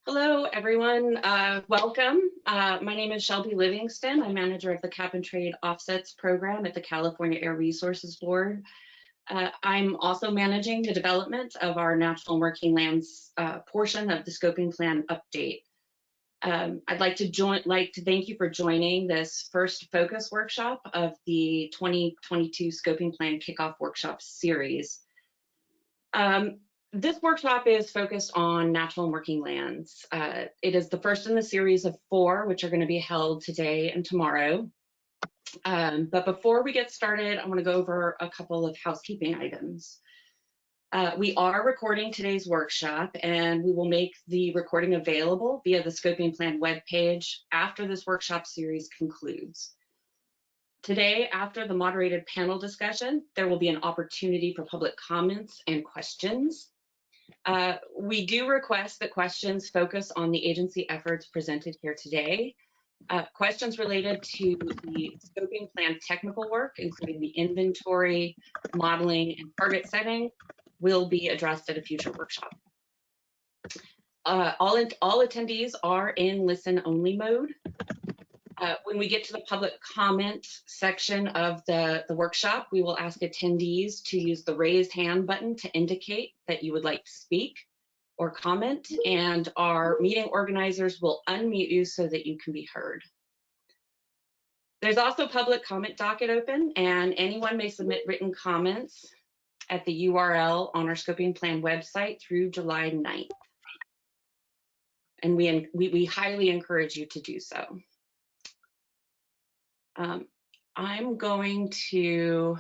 Hello, everyone. Welcome. My name is Shelby Livingston. I'm manager of the Cap and Trade Offsets program at the California Air Resources Board. I'm also managing the development of our National Working Lands portion of the scoping plan update. I'd like to thank you for joining this first focus workshop of the 2022 Scoping Plan Kickoff Workshop series. This workshop is focused on natural and working lands. It is the first in the series of 4, which are going to be held today and tomorrow. But before we get started, I want to go over a couple of housekeeping items. We are recording today's workshop, and we will make the recording available via the Scoping Plan webpage after this workshop series concludes. Today, after the moderated panel discussion, there will be an opportunity for public comments and questions. We do request that questions focus on the agency efforts presented here today. Questions related to the scoping plan technical work, including the inventory, modeling, and target setting, will be addressed at a future workshop. All attendees are in listen-only mode. When we get to the public comment section of the workshop, we will ask attendees to use the raised hand button to indicate that you would like to speak or comment, and our meeting organizers will unmute you so that you can be heard. There's also public comment docket open, and anyone may submit written comments at the URL on our scoping plan website through July 9th. And we highly encourage you to do so. I'm going to,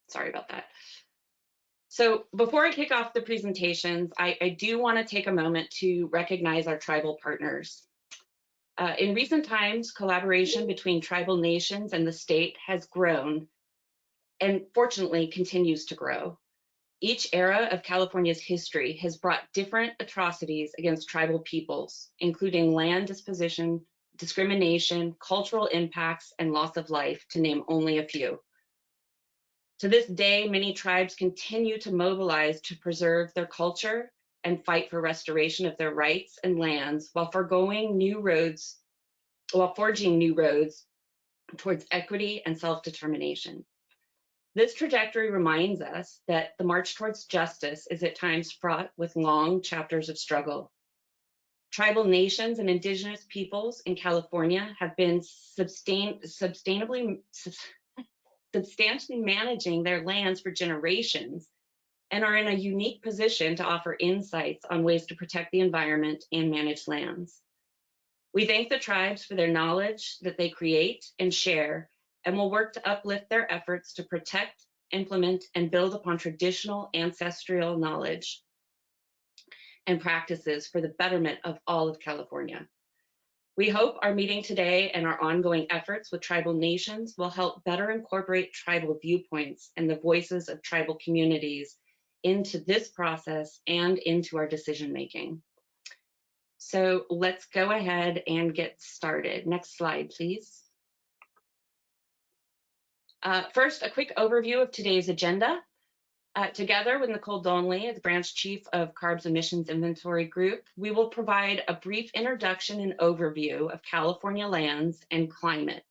sorry about that. So before I kick off the presentations, I do want to take a moment to recognize our tribal partners. In recent times, collaboration between tribal nations and the state has grown and fortunately continues to grow. Each era of California's history has brought different atrocities against tribal peoples, including land disposition, discrimination, cultural impacts, and loss of life, to name only a few. To this day, many tribes continue to mobilize to preserve their culture and fight for restoration of their rights and lands while forging new roads towards equity and self-determination. This trajectory reminds us that the march towards justice is at times fraught with long chapters of struggle. Tribal nations and indigenous peoples in California have been substantially managing their lands for generations and are in a unique position to offer insights on ways to protect the environment and manage lands. We thank the tribes for their knowledge that they create and share, and will work to uplift their efforts to protect, implement, and build upon traditional ancestral knowledge and practices for the betterment of all of California. We hope our meeting today and our ongoing efforts with tribal nations will help better incorporate tribal viewpoints and the voices of tribal communities into this process and into our decision-making. So let's go ahead and get started. Next slide, please. First, a quick overview of today's agenda. Together with Nicole Donley, the branch chief of CARB's Emissions Inventory Group, we will provide a brief introduction and overview of California lands and climate.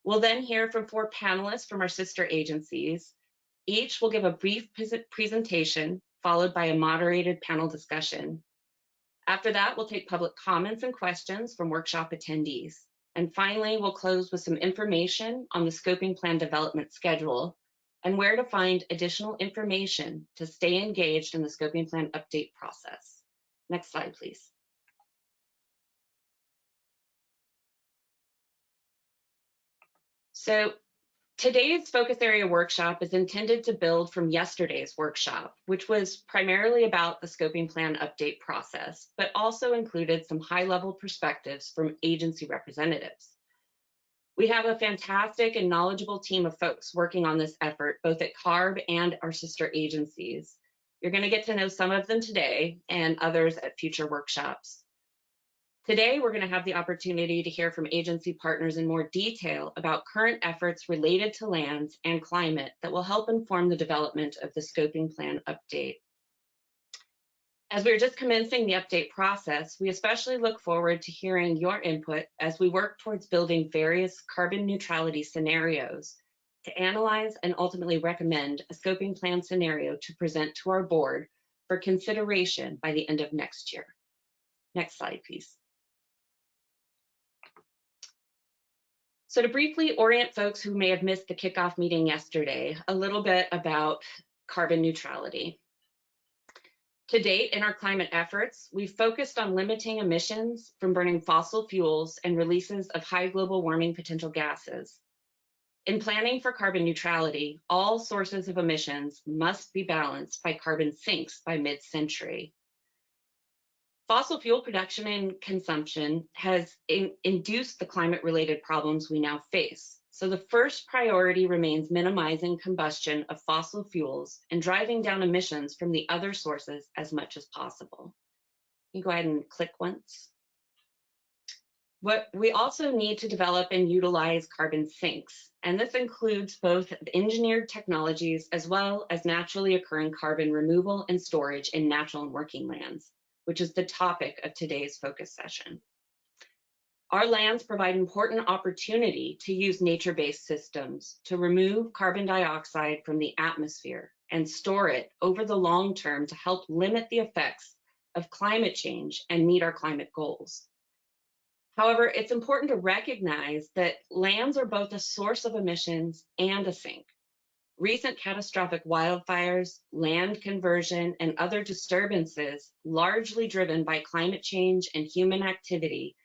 We'll then hear from 4 panelists from our sister agencies. Each will give a brief presentation, followed by a moderated panel discussion. After that, we'll take public comments and questions from workshop attendees. And finally, we'll close with some information on the scoping plan development schedule and where to find additional information to stay engaged in the scoping plan update process. Next slide, please. So today's focus area workshop is intended to build from yesterday's workshop, which was primarily about the scoping plan update process, but also included some high-level perspectives from agency representatives. We have a fantastic and knowledgeable team of folks working on this effort, both at CARB and our sister agencies. You're going to get to know some of them today and others at future workshops. Today, we're going to have the opportunity to hear from agency partners in more detail about current efforts related to lands and climate that will help inform the development of the scoping plan update. As we're just commencing the update process, we especially look forward to hearing your input as we work towards building various carbon neutrality scenarios to analyze and ultimately recommend a scoping plan scenario to present to our board for consideration by the end of next year. Next slide, please. So to briefly orient folks who may have missed the kickoff meeting yesterday, a little bit about carbon neutrality. To date, in our climate efforts, we've focused on limiting emissions from burning fossil fuels and releases of high global warming potential gases. In planning for carbon neutrality, all sources of emissions must be balanced by carbon sinks by mid-century. Fossil fuel production and consumption has induced the climate-related problems we now face. So the first priority remains minimizing combustion of fossil fuels and driving down emissions from the other sources as much as possible. You go ahead and click once. What we also need to develop and utilize carbon sinks, and this includes both engineered technologies as well as naturally occurring carbon removal and storage in natural and working lands, which is the topic of today's focus session. Our lands provide important opportunity to use nature-based systems to remove carbon dioxide from the atmosphere and store it over the long term to help limit the effects of climate change and meet our climate goals. However, it's important to recognize that lands are both a source of emissions and a sink. Recent catastrophic wildfires, land conversion, and other disturbances, largely driven by climate change and human activity,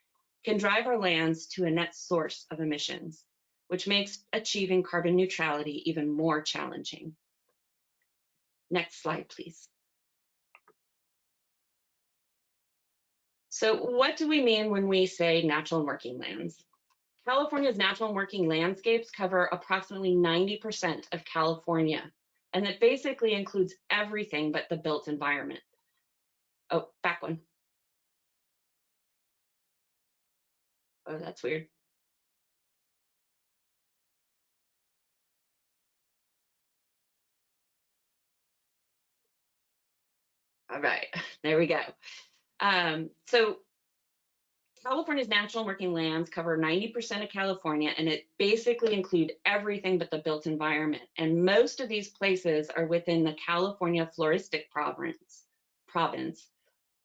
can drive our lands to a net source of emissions, which makes achieving carbon neutrality even more challenging. Next slide, please. So what do we mean when we say natural and working lands? California's natural and working landscapes cover approximately 90% of California, and that basically includes everything but the built environment. Oh, back one. Oh, that's weird. All right, there we go. So California's natural and working lands cover 90% of California, and it basically includes everything but the built environment. And most of these places are within the California Floristic province,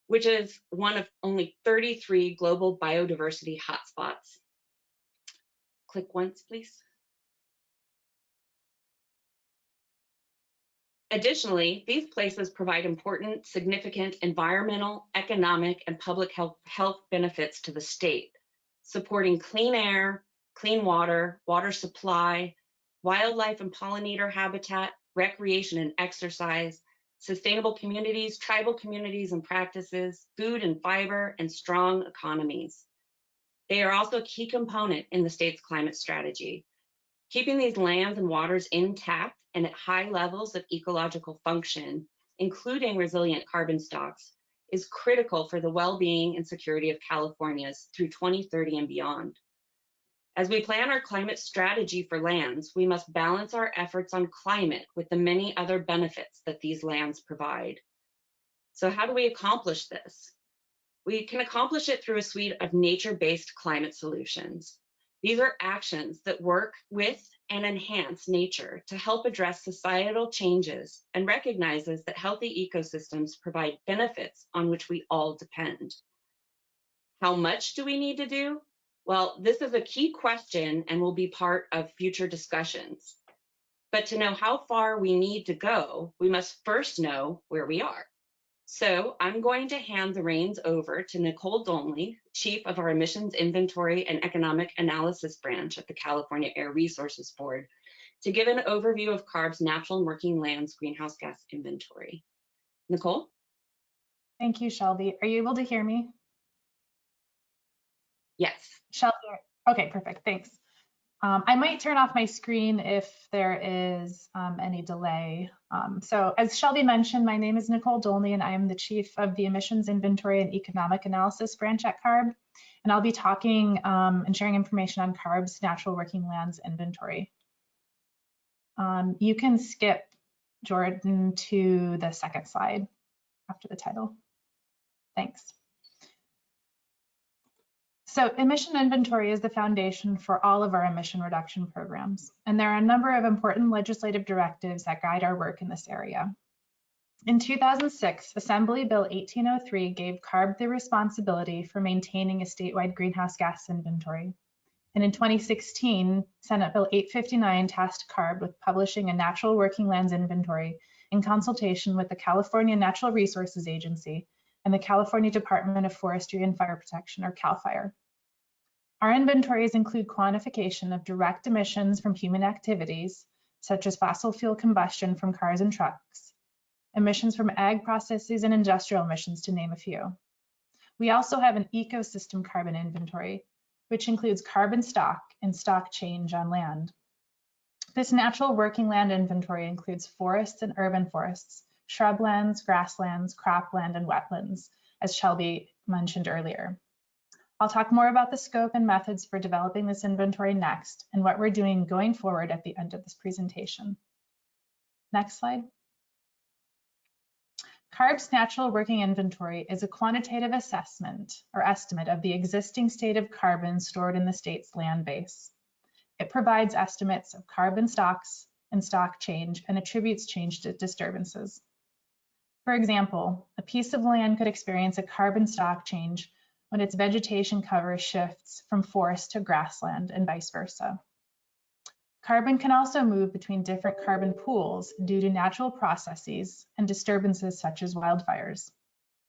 which is one of only 33 global biodiversity hotspots. Click once, please. Additionally, these places provide important, significant environmental, economic, and public health benefits to the state, supporting clean air, clean water, water supply, wildlife and pollinator habitat, recreation and exercise, sustainable communities, tribal communities and practices, food and fiber, and strong economies. They are also a key component in the state's climate strategy. Keeping these lands and waters intact and at high levels of ecological function, including resilient carbon stocks, is critical for the well-being and security of Californians through 2030 and beyond. As we plan our climate strategy for lands, we must balance our efforts on climate with the many other benefits that these lands provide. So how do we accomplish this? We can accomplish it through a suite of nature-based climate solutions. These are actions that work with and enhance nature to help address societal changes and recognizes that healthy ecosystems provide benefits on which we all depend. How much do we need to do? Well, this is a key question and will be part of future discussions. But to know how far we need to go, we must first know where we are. So I'm going to hand the reins over to Nicole Donley, Chief of our Emissions Inventory and Economic Analysis Branch at the California Air Resources Board, to give an overview of CARB's natural and working lands greenhouse gas inventory. Nicole? Thank you, Shelby. Are you able to hear me? Yes. Shelby, okay, perfect, thanks. I might turn off my screen if there is any delay. So as Shelby mentioned, my name is Nicole Dolney and I am the Chief of the Emissions Inventory and Economic Analysis branch at CARB. And I'll be talking and sharing information on CARB's Natural Working Lands Inventory. You can skip, Jordan, to the second slide after the title. Thanks. So emission inventory is the foundation for all of our emission reduction programs, and there are a number of important legislative directives that guide our work in this area. In 2006, Assembly Bill 1803 gave CARB the responsibility for maintaining a statewide greenhouse gas inventory. And in 2016, Senate Bill 859 tasked CARB with publishing a natural working lands inventory in consultation with the California Natural Resources Agency and the California Department of Forestry and Fire Protection, or CAL FIRE. Our inventories include quantification of direct emissions from human activities, such as fossil fuel combustion from cars and trucks, emissions from ag processes, and industrial emissions, to name a few. We also have an ecosystem carbon inventory, which includes carbon stock and stock change on land. This natural working land inventory includes forests and urban forests, shrublands, grasslands, cropland, and wetlands, as Shelby mentioned earlier. I'll talk more about the scope and methods for developing this inventory next and what we're doing going forward at the end of this presentation. Next slide. CARB's Natural Working Inventory is a quantitative assessment or estimate of the existing state of carbon stored in the state's land base. It provides estimates of carbon stocks and stock change and attributes change to disturbances. For example, a piece of land could experience a carbon stock change when its vegetation cover shifts from forest to grassland and vice versa. Carbon can also move between different carbon pools due to natural processes and disturbances such as wildfires.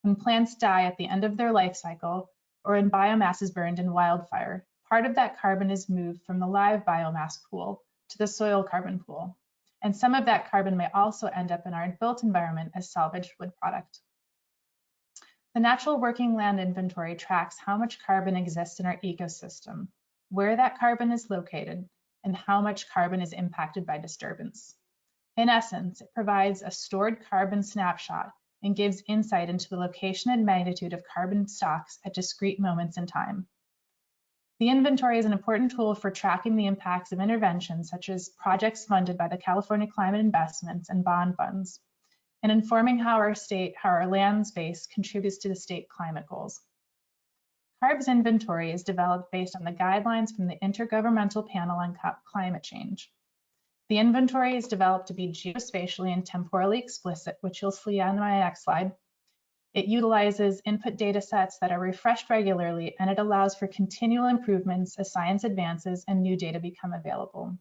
When plants die at the end of their life cycle, or when biomass is burned in wildfire, part of that carbon is moved from the live biomass pool to the soil carbon pool. And some of that carbon may also end up in our built environment as salvaged wood product. The Natural Working Land Inventory tracks how much carbon exists in our ecosystem, where that carbon is located, and how much carbon is impacted by disturbance. In essence, it provides a stored carbon snapshot and gives insight into the location and magnitude of carbon stocks at discrete moments in time. The inventory is an important tool for tracking the impacts of interventions such as projects funded by the California Climate Investments and bond funds, and informing how our land space contributes to the state climate goals. CARB's inventory is developed based on the guidelines from the Intergovernmental Panel on Climate Change. The inventory is developed to be geospatially and temporally explicit, which you'll see on my next slide. It utilizes input data sets that are refreshed regularly, and it allows for continual improvements as science advances and new data become available.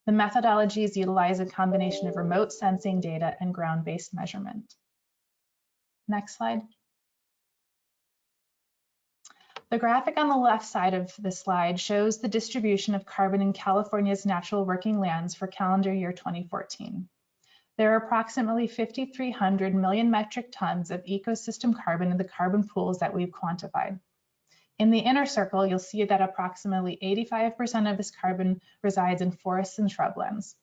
The methodologies utilize a combination of remote sensing data and ground-based measurement. Next slide. The graphic on the left side of the slide shows the distribution of carbon in California's natural working lands for calendar year 2014. There are approximately 5,300 million metric tons of ecosystem carbon in the carbon pools that we've quantified. In the inner circle, you'll see that approximately 85% of this carbon resides in forests and shrublands.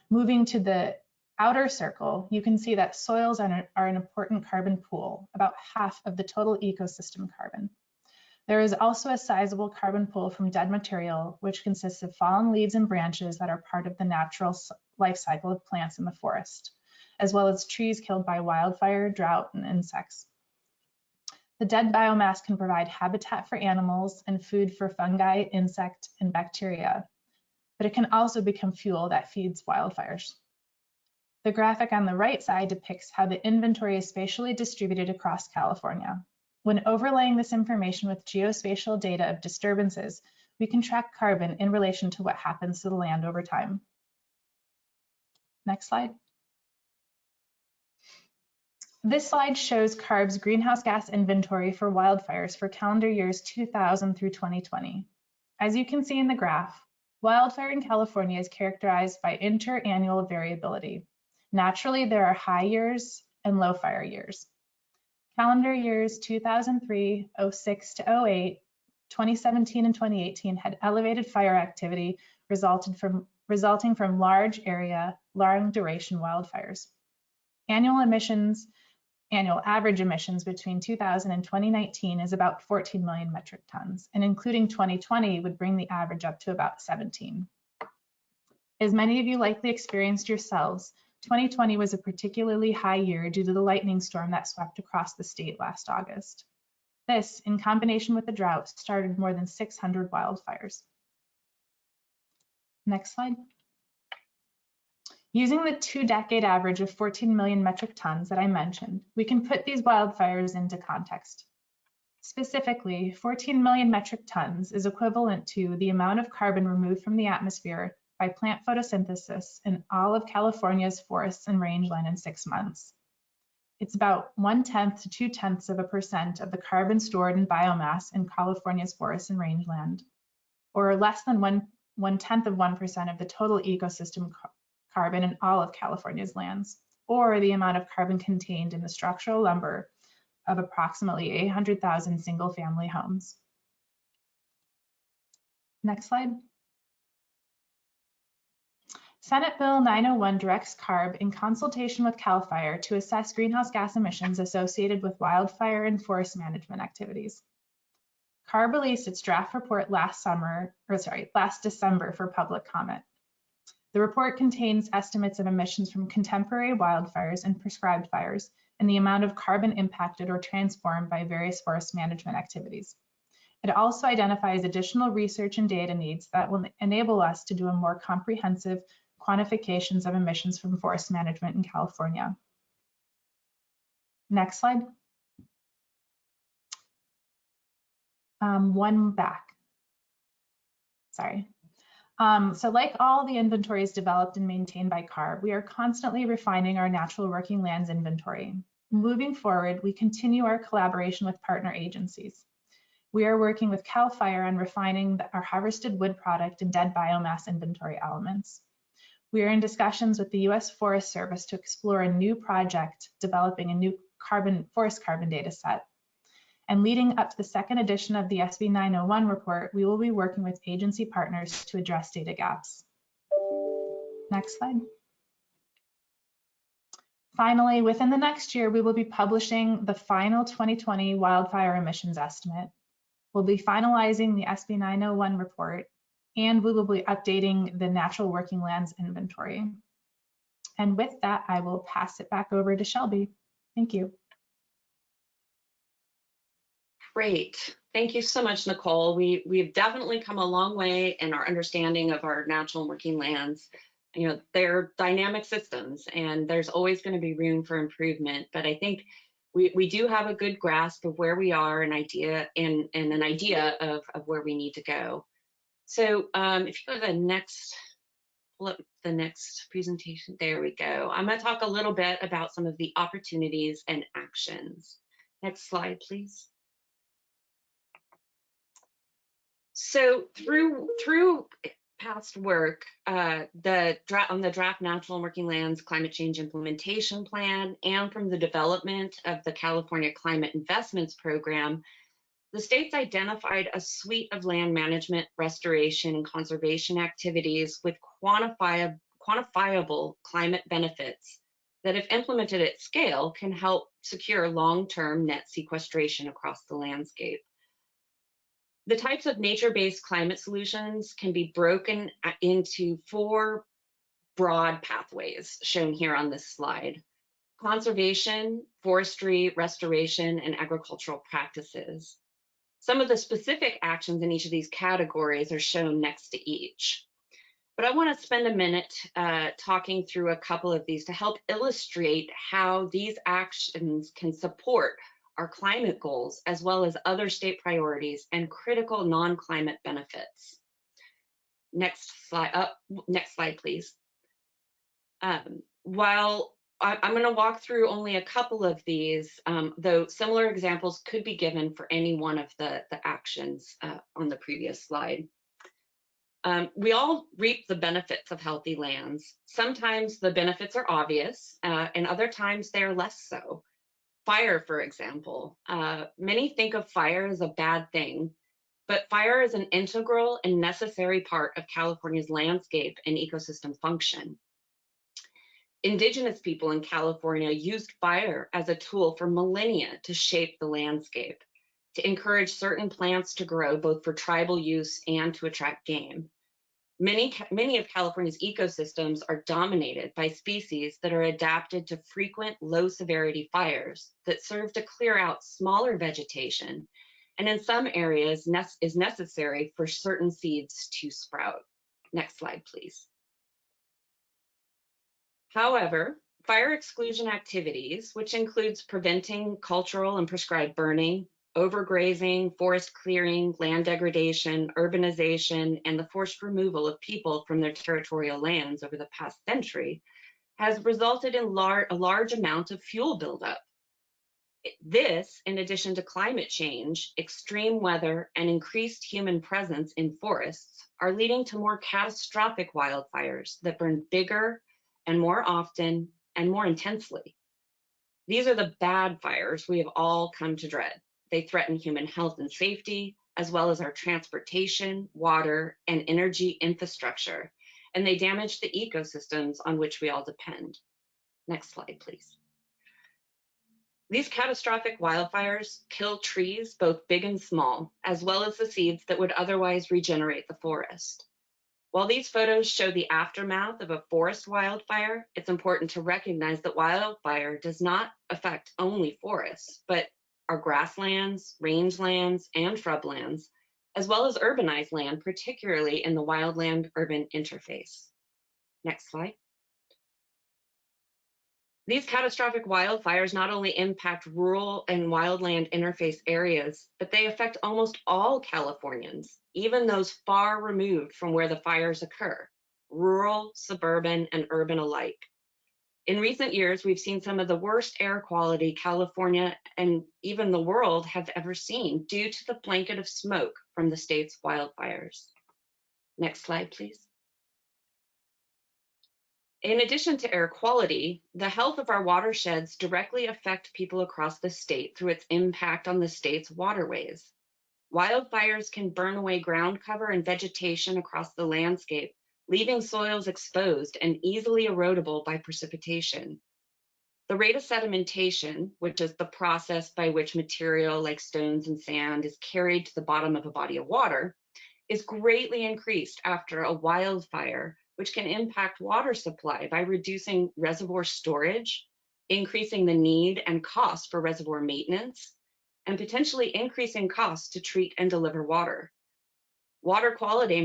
Moving to the outer circle, you can see that soils are an important carbon pool, about half of the total ecosystem carbon. There is also a sizable carbon pool from dead material, which consists of fallen leaves and branches that are part of the natural life cycle of plants in the forest, as well as trees killed by wildfire, drought, and insects. The dead biomass can provide habitat for animals and food for fungi, insect, and bacteria, but it can also become fuel that feeds wildfires. The graphic on the right side depicts how the inventory is spatially distributed across California. When overlaying this information with geospatial data of disturbances, we can track carbon in relation to what happens to the land over time. Next slide. This slide shows CARB's greenhouse gas inventory for wildfires for calendar years 2000 through 2020. As you can see in the graph, wildfire in California is characterized by interannual variability. Naturally, there are high years and low fire years. Calendar years 2003, 06 to 08 2017 and 2018 had elevated fire activity resulting from large area, long duration wildfires. Annual average emissions between 2000 and 2019 is about 14 million metric tons, and including 2020 would bring the average up to about 17. As many of you likely experienced yourselves, 2020 was a particularly high year due to the lightning storm that swept across the state last August. This, in combination with the drought, started more than 600 wildfires. Next slide. Using the 2-decade average of 14 million metric tons that I mentioned, we can put these wildfires into context. Specifically, 14 million metric tons is equivalent to the amount of carbon removed from the atmosphere by plant photosynthesis in all of California's forests and rangeland in 6 months. It's about 1/10 to 0.2% of the carbon stored in biomass in California's forests and rangeland, or less than 1/10% of the total ecosystem carbon in all of California's lands, or the amount of carbon contained in the structural lumber of approximately 800,000 single-family homes. Next slide. Senate Bill 901 directs CARB in consultation with CAL FIRE to assess greenhouse gas emissions associated with wildfire and forest management activities. CARB released its draft report last December for public comment. The report contains estimates of emissions from contemporary wildfires and prescribed fires and the amount of carbon impacted or transformed by various forest management activities. It also identifies additional research and data needs that will enable us to do a more comprehensive quantifications of emissions from forest management in California. Next slide. One back. Sorry. So like all the inventories developed and maintained by CARB, we are constantly refining our natural working lands inventory. Moving forward, we continue our collaboration with partner agencies. We are working with CAL FIRE on refining our harvested wood product and dead biomass inventory elements. We are in discussions with the U.S. Forest Service to explore a new project developing a new forest carbon data set. And leading up to the second edition of the SB 901 report, we will be working with agency partners to address data gaps. Next slide. Finally, within the next year, we will be publishing the final 2020 wildfire emissions estimate. We'll be finalizing the SB 901 report, and we will be updating the natural working lands inventory. And with that, I will pass it back over to Shelby. Thank you. Great. Thank you so much, Nicole. We've definitely come a long way in our understanding of our natural working lands. You know, they're dynamic systems and there's always going to be room for improvement, but I think we do have a good grasp of where we are, an idea of where we need to go. So if you go to the next, pull up the next presentation, there we go. I'm going to talk a little bit about some of the opportunities and actions. Next slide, please. So through past work, on the draft Natural and Working Lands Climate Change Implementation Plan and from the development of the California Climate Investments Program, the state's identified a suite of land management, restoration, and conservation activities with quantifiable climate benefits that, if implemented at scale, can help secure long-term net sequestration across the landscape. The types of nature-based climate solutions can be broken into 4 broad pathways shown here on this slide: conservation, forestry, restoration, and agricultural practices. Some of the specific actions in each of these categories are shown next to each. But I want to spend a minute talking through a couple of these to help illustrate how these actions can support our climate goals, as well as other state priorities and critical non-climate benefits. Next slide, please. While I'm going to walk through only a couple of these, though similar examples could be given for any one of the actions on the previous slide. We all reap the benefits of healthy lands. Sometimes the benefits are obvious, and other times they are less so. Fire, for example. Many think of fire as a bad thing, but fire is an integral and necessary part of California's landscape and ecosystem function. Indigenous people in California used fire as a tool for millennia to shape the landscape, to encourage certain plants to grow both for tribal use and to attract game. Many of California's ecosystems are dominated by species that are adapted to frequent low-severity fires that serve to clear out smaller vegetation, and in some areas is necessary for certain seeds to sprout. Next slide, please. However, fire exclusion activities, which includes preventing cultural and prescribed burning, overgrazing, forest clearing, land degradation, urbanization, and the forced removal of people from their territorial lands over the past century, has resulted in a large amount of fuel buildup. This, in addition to climate change, extreme weather, and increased human presence in forests, are leading to more catastrophic wildfires that burn bigger and more often and more intensely. These are the bad fires we have all come to dread. They threaten human health and safety, as well as our transportation, water, and energy infrastructure, and they damage the ecosystems on which we all depend. Next slide, please. These catastrophic wildfires kill trees, both big and small, as well as the seeds that would otherwise regenerate the forest. While these photos show the aftermath of a forest wildfire, it's important to recognize that wildfire does not affect only forests, but our grasslands, rangelands, and shrublands, as well as urbanized land, particularly in the wildland-urban interface. Next slide. These catastrophic wildfires not only impact rural and wildland interface areas, but they affect almost all Californians, even those far removed from where the fires occur, rural, suburban, and urban alike. In recent years, we've seen some of the worst air quality California and even the world have ever seen due to the blanket of smoke from the state's wildfires. Next slide, please. In addition to air quality, the health of our watersheds directly affect people across the state through its impact on the state's waterways. Wildfires can burn away ground cover and vegetation across the landscape, leaving soils exposed and easily erodible by precipitation. The rate of sedimentation, which is the process by which material like stones and sand is carried to the bottom of a body of water, is greatly increased after a wildfire, which can impact water supply by reducing reservoir storage, increasing the need and cost for reservoir maintenance, and potentially increasing costs to treat and deliver water. Water quality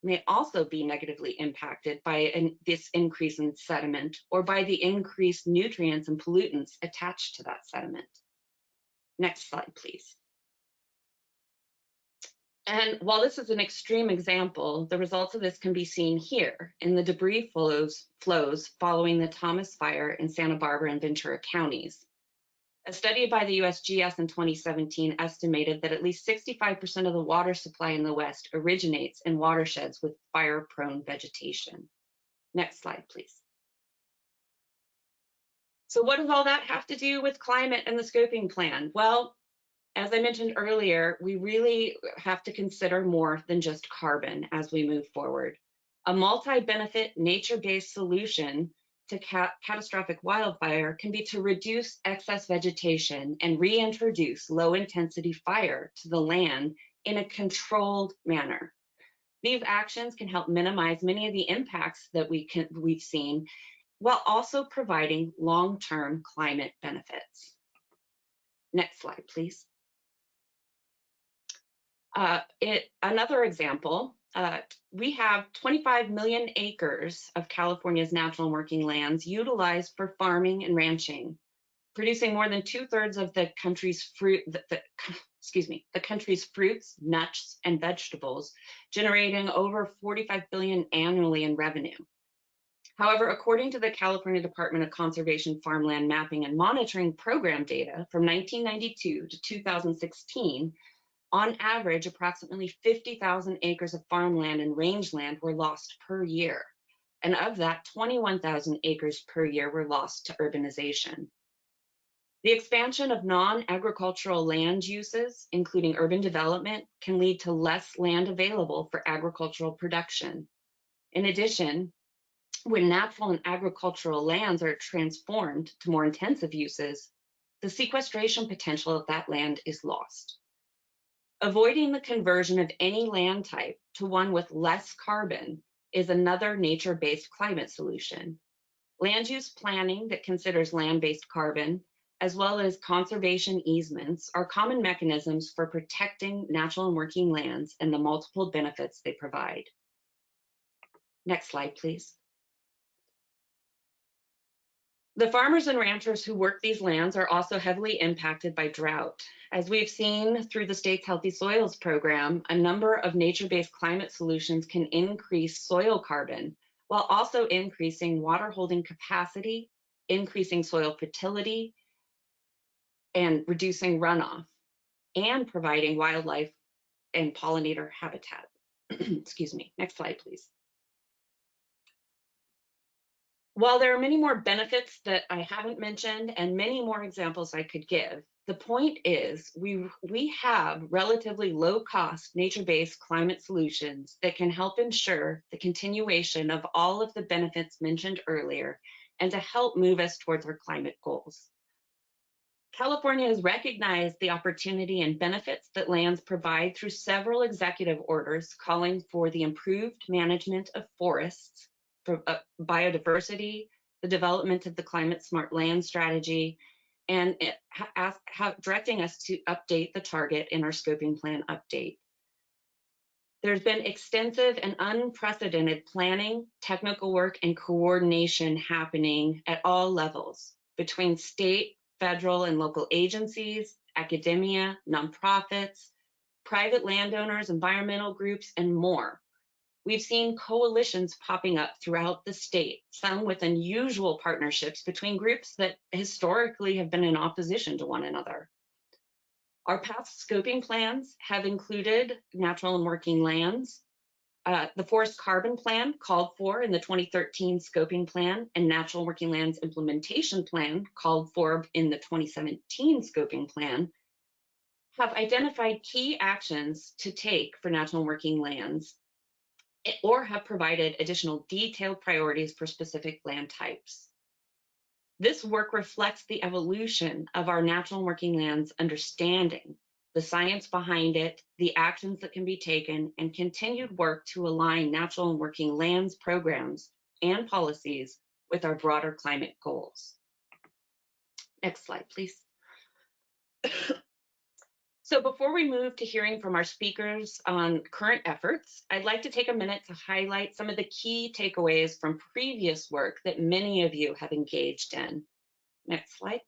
may also be negatively impacted by this increase in sediment or by the increased nutrients and pollutants attached to that sediment. Next slide, please. And while this is an extreme example, the results of this can be seen here in the debris flows following the Thomas Fire in Santa Barbara and Ventura counties. A study by the USGS in 2017 estimated that at least 65% of the water supply in the West originates in watersheds with fire-prone vegetation. Next slide, please. So what does all that have to do with climate and the scoping plan? Well, as I mentioned earlier, we really have to consider more than just carbon as we move forward. A multi-benefit, nature-based solution to catastrophic wildfire can be to reduce excess vegetation and reintroduce low-intensity fire to the land in a controlled manner. These actions can help minimize many of the impacts that we've seen, while also providing long-term climate benefits. Next slide, please. Another example, we have 25 million acres of California's natural and working lands utilized for farming and ranching, producing more than 2/3 of the country's the country's fruits, nuts, and vegetables, generating over 45 billion annually in revenue. However, according to the California Department of Conservation Farmland Mapping and Monitoring Program data from 1992 to 2016, on average, approximately 50,000 acres of farmland and rangeland were lost per year. And of that, 21,000 acres per year were lost to urbanization. The expansion of non-agricultural land uses, including urban development, can lead to less land available for agricultural production. In addition, when natural and agricultural lands are transformed to more intensive uses, the sequestration potential of that land is lost. Avoiding the conversion of any land type to one with less carbon is another nature-based climate solution. Land use planning that considers land-based carbon, as well as conservation easements, are common mechanisms for protecting natural and working lands and the multiple benefits they provide. Next slide, please. The farmers and ranchers who work these lands are also heavily impacted by drought. As we've seen through the state's Healthy Soils program, a number of nature-based climate solutions can increase soil carbon while also increasing water holding capacity, increasing soil fertility, and reducing runoff, and providing wildlife and pollinator habitat. Excuse me. Next slide, please. While there are many more benefits that I haven't mentioned and many more examples I could give, the point is we have relatively low-cost nature-based climate solutions that can help ensure the continuation of all of the benefits mentioned earlier and to help move us towards our climate goals. California has recognized the opportunity and benefits that lands provide through several executive orders calling for the improved management of forests, for biodiversity, the development of the climate smart land strategy, and directing us to update the target in our scoping plan update. There's been extensive and unprecedented planning, technical work, and coordination happening at all levels between state, federal, and local agencies, academia, nonprofits, private landowners, environmental groups, and more. We've seen coalitions popping up throughout the state, some with unusual partnerships between groups that historically have been in opposition to one another. Our past scoping plans have included natural and working lands. The Forest Carbon Plan called for in the 2013 Scoping Plan, and Natural Working Lands Implementation Plan called for in the 2017 Scoping Plan, have identified key actions to take for natural and working lands, or have provided additional detailed priorities for specific land types. This work reflects the evolution of our natural and working lands understanding, the science behind it, the actions that can be taken, and continued work to align natural and working lands programs and policies with our broader climate goals. Next slide, please. So before we move to hearing from our speakers on current efforts, I'd like to take a minute to highlight some of the key takeaways from previous work that many of you have engaged in. Next slide.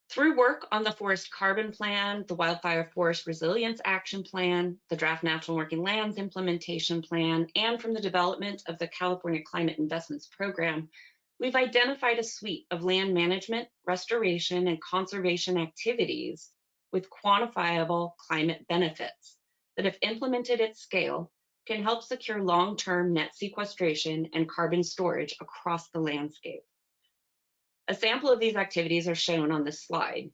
Through work on the Forest Carbon Plan, the Wildfire Forest Resilience Action Plan, the Draft Natural Working Lands Implementation Plan, and from the development of the California Climate Investments Program, we've identified a suite of land management, restoration, and conservation activities with quantifiable climate benefits that, if implemented at scale, can help secure long-term net sequestration and carbon storage across the landscape. A sample of these activities are shown on this slide.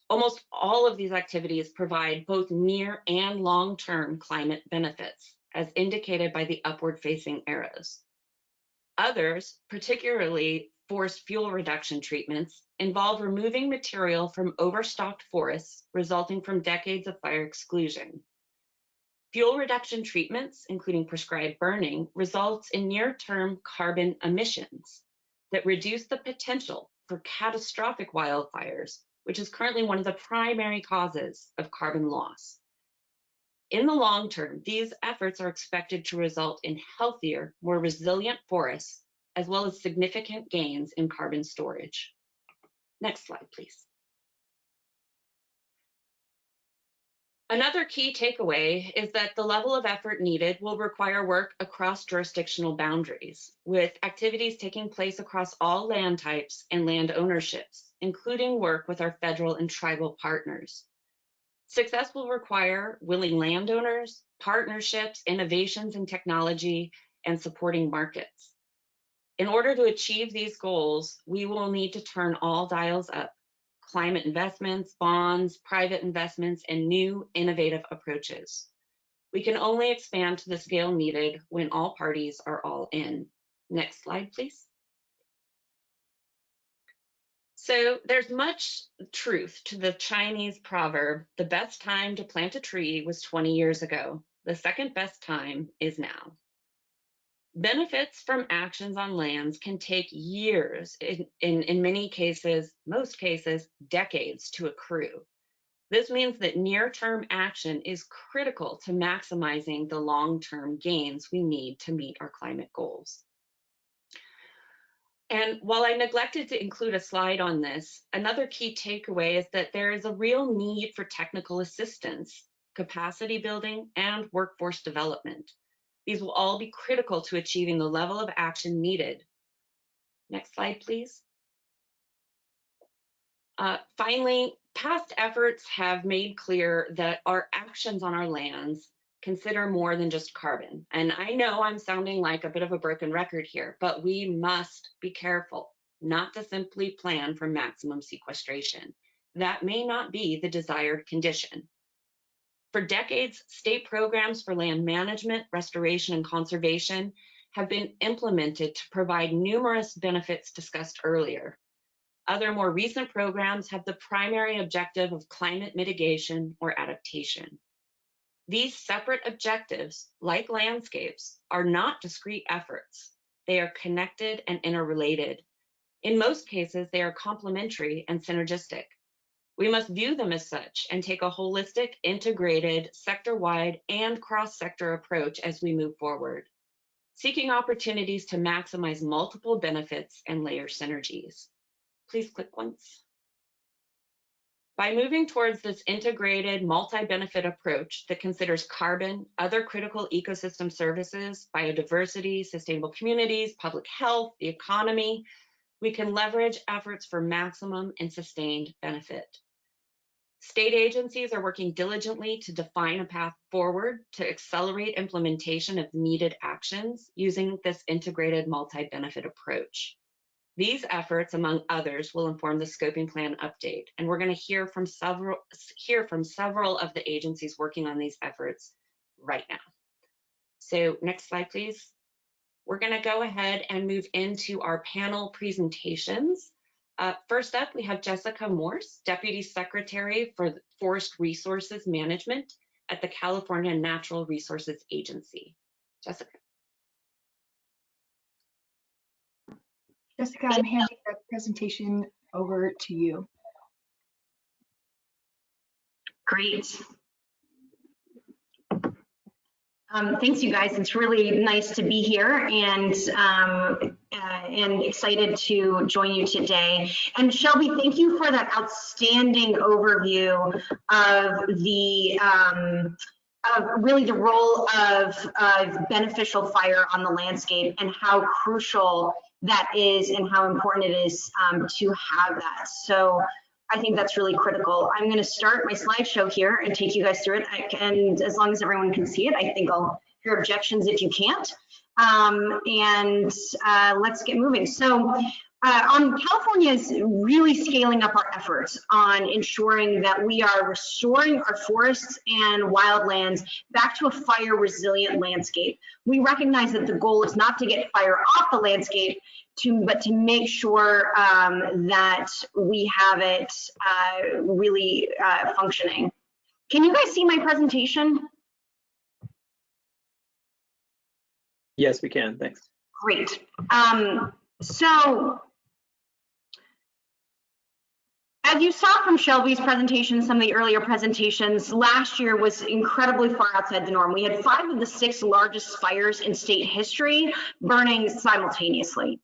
Almost all of these activities provide both near and long-term climate benefits, as indicated by the upward-facing arrows. Others, particularly forest fuel reduction treatments, involve removing material from overstocked forests resulting from decades of fire exclusion. Fuel reduction treatments, including prescribed burning, results in near-term carbon emissions that reduce the potential for catastrophic wildfires, which is currently one of the primary causes of carbon loss. In the long term, these efforts are expected to result in healthier, more resilient forests, as well as significant gains in carbon storage. Next slide, please. Another key takeaway is that the level of effort needed will require work across jurisdictional boundaries, with activities taking place across all land types and land ownerships, including work with our federal and tribal partners. Success will require willing landowners, partnerships, innovations in technology, and supporting markets. In order to achieve these goals, we will need to turn all dials up: climate investments, bonds, private investments, and new innovative approaches. We can only expand to the scale needed when all parties are all in. Next slide, please. So there's much truth to the Chinese proverb, the best time to plant a tree was 20 years ago. The second best time is now. Benefits from actions on lands can take years, in many cases, most cases, decades to accrue. This means that near-term action is critical to maximizing the long-term gains we need to meet our climate goals. And while I neglected to include a slide on this, another key takeaway is that there is a real need for technical assistance, capacity building, and workforce development. These will all be critical to achieving the level of action needed. Next slide, please. Finally, past efforts have made clear that our actions on our lands consider more than just carbon. And I know I'm sounding like a bit of a broken record here, but we must be careful not to simply plan for maximum sequestration. That may not be the desired condition. For decades, state programs for land management, restoration, and conservation have been implemented to provide numerous benefits discussed earlier. Other more recent programs have the primary objective of climate mitigation or adaptation. These separate objectives, like landscapes, are not discrete efforts. They are connected and interrelated. In most cases, they are complementary and synergistic. We must view them as such and take a holistic, integrated, sector-wide, and cross-sector approach as we move forward, seeking opportunities to maximize multiple benefits and layer synergies. Please click once. By moving towards this integrated multi-benefit approach that considers carbon, other critical ecosystem services, biodiversity, sustainable communities, public health, the economy, we can leverage efforts for maximum and sustained benefit. State agencies are working diligently to define a path forward to accelerate implementation of needed actions using this integrated multi-benefit approach. These efforts, among others, will inform the scoping plan update, and we're going to hear from several of the agencies working on these efforts right now. So next slide, please. We're going to go ahead and move into our panel presentations. First up, we have Jessica Morse, Deputy Secretary for Forest Resources Management at the California Natural Resources Agency. Jessica. Jessica, I'm handing the presentation over to you. Great. Thanks, you guys. It's really nice to be here and excited to join you today. And Shelby, thank you for that outstanding overview of the really the role of beneficial fire on the landscape and how crucial that is and how important it is to have that. So I think that's really critical. I'm going to start my slideshow here and take you guys through it. And as long as everyone can see it, I think I'll hear objections if you can't. Let's get moving. So California is really scaling up our efforts on ensuring that we are restoring our forests and wildlands back to a fire resilient landscape. We recognize that the goal is not to get fire off the landscape, but to make sure that we have it really functioning. Can you guys see my presentation? Yes, we can. Thanks. Great. So, as you saw from Shelby's presentation, some of the earlier presentations, last year was incredibly far outside the norm. We had 5 of the 6 largest fires in state history burning simultaneously.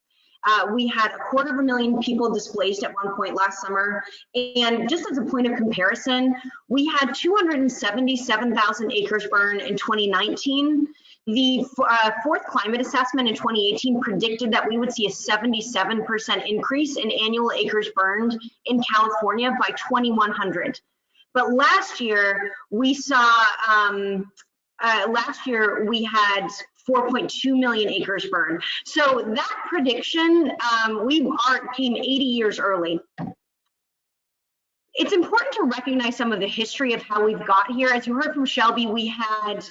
We had 250,000 people displaced at one point last summer. And just as a point of comparison, we had 277,000 acres burned in 2019. The fourth climate assessment in 2018 predicted that we would see a 77% increase in annual acres burned in California by 2100. But last year we saw, we had 4.2 million acres burned. So that prediction, came 80 years early. It's important to recognize some of the history of how we've got here. As you heard from Shelby, we had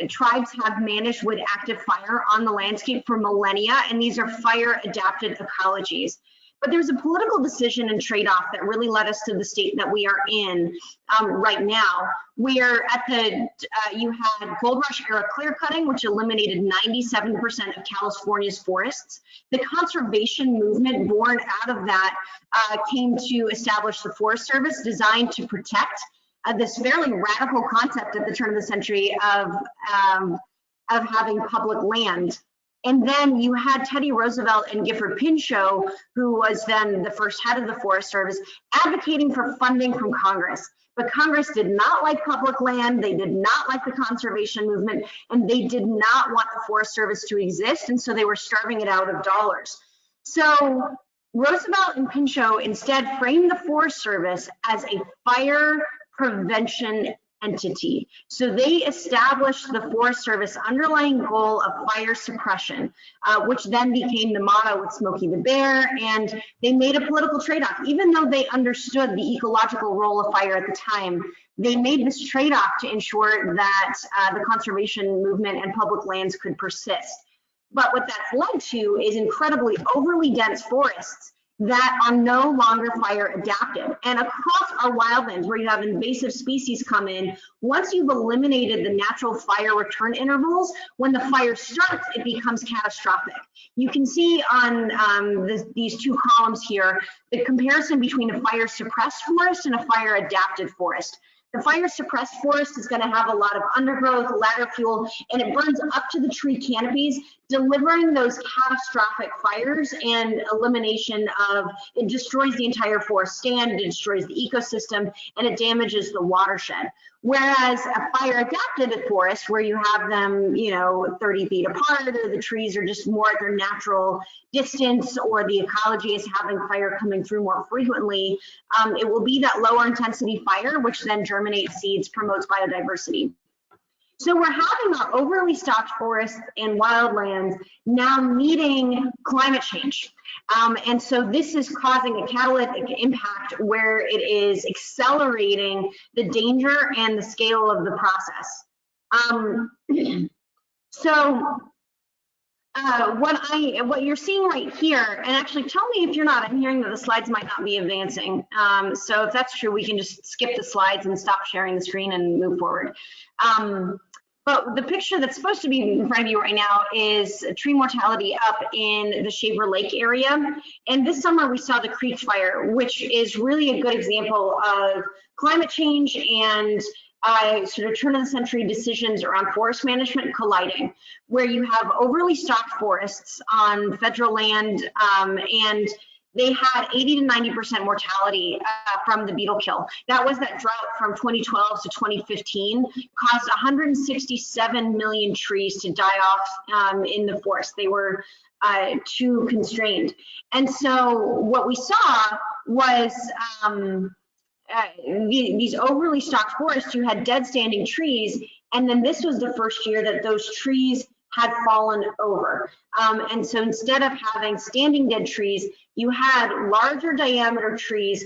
tribes have managed with active fire on the landscape for millennia, and these are fire-adapted ecologies. But there's a political decision and trade-off that really led us to the state that we are in right now. We're at you had gold rush era clear cutting, which eliminated 97% of California's forests. The conservation movement born out of that came to establish the Forest Service, designed to protect this fairly radical concept at the turn of the century of having public land. And then you had Teddy Roosevelt and Gifford Pinchot, who was then the first head of the Forest Service, advocating for funding from Congress. But Congress did not like public land, they did not like the conservation movement, and they did not want the Forest Service to exist, and so they were starving it out of dollars. So Roosevelt and Pinchot instead framed the Forest Service as a fire prevention entity. So they established the Forest Service underlying goal of fire suppression, which then became the motto with Smokey the Bear, and they made a political trade-off. Even though they understood the ecological role of fire at the time, they made this trade-off to ensure that the conservation movement and public lands could persist. But what that's led to is incredibly overly dense forests that are no longer fire adapted. And across our wildlands, where you have invasive species come in, once you've eliminated the natural fire return intervals, when the fire starts, it becomes catastrophic. You can see on these two columns here, the comparison between a fire suppressed forest and a fire adapted forest. The fire suppressed forest is going to have a lot of undergrowth, ladder fuel, and it burns up to the tree canopies, delivering those catastrophic fires and elimination of, it destroys the entire forest stand, it destroys the ecosystem, and it damages the watershed. Whereas a fire adapted forest, where you have them, 30 feet apart, or the trees are just more at their natural distance, or the ecology is having fire coming through more frequently, it will be that lower intensity fire, which then germinates seeds, promotes biodiversity. So we're having our overly stocked forests and wildlands now meeting climate change. And so this is causing a catalytic impact where it is accelerating the danger and the scale of the process. What you're seeing right here, and actually tell me if you're not, I'm hearing that the slides might not be advancing. So if that's true, we can just skip the slides and stop sharing the screen and move forward. But the picture that's supposed to be in front of you right now is tree mortality up in the Shaver Lake area. And this summer we saw the Creek Fire, which is really a good example of climate change and sort of turn of the century decisions around forest management colliding, where you have overly stocked forests on federal land, and they had 80 to 90% mortality from the beetle kill. That was that drought from 2012 to 2015, caused 167 million trees to die off in the forest. They were too constrained. And so what we saw was these overly stocked forests, you had dead standing trees, and then this was the first year that those trees had fallen over. And so instead of having standing dead trees, you had larger diameter trees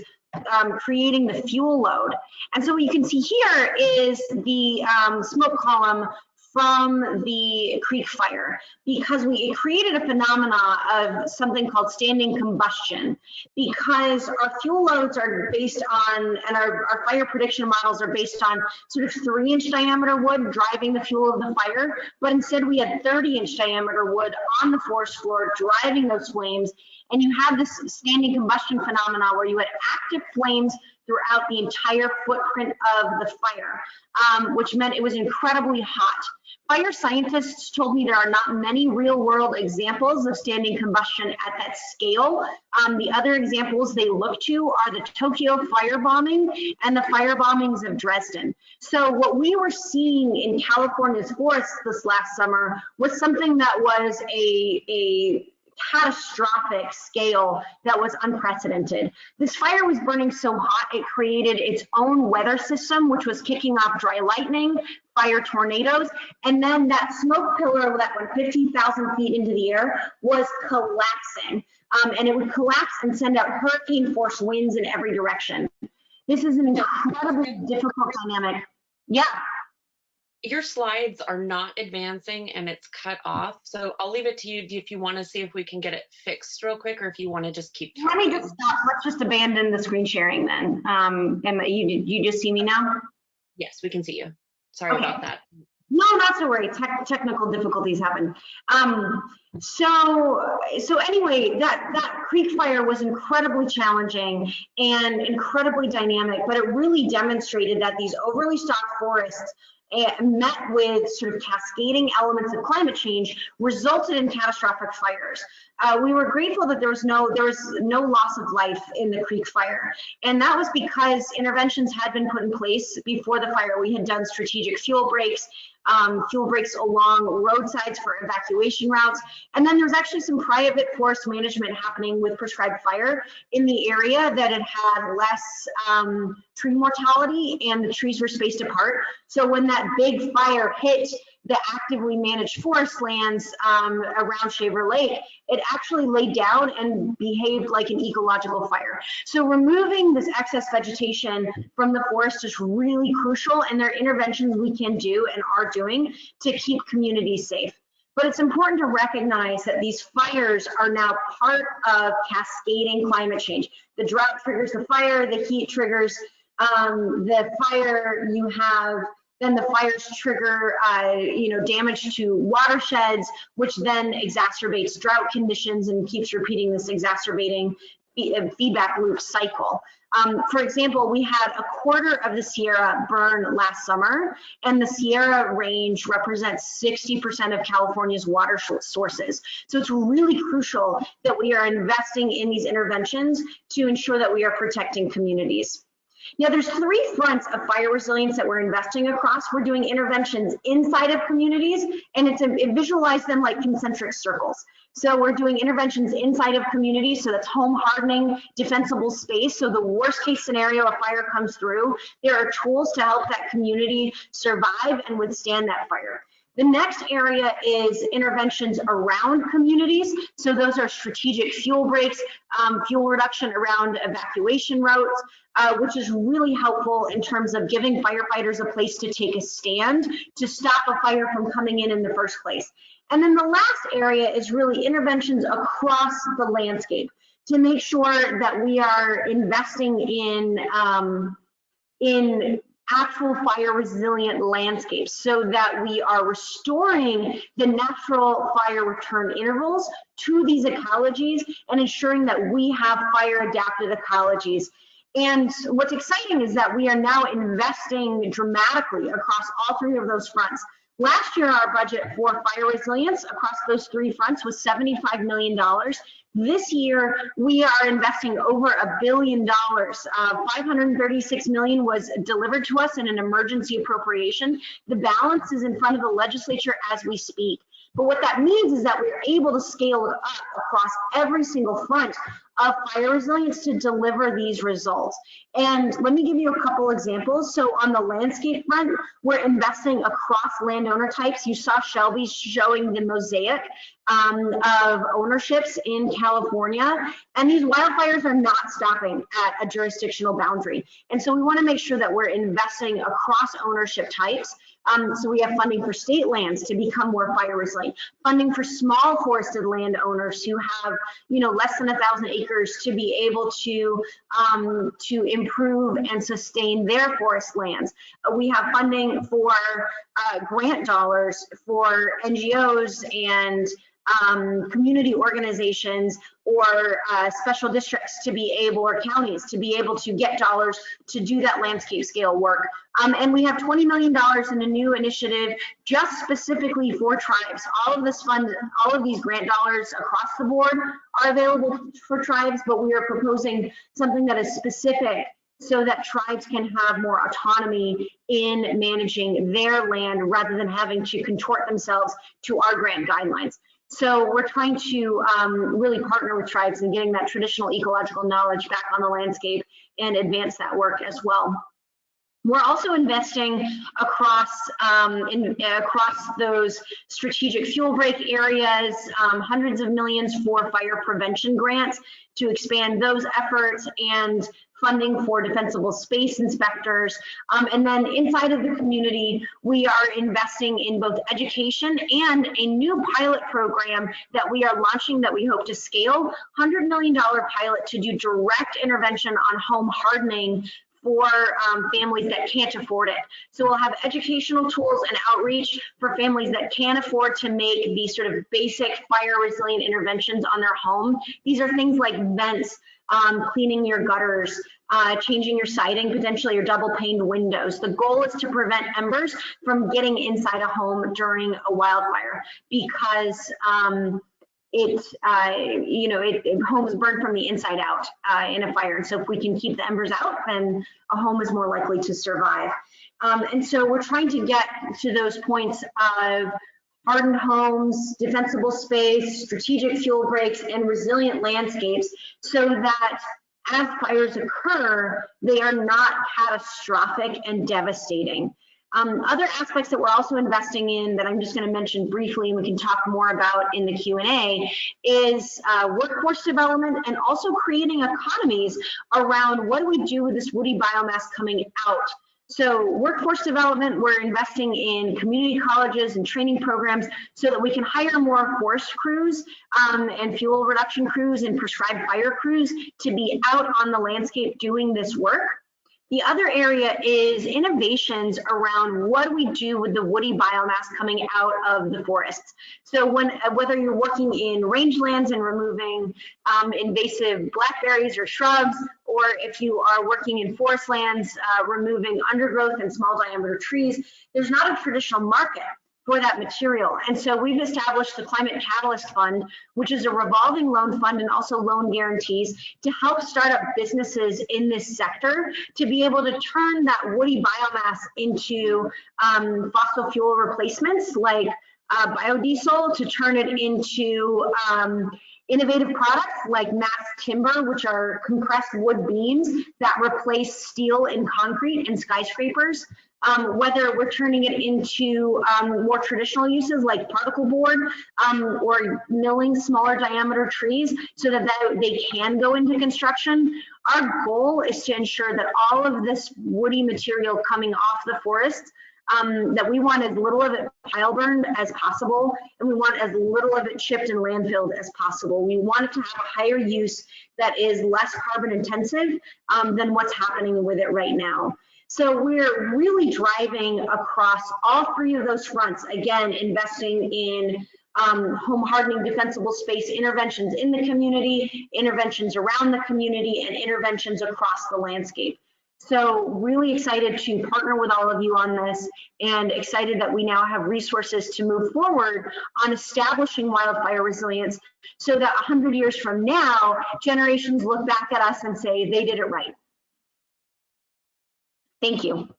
creating the fuel load. And so what you can see here is the smoke column from the Creek Fire, because it created a phenomena of something called standing combustion, because our fuel loads are based on, and our fire prediction models are based on sort of 3-inch diameter wood driving the fuel of the fire, but instead we had 30-inch diameter wood on the forest floor driving those flames, and you have this standing combustion phenomena where you had active flames throughout the entire footprint of the fire, which meant it was incredibly hot. Fire scientists told me there are not many real-world examples of standing combustion at that scale. The other examples they look to are the Tokyo firebombing and the firebombings of Dresden. So what we were seeing in California's forests this last summer was something that was a catastrophic scale that was unprecedented. This fire was burning so hot, it created its own weather system, which was kicking off dry lightning, fire tornadoes, and then that smoke pillar that went 15,000 feet into the air was collapsing. And it would collapse and send out hurricane force winds in every direction. This is an incredibly difficult dynamic. Yeah. Your slides are not advancing and it's cut off. So I'll leave it to you if you want to see if we can get it fixed real quick, or if you want to just keep talking. Let me just stop. Let's just abandon the screen sharing then. Emma, you just see me now? Yes, we can see you. Sorry about that. No, not to worry. Technical difficulties happen. So anyway, that creek fire was incredibly challenging and incredibly dynamic, but it really demonstrated that these overly stocked forests met with sort of cascading elements of climate change resulted in catastrophic fires. We were grateful that there was no loss of life in the creek fire, and that was because interventions had been put in place before the fire. We had done strategic fuel breaks along roadsides for evacuation routes, and then there's actually some private forest management happening with prescribed fire in the area that had less tree mortality, and the trees were spaced apart. So when that big fire hit the actively managed forest lands around Shaver Lake, it actually laid down and behaved like an ecological fire. So removing this excess vegetation from the forest is really crucial, and there are interventions we can do and are doing to keep communities safe. But it's important to recognize that these fires are now part of cascading climate change. The drought triggers the fire, the heat triggers the fire. Then the fires trigger, damage to watersheds, which then exacerbates drought conditions and keeps repeating this exacerbating feedback loop cycle. For example, we had a quarter of the Sierra burn last summer, and the Sierra range represents 60% of California's water sources. So it's really crucial that we are investing in these interventions to ensure that we are protecting communities. Now, there's 3 fronts of fire resilience that we're investing across. We're doing interventions inside of communities, and it visualize them like concentric circles. So we're doing interventions inside of communities, so that's home hardening, defensible space. So the worst case scenario, a fire comes through, there are tools to help that community survive and withstand that fire. The next area is interventions around communities. So those are strategic fuel breaks, fuel reduction around evacuation routes, which is really helpful in terms of giving firefighters a place to take a stand to stop a fire from coming in the first place. And then the last area is really interventions across the landscape to make sure that we are investing in actual fire resilient landscapes, so that we are restoring the natural fire return intervals to these ecologies and ensuring that we have fire adapted ecologies. And what's exciting is that we are now investing dramatically across all 3 of those fronts. Last year, our budget for fire resilience across those 3 fronts was $75 million. This year, we are investing over $1 billion. $536 million was delivered to us in an emergency appropriation. The balance is in front of the legislature as we speak. But what that means is that we are able to scale it up across every single front of fire resilience to deliver these results. And let me give you a couple examples. So on the landscape front, we're investing across landowner types. You saw Shelby showing the mosaic of ownerships in California. And these wildfires are not stopping at a jurisdictional boundary. And so we want to make sure that we're investing across ownership types. So we have funding for state lands to become more fire resilient, funding for small forested landowners who have, less than 1,000 acres to be able to improve and sustain their forest lands. We have funding for grant dollars for NGOs and community organizations or special districts to be able, or counties to be able to get dollars to do that landscape scale work. And we have $20 million in a new initiative just specifically for tribes. All of these grant dollars across the board are available for tribes, but we are proposing something that is specific so that tribes can have more autonomy in managing their land rather than having to contort themselves to our grant guidelines. So we're trying to really partner with tribes in getting that traditional ecological knowledge back on the landscape and advance that work as well. We're also investing across those strategic fuel break areas, hundreds of millions for fire prevention grants to expand those efforts and funding for defensible space inspectors. And then inside of the community, we are investing in both education and a new pilot program that we are launching that we hope to scale, $100 million pilot to do direct intervention on home hardening for families that can't afford it. So we'll have educational tools and outreach for families that can't afford to make these sort of basic fire resilient interventions on their home. These are things like vents, cleaning your gutters, changing your siding, potentially your double paned windows. The goal is to prevent embers from getting inside a home during a wildfire because homes burn from the inside out in a fire. And so if we can keep the embers out, then a home is more likely to survive. And so we're trying to get to those points of hardened homes, defensible space, strategic fuel breaks, and resilient landscapes so that as fires occur, they are not catastrophic and devastating. Other aspects that we're also investing in that I'm just going to mention briefly and we can talk more about in the Q&A is workforce development and also creating economies around what do we do with this woody biomass coming out. So workforce development, we're investing in community colleges and training programs so that we can hire more forest crews and fuel reduction crews and prescribed fire crews to be out on the landscape doing this work. The other area is innovations around what do we do with the woody biomass coming out of the forests. So whether you're working in rangelands and removing invasive blackberries or shrubs, or if you are working in forest lands, removing undergrowth and small diameter trees, there's not a traditional market for that material. And so we've established the Climate Catalyst Fund, which is a revolving loan fund and also loan guarantees to help startup businesses in this sector to be able to turn that woody biomass into fossil fuel replacements like biodiesel, to turn it into innovative products like mass timber, which are compressed wood beams that replace steel and concrete in skyscrapers. Whether we're turning it into more traditional uses like particle board or milling smaller diameter trees so that they can go into construction. Our goal is to ensure that all of this woody material coming off the forest, that we want as little of it pile burned as possible, and we want as little of it chipped and landfilled as possible. We want it to have a higher use that is less carbon intensive than what's happening with it right now. So we're really driving across all three of those fronts, again, investing in home hardening, defensible space interventions in the community, interventions around the community, and interventions across the landscape. So really excited to partner with all of you on this and excited that we now have resources to move forward on establishing wildfire resilience so that 100 years from now, generations look back at us and say they did it right. Thank you.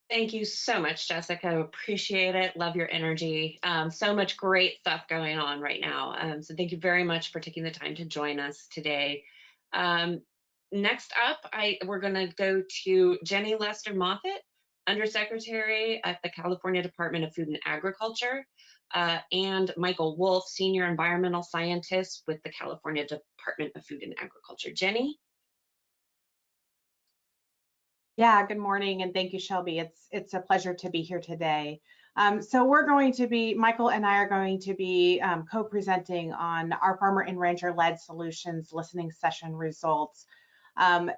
Thank you so much, Jessica. Appreciate it. Love your energy. So much great stuff going on right now. So thank you very much for taking the time to join us today. Next up, we're going to go to Jenny Lester Moffatt, Undersecretary at the California Department of Food and Agriculture, and Michael Wolff, Senior Environmental Scientist with the California Department of Food and Agriculture. Jenny? Yeah, good morning, and thank you, Shelby. It's a pleasure to be here today. So we're going to be, Michael and I are going to be co-presenting on our Farmer and Rancher-led solutions listening session results.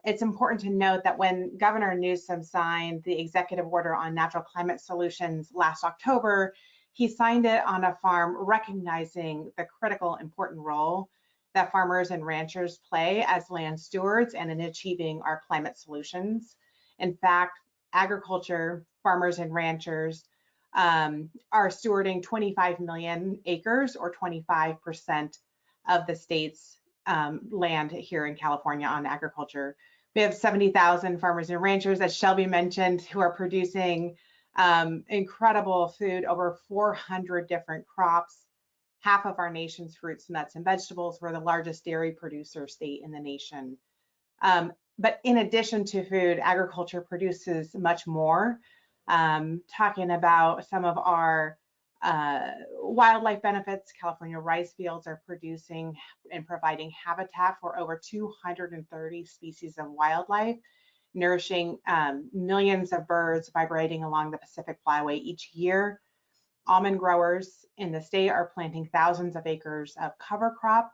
It's important to note that when Governor Newsom signed the executive order on natural climate solutions last October, he signed it on a farm recognizing the critical important role that farmers and ranchers play as land stewards and in achieving our climate solutions. In fact, agriculture, farmers and ranchers are stewarding 25 million acres or 25% of the state's land here in California on agriculture. We have 70,000 farmers and ranchers, as Shelby mentioned, who are producing incredible food, over 400 different crops, half of our nation's fruits, nuts, and vegetables. We're the largest dairy producer state in the nation. But in addition to food, agriculture produces much more. Talking about some of our wildlife benefits, California rice fields are producing and providing habitat for over 230 species of wildlife, nourishing millions of birds migrating along the Pacific Flyway each year. Almond growers in the state are planting thousands of acres of cover crop,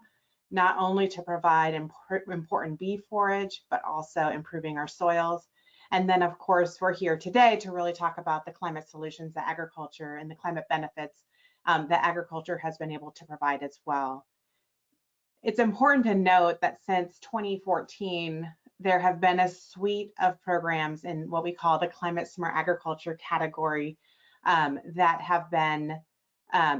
not only to provide important bee forage, but also improving our soils. And then, of course, we're here today to really talk about the climate solutions that agriculture and the climate benefits that agriculture has been able to provide as well. It's important to note that since 2014, there have been a suite of programs in what we call the climate smart agriculture category that have been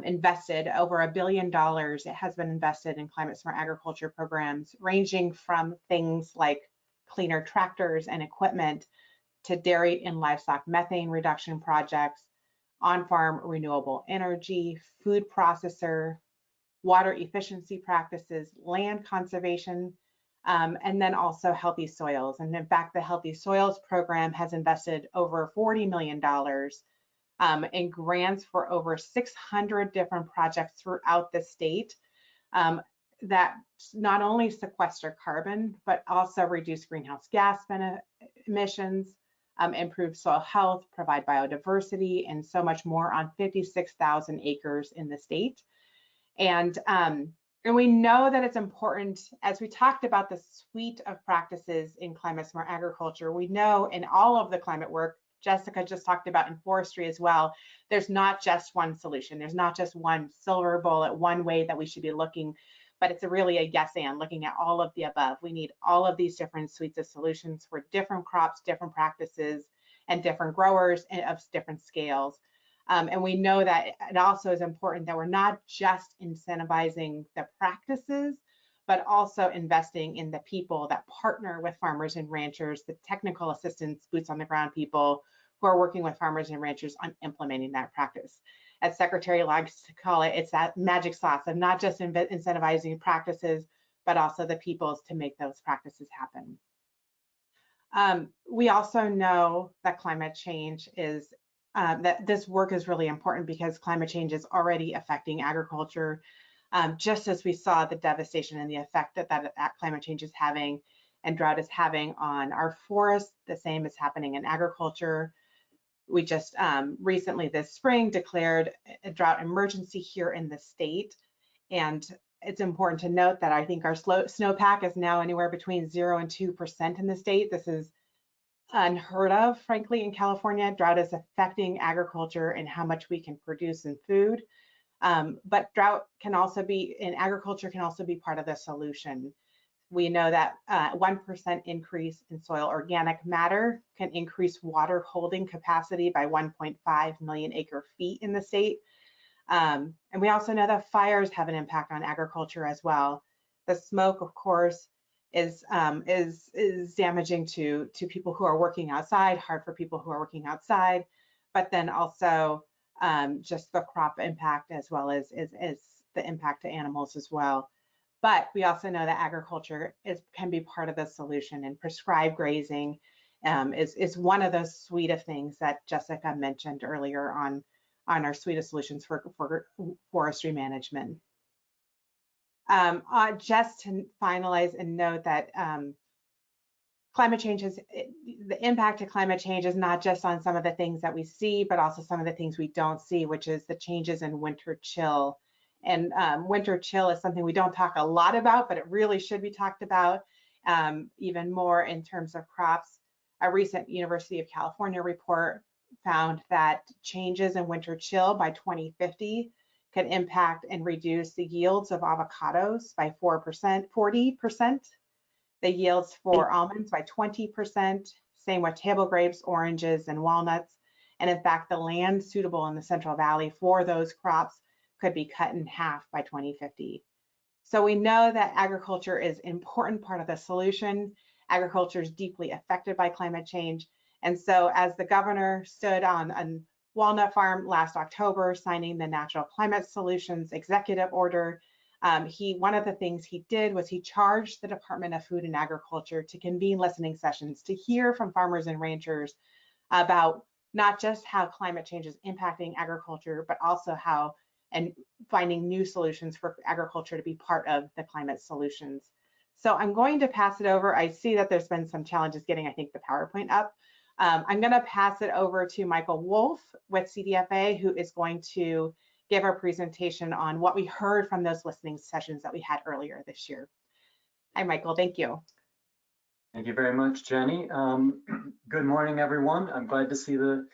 invested. Over $1 billion it has been invested in climate smart agriculture programs, ranging from things like cleaner tractors and equipment to dairy and livestock methane reduction projects, on-farm renewable energy, food processor, water efficiency practices, land conservation, and then also healthy soils. And in fact, the Healthy Soils program has invested over $40 million in grants for over 600 different projects throughout the state that not only sequester carbon, but also reduce greenhouse gas emissions, improve soil health, provide biodiversity, and so much more on 56,000 acres in the state. And we know that it's important, as we talked about the suite of practices in climate smart agriculture, we know in all of the climate work, Jessica just talked about in forestry as well, there's not just one solution. There's not just one silver bullet, one way that we should be looking, but it's really a yes and, looking at all of the above. We need all of these different suites of solutions for different crops, different practices, and different growers of different scales. And we know that it also is important that we're not just incentivizing the practices, but also investing in the people that partner with farmers and ranchers, the technical assistance, boots on the ground people who are working with farmers and ranchers on implementing that practice. As Secretary likes to call it, it's that magic sauce of not just incentivizing practices, but also the peoples to make those practices happen. We also know that climate change is, that this work is really important because climate change is already affecting agriculture. Just as we saw the devastation and the effect that climate change is having and drought is having on our forests, the same is happening in agriculture. We just recently this spring declared a drought emergency here in the state. And it's important to note that I think our snowpack is now anywhere between 0 and 2% in the state. This is unheard of, frankly, in California. Drought is affecting agriculture and how much we can produce in food. But drought can also be, in agriculture, can also be part of the solution. We know that 1% increase in soil organic matter can increase water holding capacity by 1.5 million acre feet in the state. And we also know that fires have an impact on agriculture as well. The smoke, of course, is damaging to people who are working outside, hard for people who are working outside, but then also just the crop impact as well as the impact to animals as well. But we also know that agriculture can be part of the solution, and prescribed grazing is one of those suite of things that Jessica mentioned earlier on our suite of solutions for forestry management. Just to finalize and note that climate change the impact of climate change is not just on some of the things that we see, but also some of the things we don't see, which is the changes in winter chill. And winter chill is something we don't talk a lot about, but it really should be talked about even more in terms of crops. A recent University of California report found that changes in winter chill by 2050 can impact and reduce the yields of avocados by 40%, the yields for almonds by 20%, same with table grapes, oranges, and walnuts. And in fact, the land suitable in the Central Valley for those crops could be cut in half by 2050. So we know that agriculture is an important part of the solution. Agriculture is deeply affected by climate change. And so as the governor stood on Walnut Farm last October, signing the Natural Climate Solutions Executive Order. One of the things he did was he charged the Department of Food and Agriculture to convene listening sessions to hear from farmers and ranchers about not just how climate change is impacting agriculture, but also how and finding new solutions for agriculture to be part of the climate solutions. So I'm going to pass it over. I see that there's been some challenges getting, I think, the PowerPoint up. I'm going to pass it over to Michael Wolff with CDFA, who is going to give our presentation on what we heard from those listening sessions that we had earlier this year. Hi, Michael. Thank you. Thank you very much, Jenny. Good morning, everyone. I'm glad to see the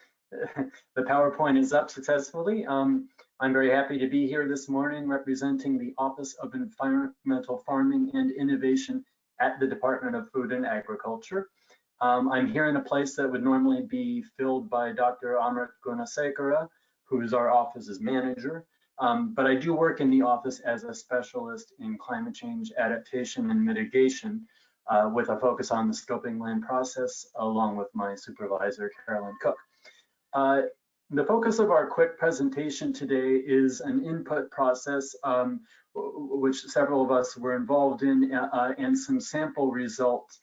PowerPoint is up successfully. I'm very happy to be here this morning representing the Office of Environmental Farming and Innovation at the Department of Food and Agriculture. I'm here in a place that would normally be filled by Dr. Amrit Gunasekara, who is our office's manager. But I do work in the office as a specialist in climate change adaptation and mitigation, with a focus on the scoping land process, along with my supervisor, Carolyn Cook. The focus of our quick presentation today is an input process, which several of us were involved in, and some sample results.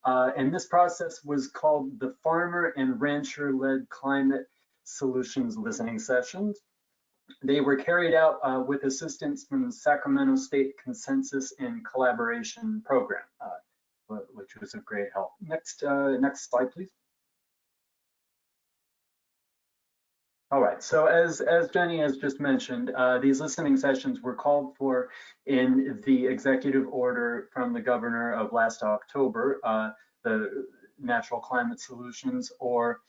And this process was called the Farmer and Rancher-Led Climate Solutions Listening Sessions. They were carried out with assistance from the Sacramento State Consensus and Collaboration Program, which was of great help. Next slide, please. All right, so as Jenny has just mentioned, these listening sessions were called for in the executive order from the governor of last October, the Natural Climate Solutions, or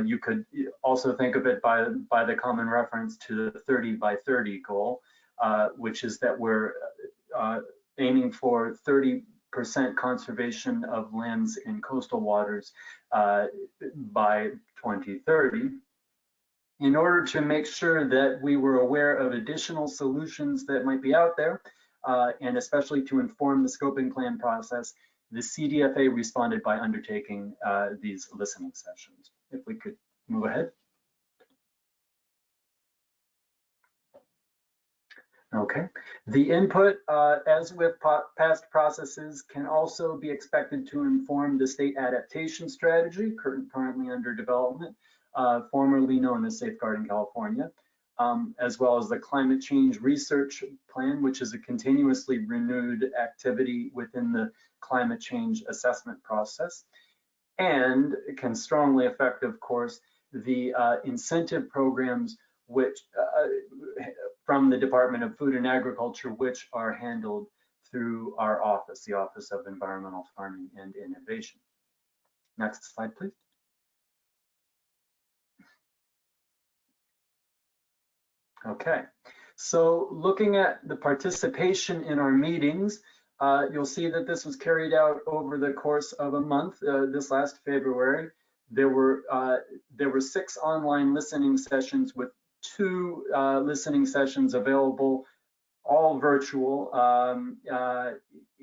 you could also think of it by the common reference to the 30 by 30 goal, which is that we're aiming for 30% conservation of lands in coastal waters by 2030. In order to make sure that we were aware of additional solutions that might be out there, and especially to inform the scoping plan process, the CDFA responded by undertaking these listening sessions. If we could move ahead. Okay, the input, as with past processes, can also be expected to inform the state adaptation strategy currently under development, formerly known as Safeguarding California, as well as the Climate Change Research Plan, which is a continuously renewed activity within the climate change assessment process, and can strongly affect, of course, the incentive programs which from the Department of Food and Agriculture, which are handled through our office, the Office of Environmental Farming and Innovation. Next slide, please. Okay, so looking at the participation in our meetings, you'll see that this was carried out over the course of a month. This last February, there were 6 online listening sessions with 2 listening sessions available, all virtual,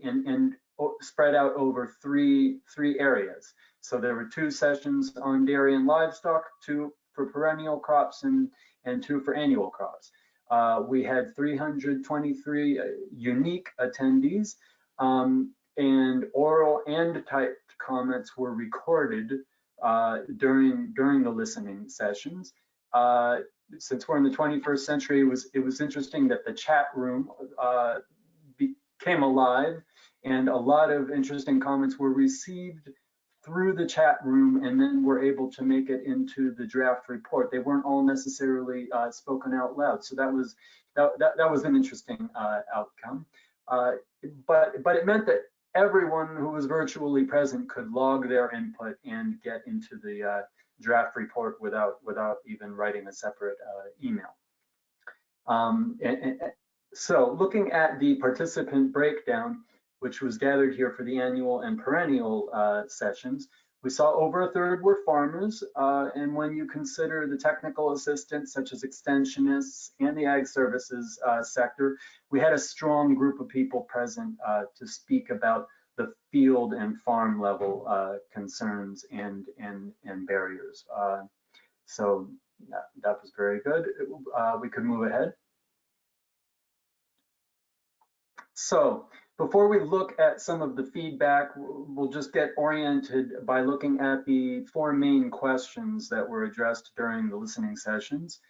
and spread out over three areas. So there were 2 sessions on dairy and livestock, 2 for perennial crops, and 2 for annual crops. We had 323 unique attendees, and oral and typed comments were recorded during the listening sessions. Since we're in the 21st century, it was interesting that the chat room became alive, and a lot of interesting comments were received through the chat room, and then were able to make it into the draft report. They weren't all necessarily spoken out loud, so that was an interesting outcome. But it meant that everyone who was virtually present could log their input and get into the draft report without even writing a separate email. So looking at the participant breakdown, which was gathered here for the annual and perennial sessions, we saw over 1/3 were farmers, and when you consider the technical assistants such as extensionists and the ag services sector, we had a strong group of people present to speak about the field and farm level concerns and barriers. So That was very good. We could move ahead. So before we look at some of the feedback, we'll just get oriented by looking at the 4 main questions that were addressed during the listening sessions.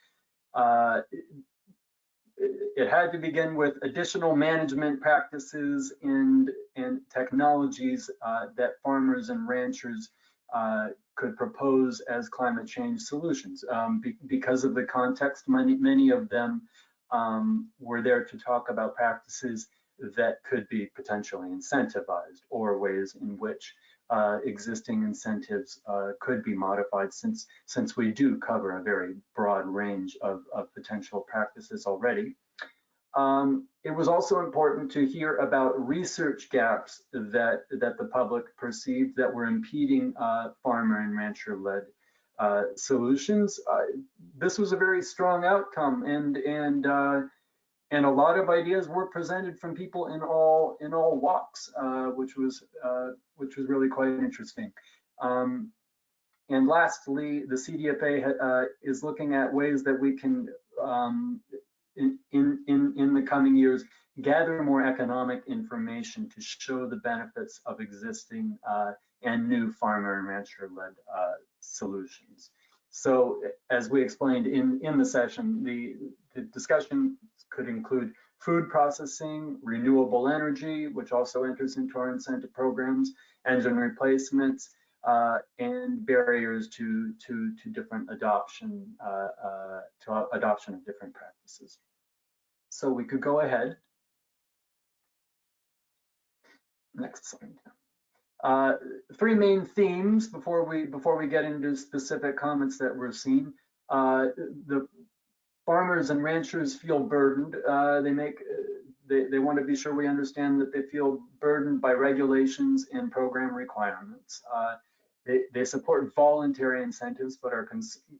It had to begin with additional management practices and technologies that farmers and ranchers could propose as climate change solutions. Because of the context, many of them were there to talk about practices that could be potentially incentivized, or ways in which existing incentives could be modified, since we do cover a very broad range of potential practices already. It was also important to hear about research gaps that the public perceived that were impeding farmer and rancher-led solutions. This was a very strong outcome, and a lot of ideas were presented from people in all walks, which was really quite interesting. And lastly, the CDFA is looking at ways that we can, in the coming years, gather more economic information to show the benefits of existing and new farmer and rancher-led solutions. So, as we explained in the session, the discussion could include food processing, renewable energy, which also enters into our incentive programs, engine replacements, and barriers to different adoption, adoption of different practices. So we could go ahead. Next slide. 3 main themes before we get into specific comments that we're seeing. The farmers and ranchers feel burdened. They want to be sure we understand that they feel burdened by regulations and program requirements. They support voluntary incentives, but are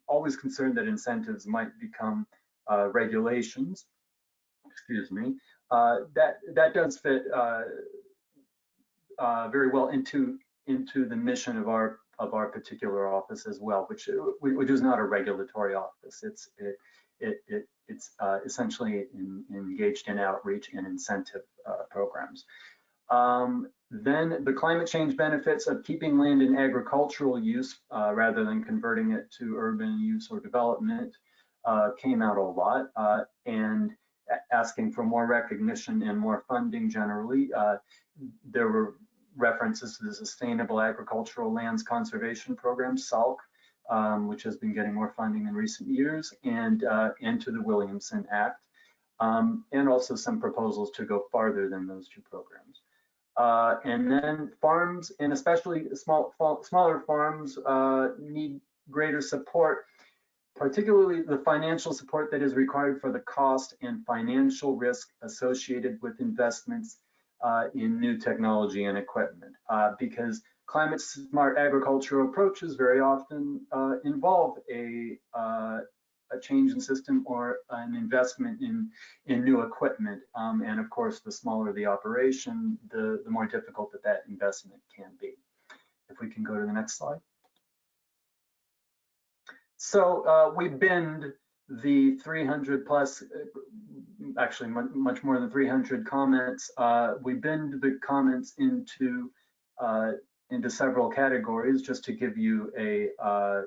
always concerned that incentives might become regulations. Excuse me. That does fit very well into the mission of our particular office as well, which is not a regulatory office. It's essentially engaged in outreach and incentive programs. Then the climate change benefits of keeping land in agricultural use rather than converting it to urban use or development came out a lot, and asking for more recognition and more funding generally. There were references to the Sustainable Agricultural Lands Conservation Program, SALC, which has been getting more funding in recent years, and to the Williamson Act, and also some proposals to go farther than those 2 programs. And then farms, and especially smaller farms, need greater support, particularly the financial support that is required for the cost and financial risk associated with investments in new technology and equipment, because climate smart agricultural approaches very often involve a change in system or an investment in new equipment. And of course, the smaller the operation, the more difficult that investment can be. If we can go to the next slide. So we binned the 300 plus, actually much more than 300 comments. We binned the comments into several categories just to give you a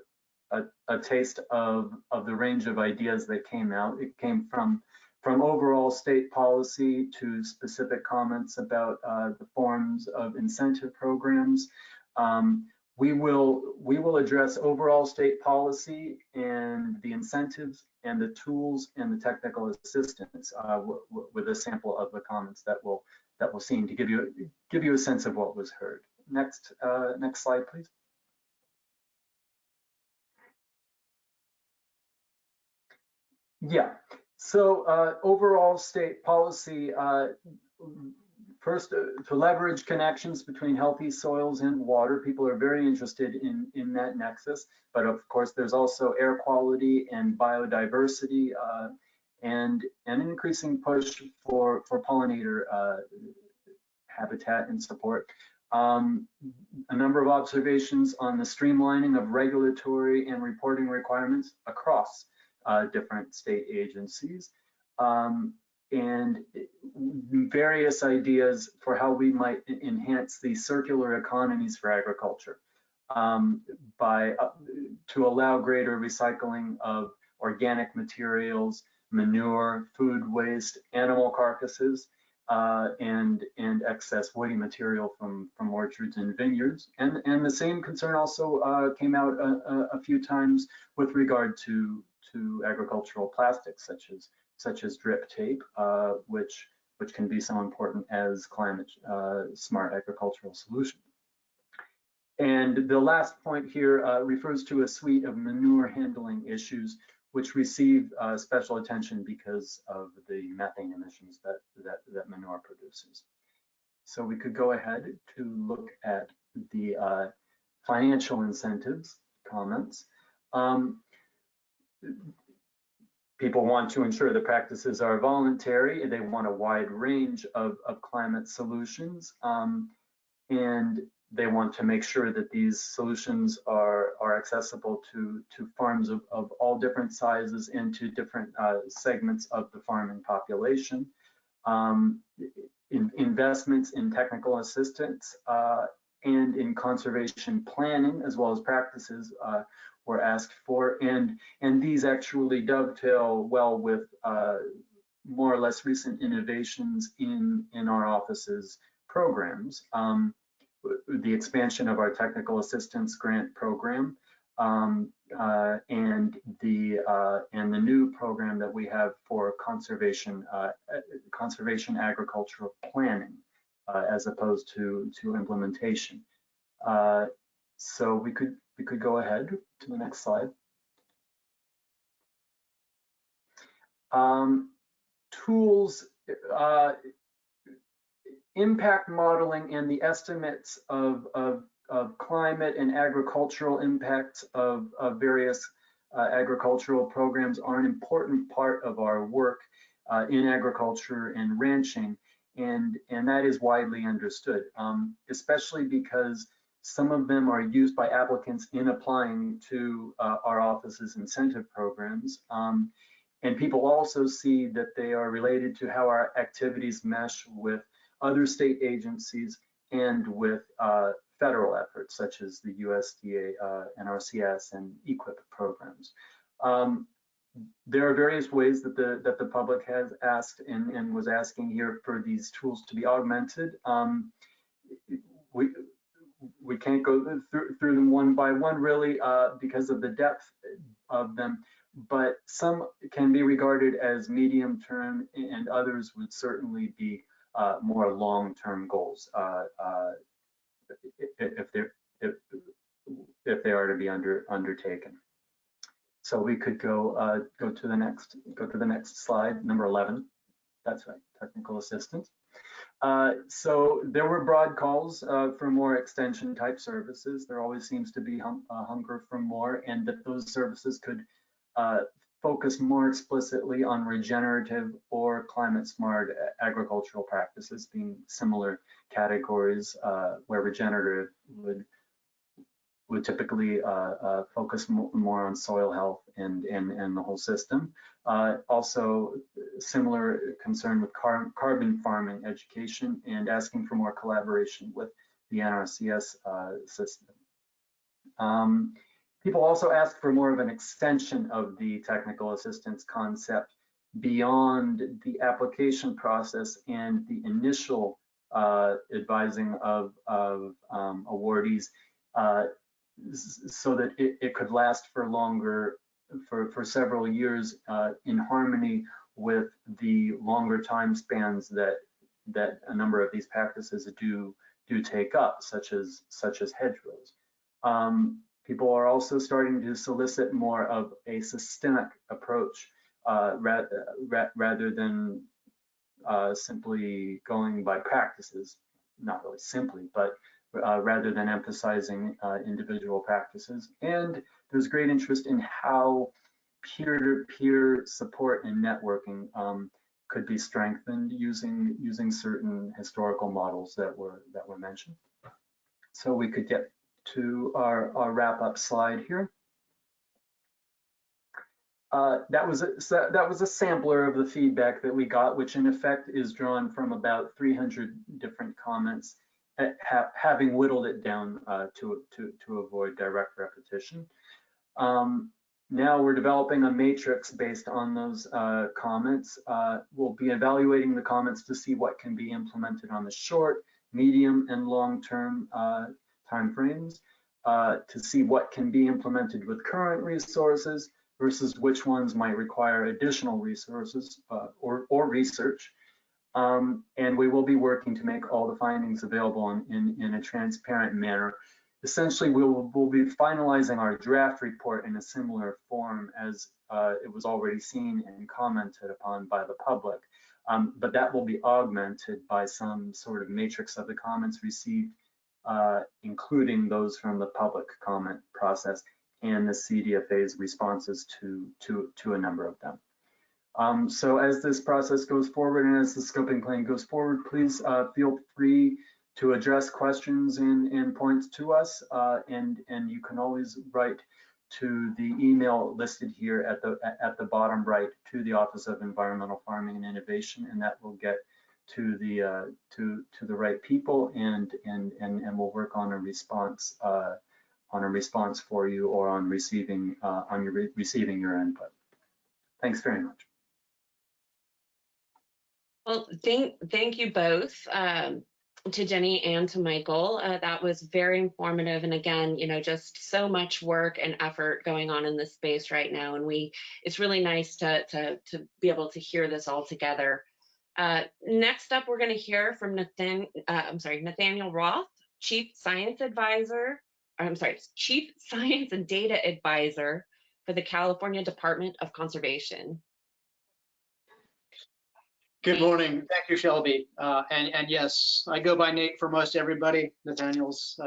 taste of the range of ideas that came out. It came from overall state policy to specific comments about the forms of incentive programs. We will address overall state policy and the incentives and the tools and the technical assistance with a sample of the comments that we'll see to give you a sense of what was heard. Next slide, please. Yeah. So overall state policy. First, to leverage connections between healthy soils and water. People are very interested in that nexus, but of course there's also air quality and biodiversity, and an increasing push for pollinator habitat and support. A number of observations on the streamlining of regulatory and reporting requirements across different state agencies, and various ideas for how we might enhance the circular economies for agriculture to allow greater recycling of organic materials, manure, food waste, animal carcasses, and excess woody material from orchards and vineyards. And the same concern also came out a few times with regard to agricultural plastics, such as drip tape, which can be so important as climate smart agricultural solution. And the last point here refers to a suite of manure handling issues which receive special attention because of the methane emissions that manure produces. So we could go ahead to look at the financial incentives comments. People want to ensure the practices are voluntary. They want a wide range of climate solutions, and they want to make sure that these solutions are accessible to farms of all different sizes and to different segments of the farming population. Investments in technical assistance and in conservation planning, as well as practices, were asked for, and these actually dovetail well with more or less recent innovations in our office's programs. The expansion of our technical assistance grant program, and the new program that we have for conservation agricultural planning, as opposed to implementation. So we could go ahead to the next slide. Tools. Impact modeling and the estimates of climate and agricultural impacts of various agricultural programs are an important part of our work in agriculture and ranching, and that is widely understood, especially because some of them are used by applicants in applying to our office's incentive programs. And people also see that they are related to how our activities mesh with other state agencies and with federal efforts such as the USDA, NRCS, and EQIP programs. There are various ways that the public has asked and was asking here for these tools to be augmented. We can't go through them one by one really because of the depth of them, but some can be regarded as medium term and others would certainly be more long-term goals if they are to be undertaken. So we could go to the next slide, number 11. That's right, technical assistance. So there were broad calls for more extension type services. There always seems to be a hunger for more, and that those services could focus more explicitly on regenerative or climate smart agricultural practices, being similar categories where regenerative would typically focus more on soil health and the whole system. Also, similar concern with carbon farming education and asking for more collaboration with the NRCS system. People also asked for more of an extension of the technical assistance concept beyond the application process and the initial advising of awardees, so that it could last for longer, for several years, in harmony with the longer time spans that a number of these practices do take up, such as hedgerows. People are also starting to solicit more of a systemic approach rather than simply going by practices, not really simply, but rather than emphasizing individual practices. And there's great interest in how peer-to-peer support and networking could be strengthened using certain historical models that were mentioned. So we could get to our wrap-up slide here. That was a sampler of the feedback that we got, which in effect is drawn from about 300 different comments, having whittled it down to avoid direct repetition. Now we're developing a matrix based on those comments. We'll be evaluating the comments to see what can be implemented on the short, medium, and long-term timeframes, to see what can be implemented with current resources versus which ones might require additional resources or research. And we will be working to make all the findings available in a transparent manner. Essentially, we'll be finalizing our draft report in a similar form as it was already seen and commented upon by the public. But that will be augmented by some sort of matrix of the comments received, including those from the public comment process and the CDFA's responses to a number of them. So as this process goes forward and as the scoping plan goes forward, please feel free to address questions and points to us, and you can always write to the email listed here at the bottom right to the Office of Environmental Farming and Innovation, and that will get to the right people, and we'll work on a response for you, or on receiving your input. Thanks very much. Well, thank you both, to Jenny and to Michael. That was very informative. And again, just so much work and effort going on in this space right now. And it's really nice to be able to hear this all together. Next up, we're going to hear from Nathaniel Roth, Chief Science and Data Advisor for the California Department of Conservation. Good morning. Thank you, Shelby. And yes, I go by Nate for most everybody. Nathaniel's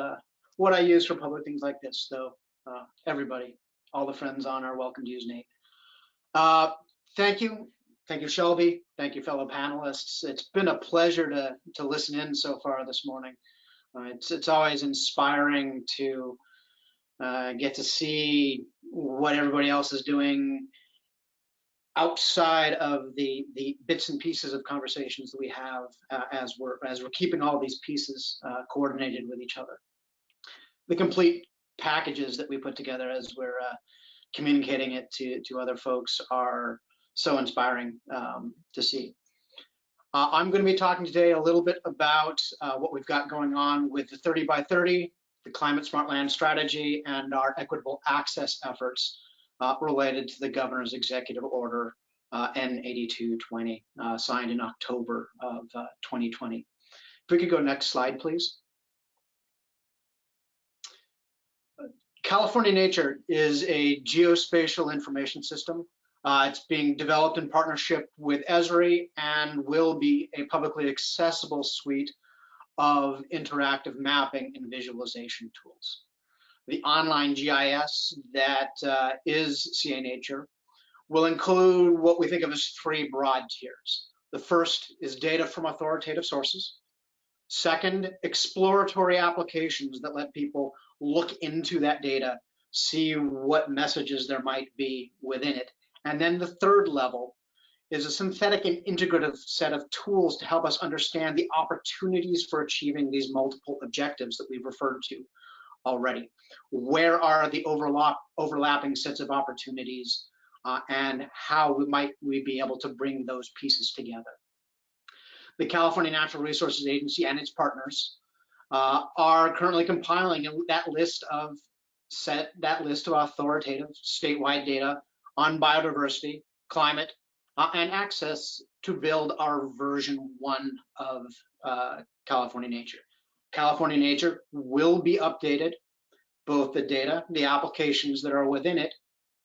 what I use for public things like this. So everybody, all the friends on are welcome to use Nate. Thank you. Thank you, Shelby. Thank you, fellow panelists. It's been a pleasure to listen in so far this morning. It's always inspiring to get to see what everybody else is doing outside of the bits and pieces of conversations that we have as we're keeping all these pieces coordinated with each other. The complete packages that we put together as we're communicating it to other folks are so inspiring to see. I'm going to be talking today a little bit about what we've got going on with the 30 by 30, the Climate Smart Land Strategy, and our equitable access efforts related to the Governor's Executive Order N8220, signed in October of 2020. If we could go next slide, please. California Nature is a geospatial information system. It's being developed in partnership with Esri and will be a publicly accessible suite of interactive mapping and visualization tools. The online GIS that is CA Nature will include what we think of as 3 broad tiers. The first is data from authoritative sources. Second, exploratory applications that let people look into that data, see what messages there might be within it. And then the third level is a synthetic and integrative set of tools to help us understand the opportunities for achieving these multiple objectives that we've referred to already. Where are the overlapping sets of opportunities, and how might we be able to bring those pieces together? The California Natural Resources Agency and its partners are currently compiling that list of authoritative statewide data on biodiversity, climate, and access to build our version 1 of California Nature. California Nature will be updated, both the data, the applications that are within it,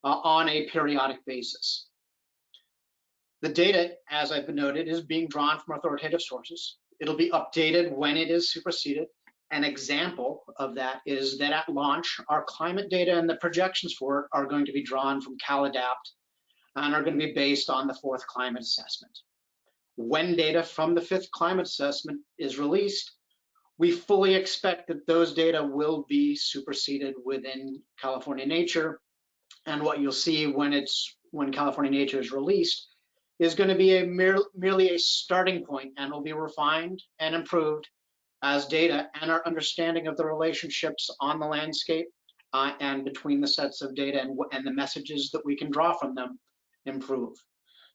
on a periodic basis. The data, as I've noted, is being drawn from authoritative sources. It'll be updated when it is superseded. An example of that is that at launch, our climate data and the projections for it are going to be drawn from CalAdapt and are going to be based on the 4th climate assessment. When data from the 5th climate assessment is released, we fully expect that those data will be superseded within California Nature. And what you'll see when California Nature is released is going to be merely a starting point, and will be refined and improved as data and our understanding of the relationships on the landscape and between the sets of data and the messages that we can draw from them improve.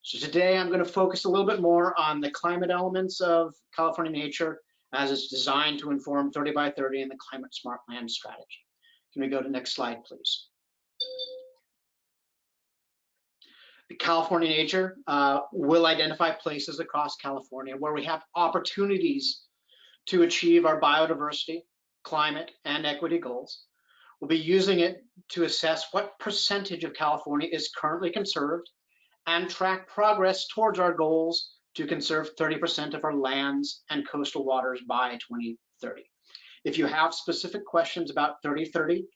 So today I'm going to focus a little bit more on the climate elements of California Nature as it's designed to inform 30 by 30 and the climate smart land strategy. Can we go to the next slide, please? The California Nature will identify places across California where we have opportunities to achieve our biodiversity, climate, and equity goals. We'll be using it to assess what percentage of California is currently conserved and track progress towards our goals to conserve 30% of our lands and coastal waters by 2030. If you have specific questions about 3030,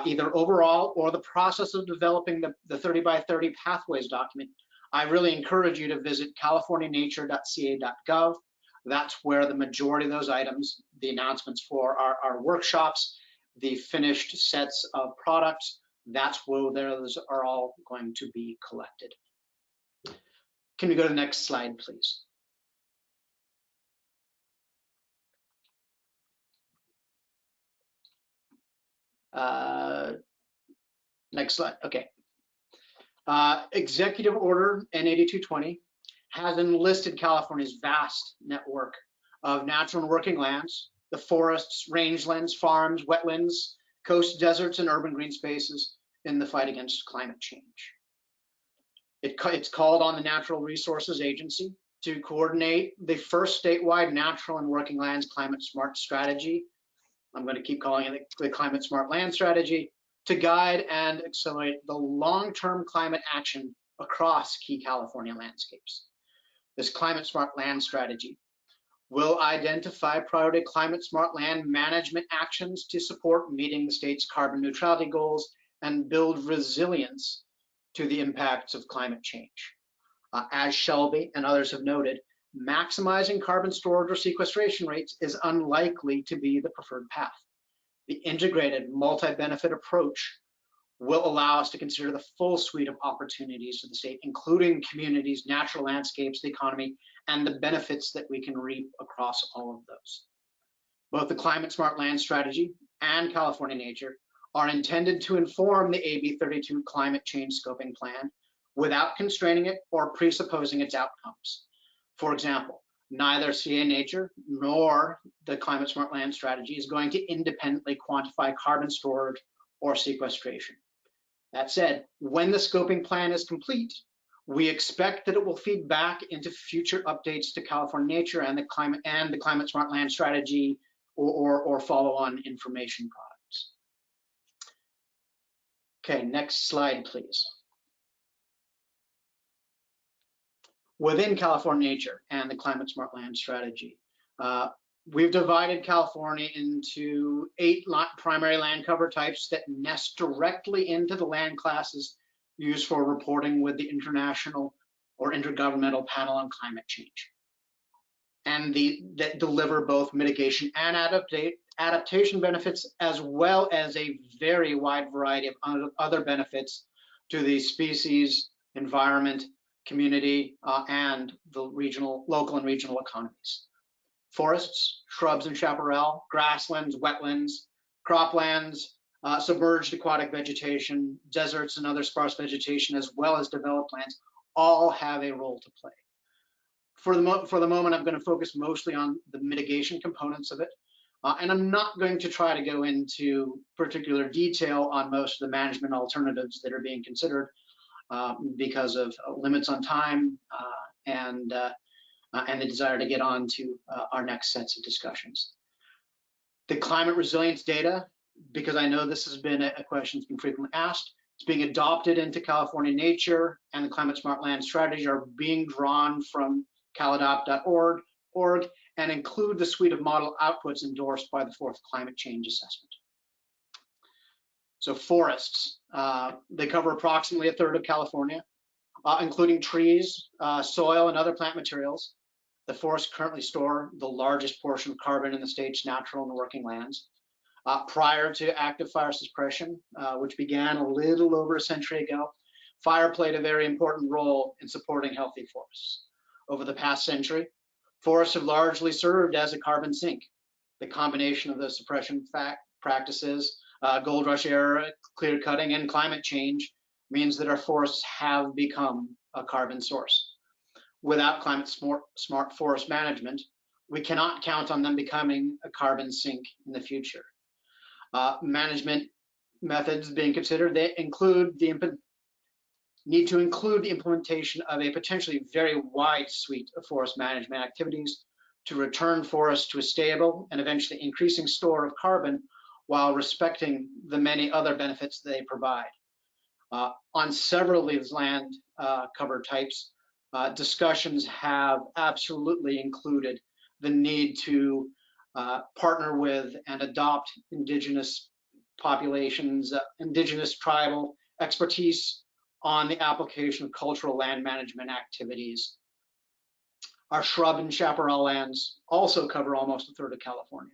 either overall or the process of developing the 30 by 30 pathways document, I really encourage you to visit californianature.ca.gov. That's where the majority of those items, the announcements for our workshops, the finished sets of products, that's where those are all going to be collected. Can we go to the next slide, please? Next slide, okay. Executive Order N8220 has enlisted California's vast network of natural and working lands, the forests, rangelands, farms, wetlands, coast deserts, and urban green spaces in the fight against climate change. It's called on the Natural Resources Agency to coordinate the first statewide natural and working lands climate smart strategy. I'm going to keep calling it the Climate Smart Land Strategy, to guide and accelerate the long-term climate action across key California landscapes. This Climate Smart Land Strategy will identify priority climate smart land management actions to support meeting the state's carbon neutrality goals and build resilience to the impacts of climate change. As Shelby and others have noted, maximizing carbon storage or sequestration rates is unlikely to be the preferred path. The integrated multi-benefit approach will allow us to consider the full suite of opportunities for the state, including communities, natural landscapes, the economy, and the benefits that we can reap across all of those. Both the Climate Smart Land Strategy and California Nature are intended to inform the AB 32 climate change scoping plan without constraining it or presupposing its outcomes. For example, neither CA Nature nor the Climate Smart Land Strategy is going to independently quantify carbon storage or sequestration. That said, when the scoping plan is complete, we expect that it will feed back into future updates to California Nature and the Climate Smart Land Strategy or follow-on information products. Okay, next slide, please. Within California Nature and the Climate Smart Land Strategy, we've divided California into 8 primary land cover types that nest directly into the land classes used for reporting with the International or Intergovernmental Panel on Climate Change, and that deliver both mitigation and adaptation benefits, as well as a very wide variety of other benefits to the species, environment, community, and the local and regional economies. Forests, shrubs and chaparral, grasslands, wetlands, croplands, submerged aquatic vegetation, deserts and other sparse vegetation, as well as developed lands, all have a role to play. For the moment, I'm going to focus mostly on the mitigation components of it, and I'm not going to try to go into particular detail on most of the management alternatives that are being considered because of limits on time and the desire to get on to our next sets of discussions. The climate resilience data, because I know this has been a question that's been frequently asked, it's being adopted into California Nature and the Climate Smart Land Strategy are being drawn from caladopt.org and include the suite of model outputs endorsed by the 4th Climate Change Assessment. So forests, they cover approximately 1/3 of California. including trees, soil, and other plant materials. The forests currently store the largest portion of carbon in the state's natural and working lands. Prior to active fire suppression, which began a little over a century ago, fire played a very important role in supporting healthy forests. Over the past century, forests have largely served as a carbon sink. The combination of the suppression practices, gold rush era, clear cutting, and climate change means that our forests have become a carbon source. Without climate smart forest management, we cannot count on them becoming a carbon sink in the future. Management methods being considered, they need to include the implementation of a potentially very wide suite of forest management activities to return forests to a stable and eventually increasing store of carbon while respecting the many other benefits they provide. On several of these land cover types, discussions have absolutely included the need to partner with and adopt indigenous populations, indigenous tribal expertise on the application of cultural land management activities. Our shrub and chaparral lands also cover almost a third of California.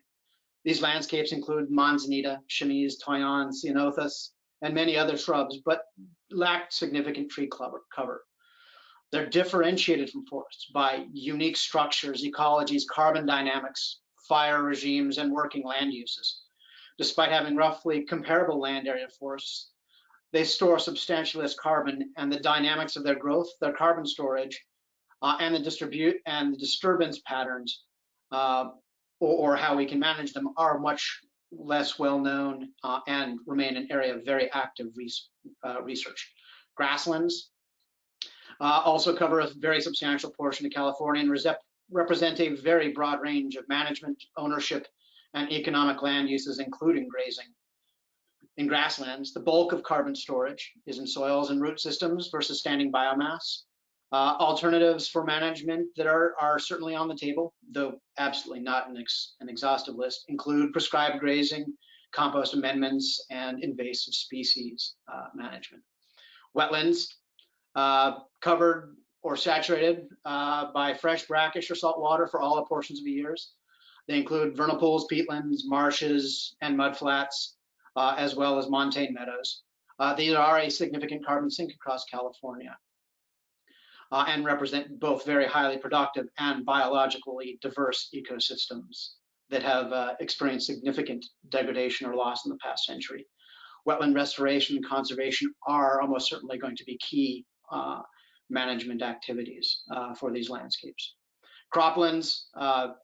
These landscapes include manzanita, chamise, toyon, ceanothus, and many other shrubs, but lack significant tree cover. They're differentiated from forests by unique structures, ecologies, carbon dynamics, fire regimes, and working land uses. Despite having roughly comparable land area forests, they store substantially less carbon, and the dynamics of their growth, their carbon storage, and the disturbance patterns, or how we can manage them, are much less well known and remain an area of very active research. Grasslands also cover a very substantial portion of California and represent a very broad range of management, ownership, and economic land uses, including grazing. In grasslands, the bulk of carbon storage is in soils and root systems versus standing biomass. Alternatives for management that are certainly on the table, though absolutely not an exhaustive list, include prescribed grazing, compost amendments, and invasive species management. Wetlands, covered or saturated by fresh brackish or salt water for all the portions of the years. They include vernal pools, peatlands, marshes, and mudflats, as well as montane meadows. These are a significant carbon sink across California and represent both very highly productive and biologically diverse ecosystems that have experienced significant degradation or loss in the past century. Wetland restoration and conservation are almost certainly going to be key management activities for these landscapes. Croplands,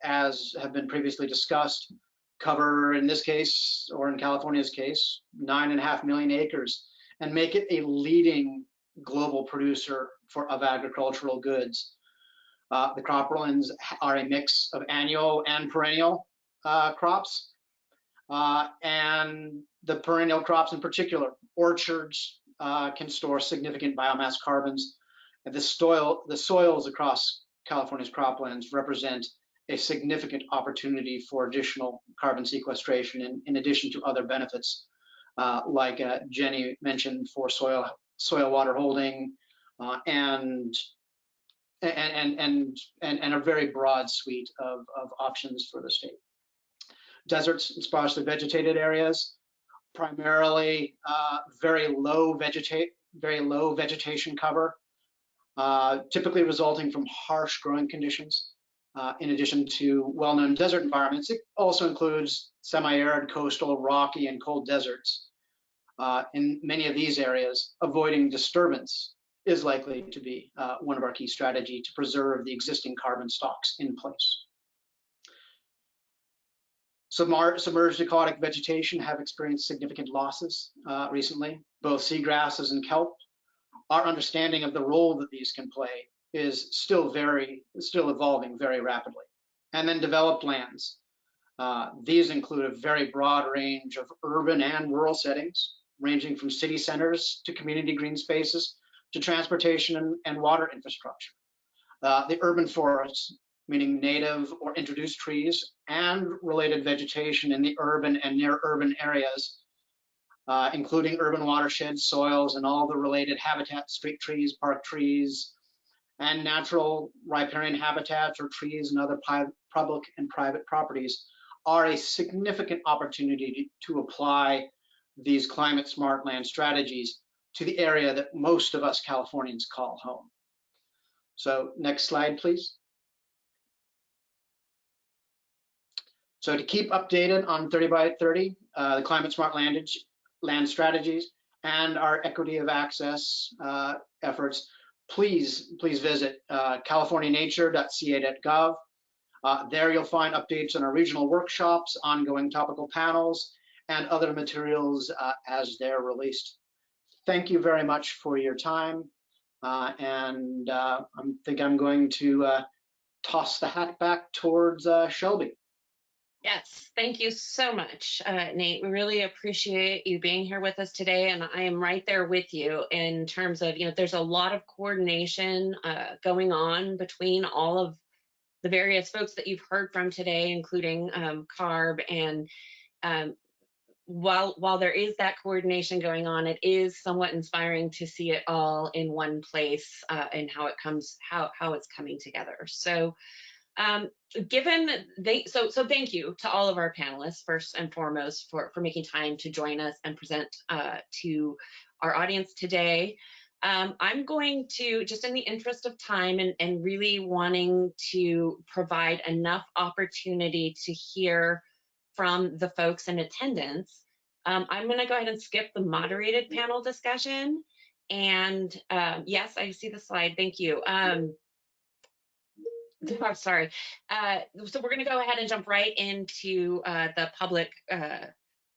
as have been previously discussed, cover, in this case, or in California's case, 9.5 million acres and make it a leading global producer of agricultural goods. The croplands are a mix of annual and perennial crops, and the perennial crops in particular, orchards, can store significant biomass carbons. And the soils across California's croplands represent a significant opportunity for additional carbon sequestration in addition to other benefits, like Jenny mentioned, for soil water holding, and a very broad suite of options for the state. Deserts and sparsely vegetated areas, primarily very low vegetation cover, typically resulting from harsh growing conditions. In addition to well-known desert environments, it also includes semi-arid, coastal, rocky, and cold deserts. In many of these areas, avoiding disturbance is likely to be one of our key strategies to preserve the existing carbon stocks in place. Submerged aquatic vegetation have experienced significant losses recently, both seagrasses and kelp. Our understanding of the role that these can play is still evolving very rapidly. And then developed lands. These include a very broad range of urban and rural settings, ranging from city centers to community green spaces to transportation and water infrastructure. The urban forests, meaning native or introduced trees and related vegetation in the urban and near urban areas, including urban watersheds, soils, and all the related habitat, street trees, park trees, and natural riparian habitats or trees and other public and private properties are a significant opportunity to apply these climate smart land strategies to the area that most of us Californians call home. So next slide, please. So to keep updated on 30 by 30, the climate smart land strategies and our equity of access efforts, please visit californianature.ca.gov. There you'll find updates on our regional workshops, ongoing topical panels, and other materials as they're released. Thank you very much for your time. I think I'm going to toss the hat back towards Shelby. Yes, thank you so much, Nate. We really appreciate you being here with us today, and I am right there with you in terms of, there's a lot of coordination going on between all of the various folks that you've heard from today, including CARB. And while there is that coordination going on, it is somewhat inspiring to see it all in one place and how it's coming together. So. So thank you to all of our panelists, first and foremost, for making time to join us and present to our audience today. I'm going to, just in the interest of time and really wanting to provide enough opportunity to hear from the folks in attendance, I'm going to go ahead and skip the moderated panel discussion. And yes, I see the slide. Thank you. I'm sorry. So we're going to go ahead and jump right into the public,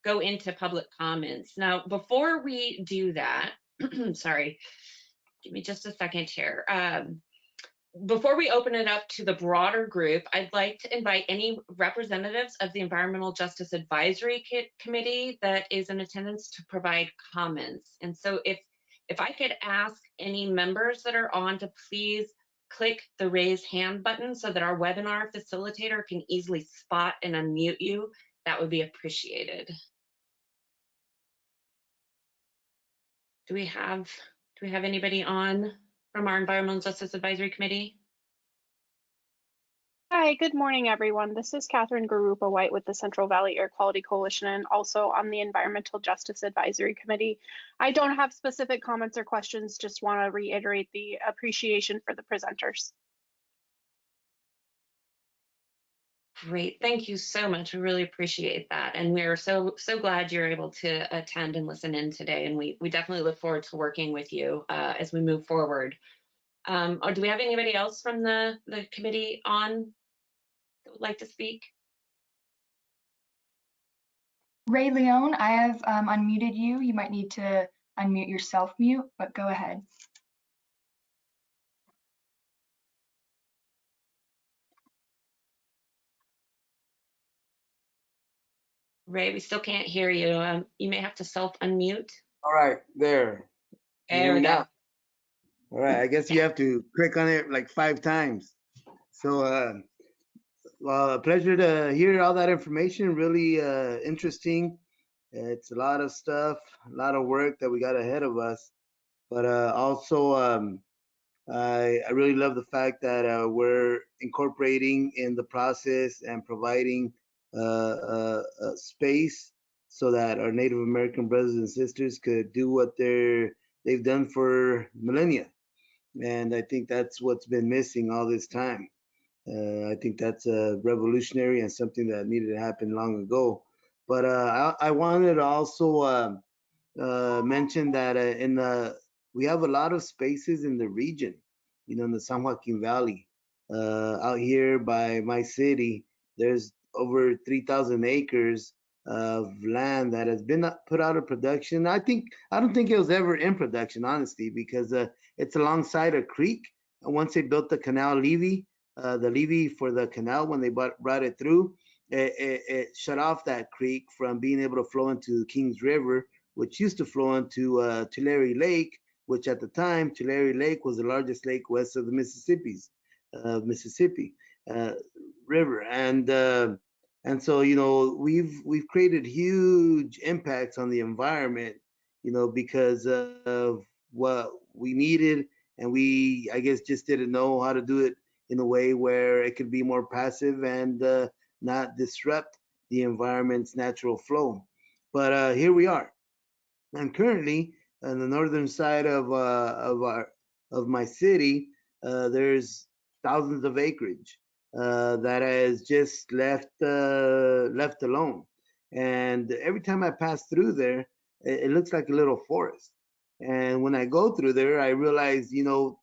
go into public comments. Now, before we do that, sorry, give me just a second here. Before we open it up to the broader group, I'd like to invite any representatives of the Environmental Justice Advisory Committee that is in attendance to provide comments. And so if I could ask any members that are on to please click the raise hand button so that our webinar facilitator can easily spot and unmute you, that would be appreciated. Do we have anybody on from our Environmental Justice Advisory Committee? Hi, good morning, everyone. This is Catherine Garupa White with the Central Valley Air Quality Coalition and also on the Environmental Justice Advisory Committee. I don't have specific comments or questions, just want to reiterate the appreciation for the presenters. Great, thank you so much. We really appreciate that. And we're so glad you're able to attend and listen in today. And we definitely look forward to working with you as we move forward. Or do we have anybody else from the committee on that would like to speak? Ray Leone, I have unmuted you. You might need to unmute yourself mute, but go ahead. Ray, we still can't hear you. You may have to self-unmute. All right, there. There we go. All right, I guess you have to click on it like 5 times. So, well, a pleasure to hear all that information. Really interesting. It's a lot of stuff, a lot of work that we got ahead of us. But also, I really love the fact that we're incorporating in the process and providing space so that our Native American brothers and sisters could do what they've done for millennia. And I think that's what's been missing all this time. I think that's revolutionary and something that needed to happen long ago. But I wanted to also mention that we have a lot of spaces in the region, in the San Joaquin Valley. Out here by my city, there's over 3,000 acres of land that has been put out of production. I don't think it was ever in production, honestly, because it's alongside a creek. And once they built the canal levee, the levee for the canal, when they brought it through, it shut off that creek from being able to flow into Kings River, which used to flow into Tulare Lake, which at the time, Tulare Lake was the largest lake west of the Mississippi River. And And so, you know, we've created huge impacts on the environment, you know, because of what we needed, and we, I guess, just didn't know how to do it in a way where it could be more passive and not disrupt the environment's natural flow. But here we are. And currently, on the northern side of my city, there's thousands of acreage that is just left alone. And every time I pass through there, it looks like a little forest. And when I go through there, I realize, you know,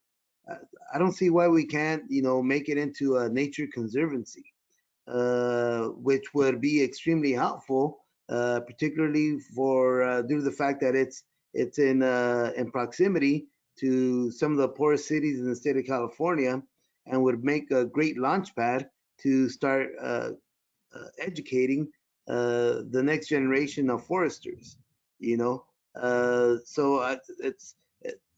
I don't see why we can't, you know, make it into a nature conservancy, which would be extremely helpful, particularly for due to the fact that it's in proximity to some of the poorest cities in the state of California, and would make a great launch pad to start educating the next generation of foresters. You know,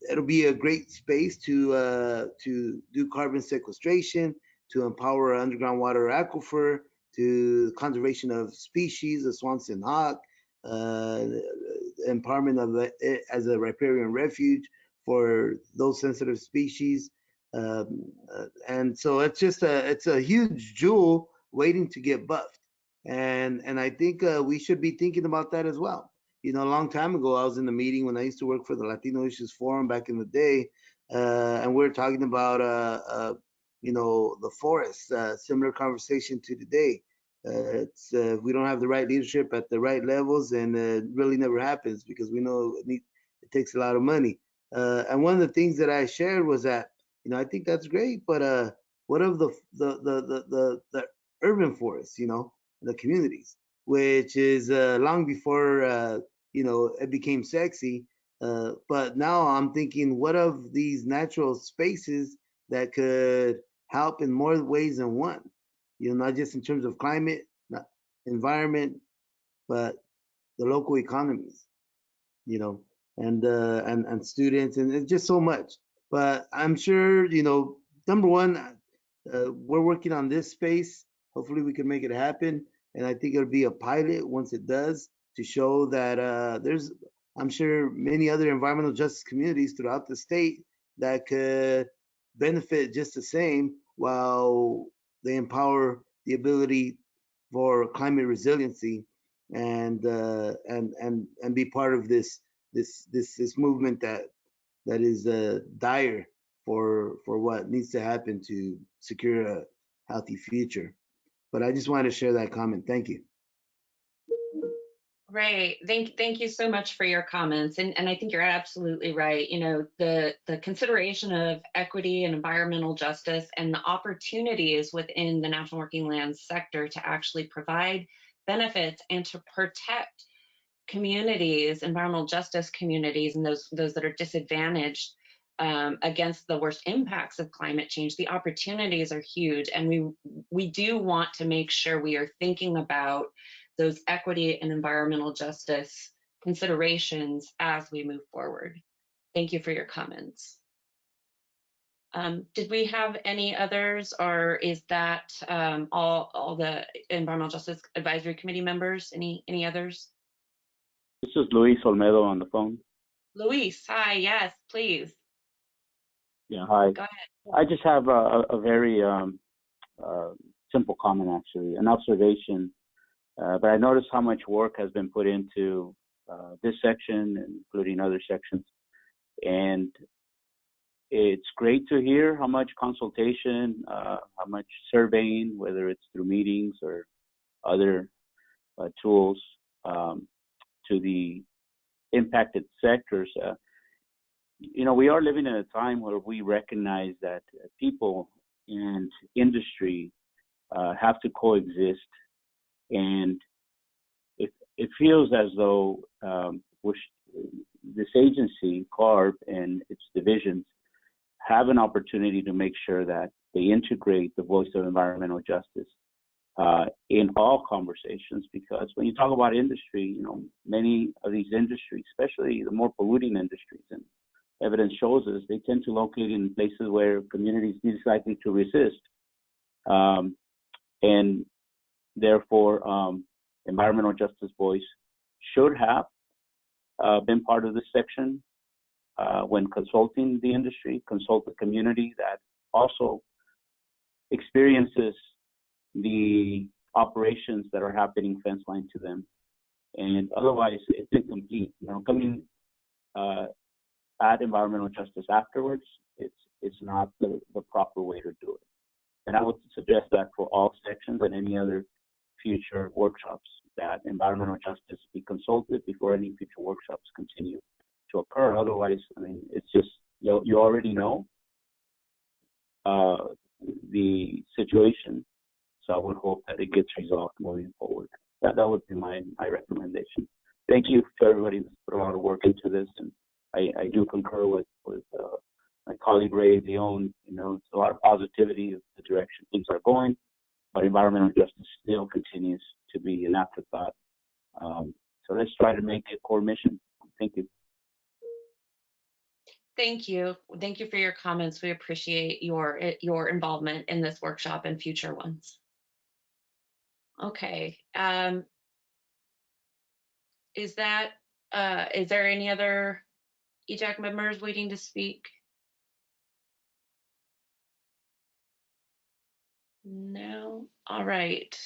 it'll be a great space to do carbon sequestration, to empower underground water aquifer, to conservation of species, the Swanson hawk, empowerment of it as a riparian refuge for those sensitive species. And so it's a huge jewel waiting to get buffed. And I think we should be thinking about that as well. You know, a long time ago, I was in a meeting when I used to work for the Latino Issues Forum back in the day, and we were talking about, you know, the forests, similar conversation to today. We don't have the right leadership at the right levels, and it really never happens because we know it takes a lot of money. And one of the things that I shared was that, you know, I think that's great, but what of the urban forests, you know, the communities, which is long before you know, it became sexy. But now I'm thinking, what of these natural spaces that could help in more ways than one? You know, not just in terms of climate, not environment, but the local economies, you know, and students, and it's just so much. But I'm sure, you know, number one, we're working on this space. Hopefully we can make it happen. And I think it'll be a pilot once it does, to show that there's, I'm sure, many other environmental justice communities throughout the state that could benefit just the same, while they empower the ability for climate resiliency, and be part of this movement that is dire for what needs to happen to secure a healthy future. But I just wanted to share that comment. Thank you. Right. Thank you so much for your comments. And I think you're absolutely right. You know, the consideration of equity and environmental justice and the opportunities within the national working lands sector to actually provide benefits and to protect communities, environmental justice communities, and those that are disadvantaged against the worst impacts of climate change. The opportunities are huge, and we do want to make sure we are thinking about those equity and environmental justice considerations as we move forward. Thank you for your comments. Did we have any others, or is that all the Environmental Justice Advisory Committee members? Any others? This is Luis Olmedo on the phone. Luis, hi, yes, please. Yeah, hi. Go ahead. I just have a very simple comment, actually, an observation. But I noticed how much work has been put into this section, including other sections. And it's great to hear how much consultation, how much surveying, whether it's through meetings or other tools, to the impacted sectors. You know, we are living in a time where we recognize that people and industry have to coexist, and it feels as though this agency, CARB, and its divisions have an opportunity to make sure that they integrate the voice of environmental justice in all conversations, because when you talk about industry, you know, many of these industries, especially the more polluting industries, and evidence shows us, they tend to locate in places where communities least likely to resist. And Therefore, environmental justice voice should have been part of this section when consulting the industry, consult the community that also experiences the operations that are happening fence line to them. And otherwise, it's incomplete. You know, coming at environmental justice afterwards, it's not the proper way to do it. And I would suggest that for all sections and any other future workshops, that environmental justice be consulted before any future workshops continue to occur. Otherwise, I mean, it's just, you already know the situation. So I would hope that it gets resolved moving forward. That would be my recommendation. Thank you to everybody that's put a lot of work into this, and I do concur with my colleague Ray Leon. You know, it's a lot of positivity of the direction things are going, but environmental justice still continues to be an afterthought. So let's try to make it a core mission. Thank you. Thank you. Thank you for your comments. We appreciate your involvement in this workshop and future ones. Okay. Is there any other EJAC members waiting to speak? No. All right.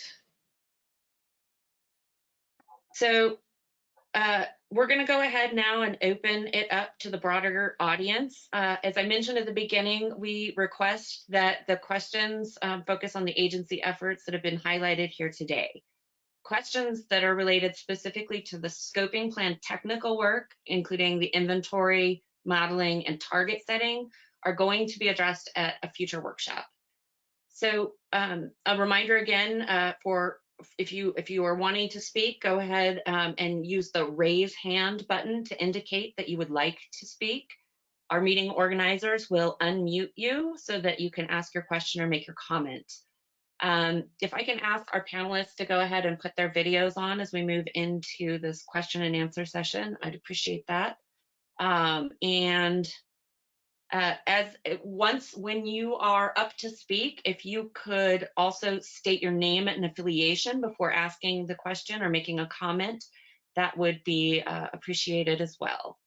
So we're going to go ahead now and open it up to the broader audience. As I mentioned at the beginning, we request that the questions focus on the agency efforts that have been highlighted here today. Questions that are related specifically to the scoping plan technical work, including the inventory, modeling, and target setting, are going to be addressed at a future workshop. So a reminder again, for if you are wanting to speak, go ahead and use the raise hand button to indicate that you would like to speak. Our meeting organizers will unmute you so that you can ask your question or make your comment. If I can ask our panelists to go ahead and put their videos on as we move into this question and answer session, I'd appreciate that. When you are up to speak, if you could also state your name and affiliation before asking the question or making a comment, that would be appreciated as well.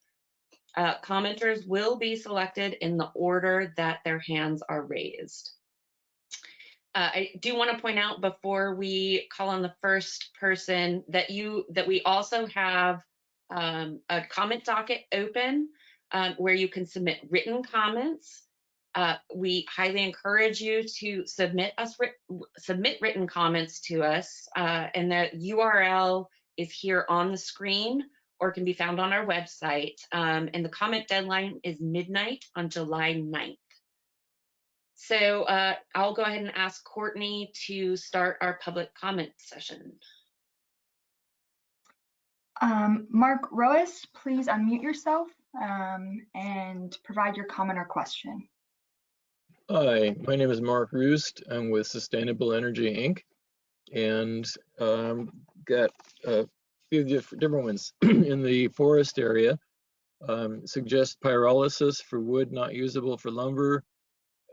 Commenters will be selected in the order that their hands are raised. I do want to point out before we call on the first person that we also have a comment docket open where you can submit written comments. We highly encourage you to submit written comments to us, and the URL is here on the screen or can be found on our website. And the comment deadline is midnight on July 9th. So I'll go ahead and ask Courtney to start our public comment session. Mark Roas, please unmute yourself and provide your comment or question. Hi, my name is Mark Roost. I'm with Sustainable Energy, Inc. And got a few different ones in the forest area. Suggest pyrolysis for wood not usable for lumber.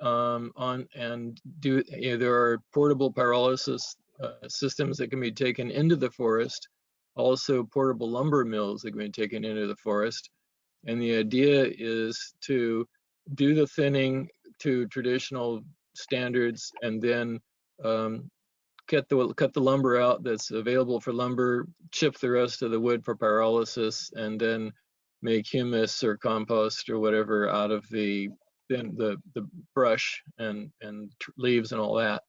There are portable pyrolysis systems that can be taken into the forest, also portable lumber mills that can be taken into the forest. And the idea is to do the thinning to traditional standards and then cut the lumber out that's available for lumber, chip the rest of the wood for pyrolysis, and then make humus or compost or whatever out of the brush and leaves and all that.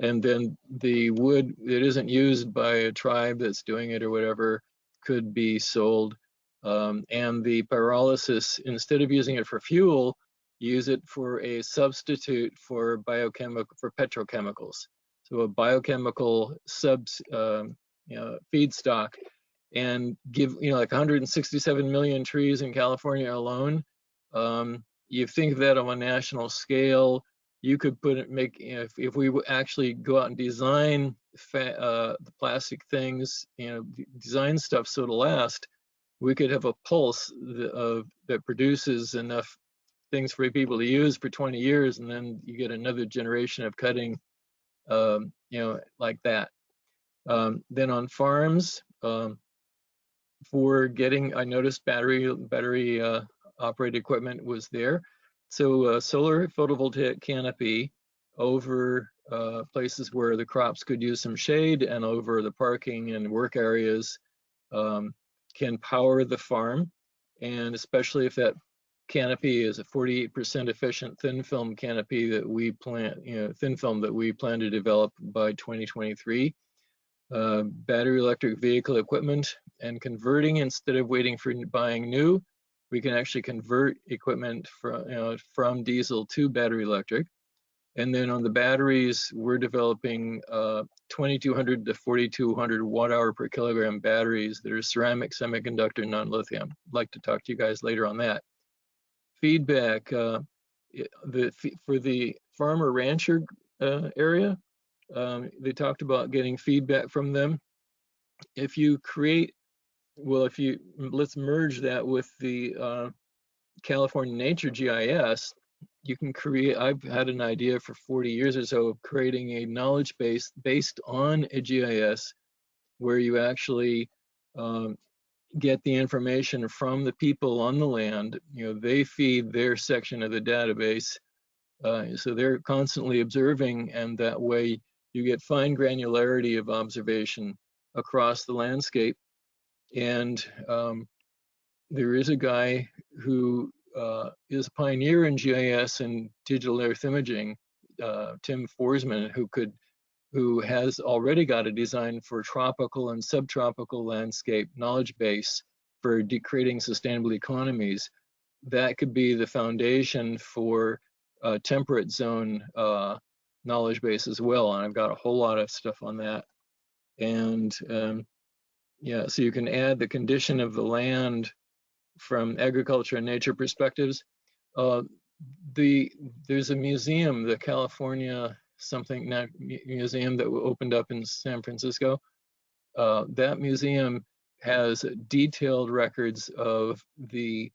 And then the wood that isn't used by a tribe that's doing it or whatever could be sold. And the pyrolysis, instead of using it for fuel, use it for a substitute for petrochemicals. So a biochemical feedstock, and give like 167 million trees in California alone. You think that on a national scale, you could if we actually go out and design the plastic things, design stuff so it'll last, we could have a pulse that produces enough things for people to use for 20 years, and then you get another generation of cutting, like that. Then on farms, for getting, I noticed battery operated equipment was there. So solar photovoltaic canopy over places where the crops could use some shade and over the parking and work areas can power the farm. And especially if that canopy is a 48% efficient thin film canopy that we plan, thin film that we plan to develop by 2023. Battery electric vehicle equipment and converting, instead of waiting for buying new, we can actually convert equipment from diesel to battery electric. And then on the batteries, we're developing 2200 to 4200 watt hour per kilogram batteries that are ceramic, semiconductor, non-lithium. I'd like to talk to you guys later on that. Feedback, for the farmer rancher area, they talked about getting feedback from them. If you create, well, let's merge that with the California Nature GIS, you can create, I've had an idea for 40 years or so of creating a knowledge base based on a GIS where you actually get the information from the people on the land. They feed their section of the database. So they're constantly observing, and that way you get fine granularity of observation across the landscape. And there is a guy who is a pioneer in GIS and digital earth imaging, Tim Forsman, who has already got a design for tropical and subtropical landscape knowledge base for creating sustainable economies. That could be the foundation for temperate zone knowledge base as well, and I've got a whole lot of stuff on that. And yeah, so you can add the condition of the land from agriculture and nature perspectives. There's a museum, the California museum that opened up in San Francisco. That museum has detailed records of the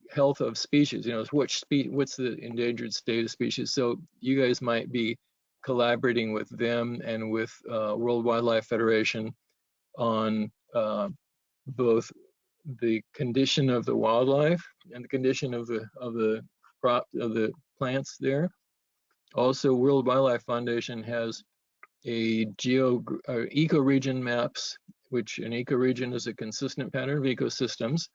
health of species, what's the endangered state of species. So you guys might be collaborating with them and with World Wildlife Federation on both the condition of the wildlife and the condition of the plants there. Also, World Wildlife Foundation has a ecoregion maps, which an ecoregion is a consistent pattern of ecosystems.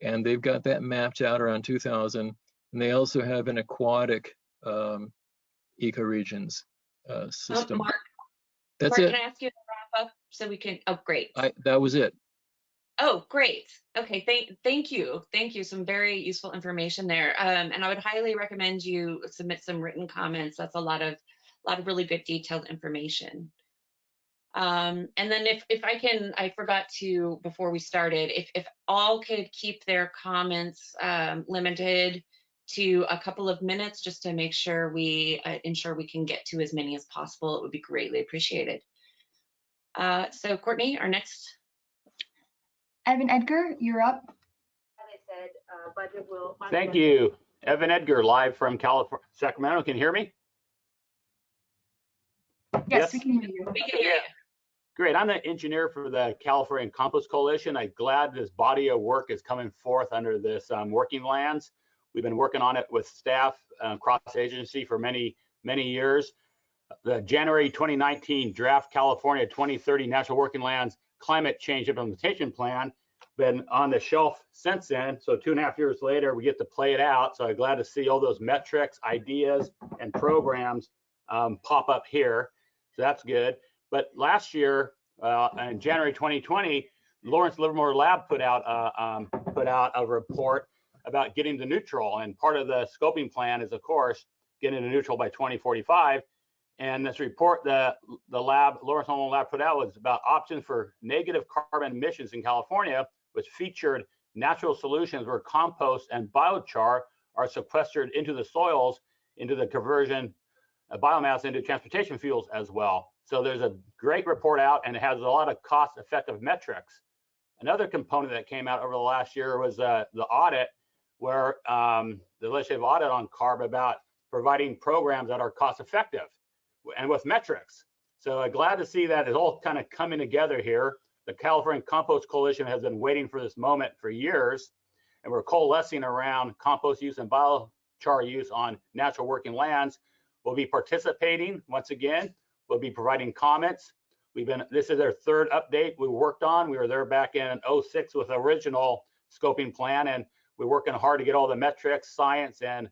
And they've got that mapped out around 2000. And they also have an aquatic ecoregions system. Mark, That's Mark, it. can I ask you to wrap up so we can, oh, great. That was it. Oh, great. Okay, thank you. Thank you. Some very useful information there. And I would highly recommend you submit some written comments. That's a lot of really good detailed information. And then if I can, I forgot to, before we started, if all could keep their comments limited to a couple of minutes, just to make sure we ensure we can get to as many as possible, it would be greatly appreciated. So Courtney, our next. Evan Edgar, you're up. As I said, budget will. Thank you. Evan Edgar, live from California, Sacramento. Can you hear me? Yes, we can hear you. We can hear you. Great. I'm the engineer for the California Compost Coalition. I'm glad this body of work is coming forth under this working lands. We've been working on it with staff across agency for many, many years. The January 2019 draft California 2030 National Working Lands Climate Change Implementation Plan been on the shelf since then. So 2.5 years later, we get to play it out. So I'm glad to see all those metrics, ideas, and programs pop up here. So that's good. But last year, in January 2020, Lawrence Livermore Lab put out a report about getting to neutral. And part of the scoping plan is, of course, getting to neutral by 2045. And this report that the lab, Lawrence Livermore Lab, put out was about options for negative carbon emissions in California, which featured natural solutions where compost and biochar are sequestered into the soils, into the conversion of biomass into transportation fuels as well. So there's a great report out, and it has a lot of cost-effective metrics. Another component that came out over the last year was the audit, where the legislative audit on CARB about providing programs that are cost-effective and with metrics. So glad to see that it's all kind of coming together here. The California Compost Coalition has been waiting for this moment for years, and we're coalescing around compost use and biochar use on natural working lands. We'll be participating once again. We'll be providing comments. This is our third update we worked on. We were there back in 06 with the original scoping plan, and we're working hard to get all the metrics, science, and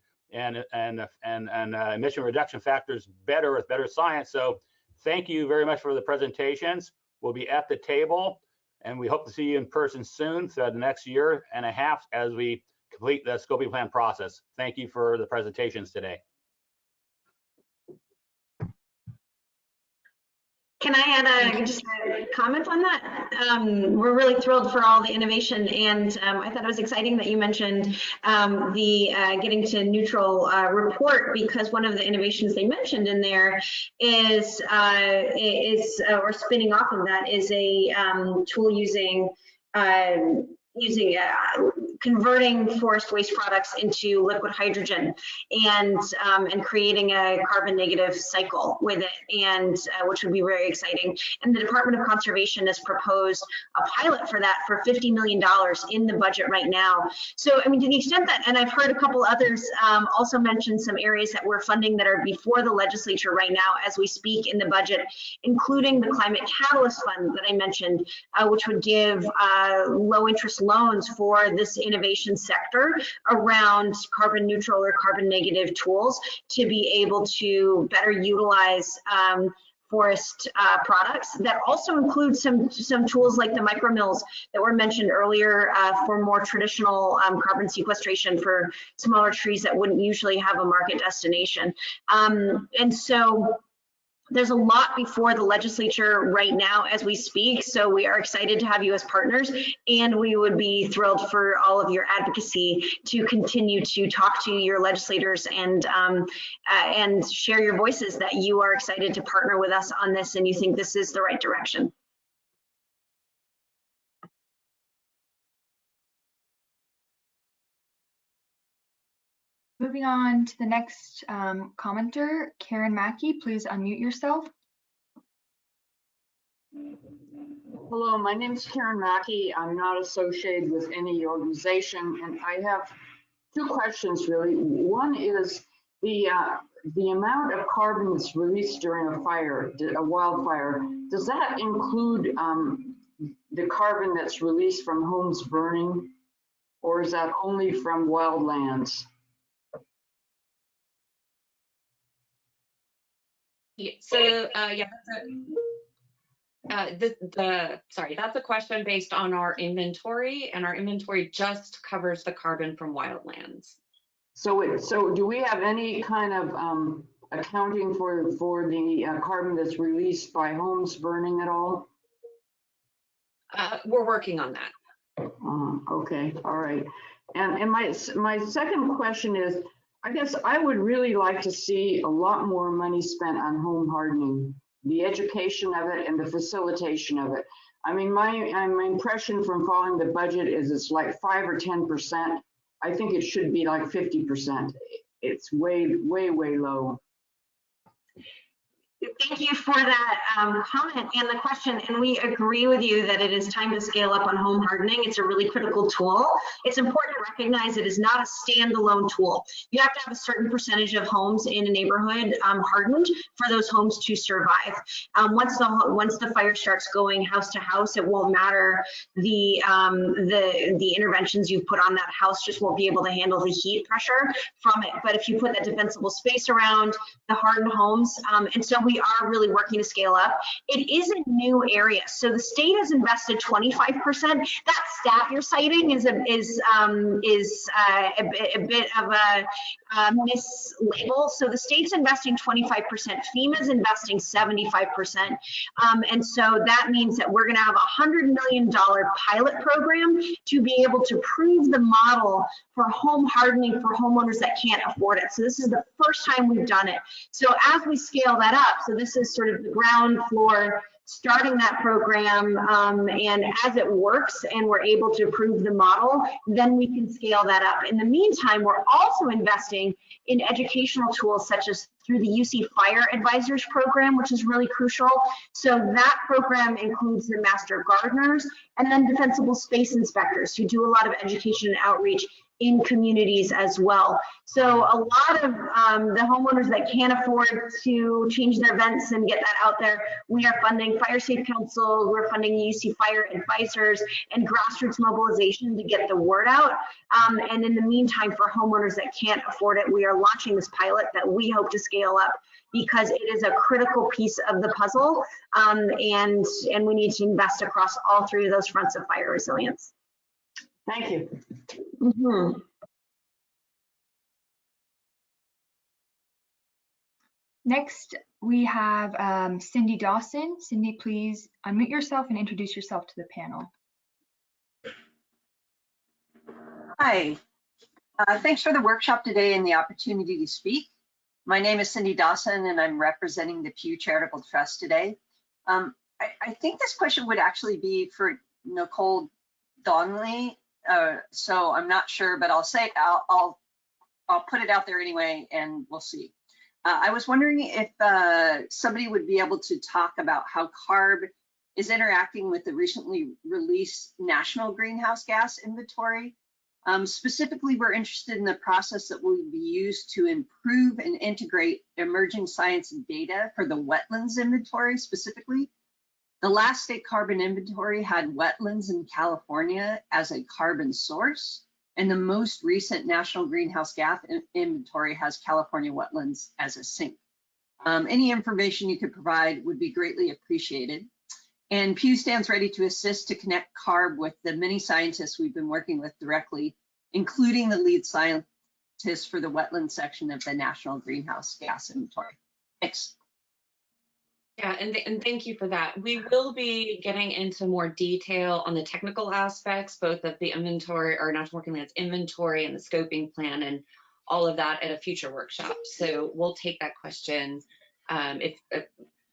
emission reduction factors better with better science. So thank you very much for the presentations. We'll be at the table, and we hope to see you in person soon throughout the next year and a half as we complete the scoping plan process. Thank you for the presentations today. Can I add just a comment on that? We're really thrilled for all the innovation, and I thought it was exciting that you mentioned the getting to neutral report, because one of the innovations they mentioned in there is or spinning off of that is a tool using converting forest waste products into liquid hydrogen and creating a carbon negative cycle with it, and which would be very exciting. And the Department of Conservation has proposed a pilot for that for $50 million in the budget right now. So, I mean, to the extent that, and I've heard a couple others also mention some areas that we're funding that are before the legislature right now as we speak in the budget, including the Climate Catalyst Fund that I mentioned, which would give low interest loans for this innovation sector around carbon neutral or carbon negative tools to be able to better utilize forest products. That also includes some tools like the micromills that were mentioned earlier for more traditional carbon sequestration for smaller trees that wouldn't usually have a market destination. And so there's a lot before the legislature right now as we speak, so we are excited to have you as partners, and we would be thrilled for all of your advocacy to continue to talk to your legislators and share your voices that you are excited to partner with us on this and you think this is the right direction. Moving on to the next commenter, Karen Mackey, please unmute yourself. Hello, my name is Karen Mackey. I'm not associated with any organization, and I have two questions really. One is the amount of carbon that's released during a fire, a wildfire. Does that include the carbon that's released from homes burning, or is that only from wildlands? Yeah, so yeah, that's a question based on our inventory, and our inventory just covers the carbon from wildlands. So do we have any kind of accounting for the carbon that's released by homes burning at all? We're working on that. Okay, all right. And my second question is, I guess I would really like to see a lot more money spent on home hardening, the education of it and the facilitation of it. I mean, my impression from following the budget is it's like 5 or 10%. I think it should be like 50%. It's way low. Thank you for that comment and the question, and we agree with you that it is time to scale up on home hardening. It's a really critical tool. It's important to recognize it is not a standalone tool. You have to have a certain percentage of homes in a neighborhood hardened for those homes to survive. Once the fire starts going house to house, it won't matter the interventions you've put on that house just won't be able to handle the heat pressure from it. But if you put that defensible space around the hardened homes, and so we are really working to scale up. It is a new area. So the state has invested 25%. That stat you're citing is a bit of a mislabel. So the state's investing 25%, FEMA's investing 75%. And so that means that we're going to have a $100 million pilot program to be able to prove the model for home hardening for homeowners that can't afford it. So this is the first time we've done it. So as we scale that up, so this is sort of the ground floor starting that program, and as it works and we're able to prove the model, then we can scale that up. In the meantime, we're also investing in educational tools such as through the UC Fire Advisors program, which is really crucial. So that program includes the master gardeners and then defensible space inspectors who do a lot of education and outreach in communities as well. So a lot of the homeowners that can't afford to change their vents and get that out there, we are funding Fire Safe Council, we're funding UC Fire Advisors and grassroots mobilization to get the word out. And in the meantime, for homeowners that can't afford it, we are launching this pilot that we hope to scale up because it is a critical piece of the puzzle, and we need to invest across all three of those fronts of fire resilience. Thank you. Mm-hmm. Next, we have Cindy Dawson. Cindy, please unmute yourself and introduce yourself to the panel. Hi, thanks for the workshop today and the opportunity to speak. My name is Cindy Dawson and I'm representing the Pew Charitable Trust today. I think this question would actually be for Nicole Donnelly, so I'm not sure, but I'll put it out there anyway and we'll see. I was wondering if somebody would be able to talk about how CARB is interacting with the recently released National Greenhouse Gas Inventory. Specifically, we're interested in the process that will be used to improve and integrate emerging science and data for the wetlands inventory specifically. The last state carbon inventory had wetlands in California as a carbon source, and the most recent National Greenhouse Gas Inventory has California wetlands as a sink. Any information you could provide would be greatly appreciated. And Pew stands ready to assist to connect CARB with the many scientists we've been working with directly, including the lead scientist for the wetland section of the National Greenhouse Gas Inventory. Thanks. Yeah, and thank you for that. We will be getting into more detail on the technical aspects, both of the inventory or National Working Lands inventory and the scoping plan and all of that at a future workshop. So we'll take that question if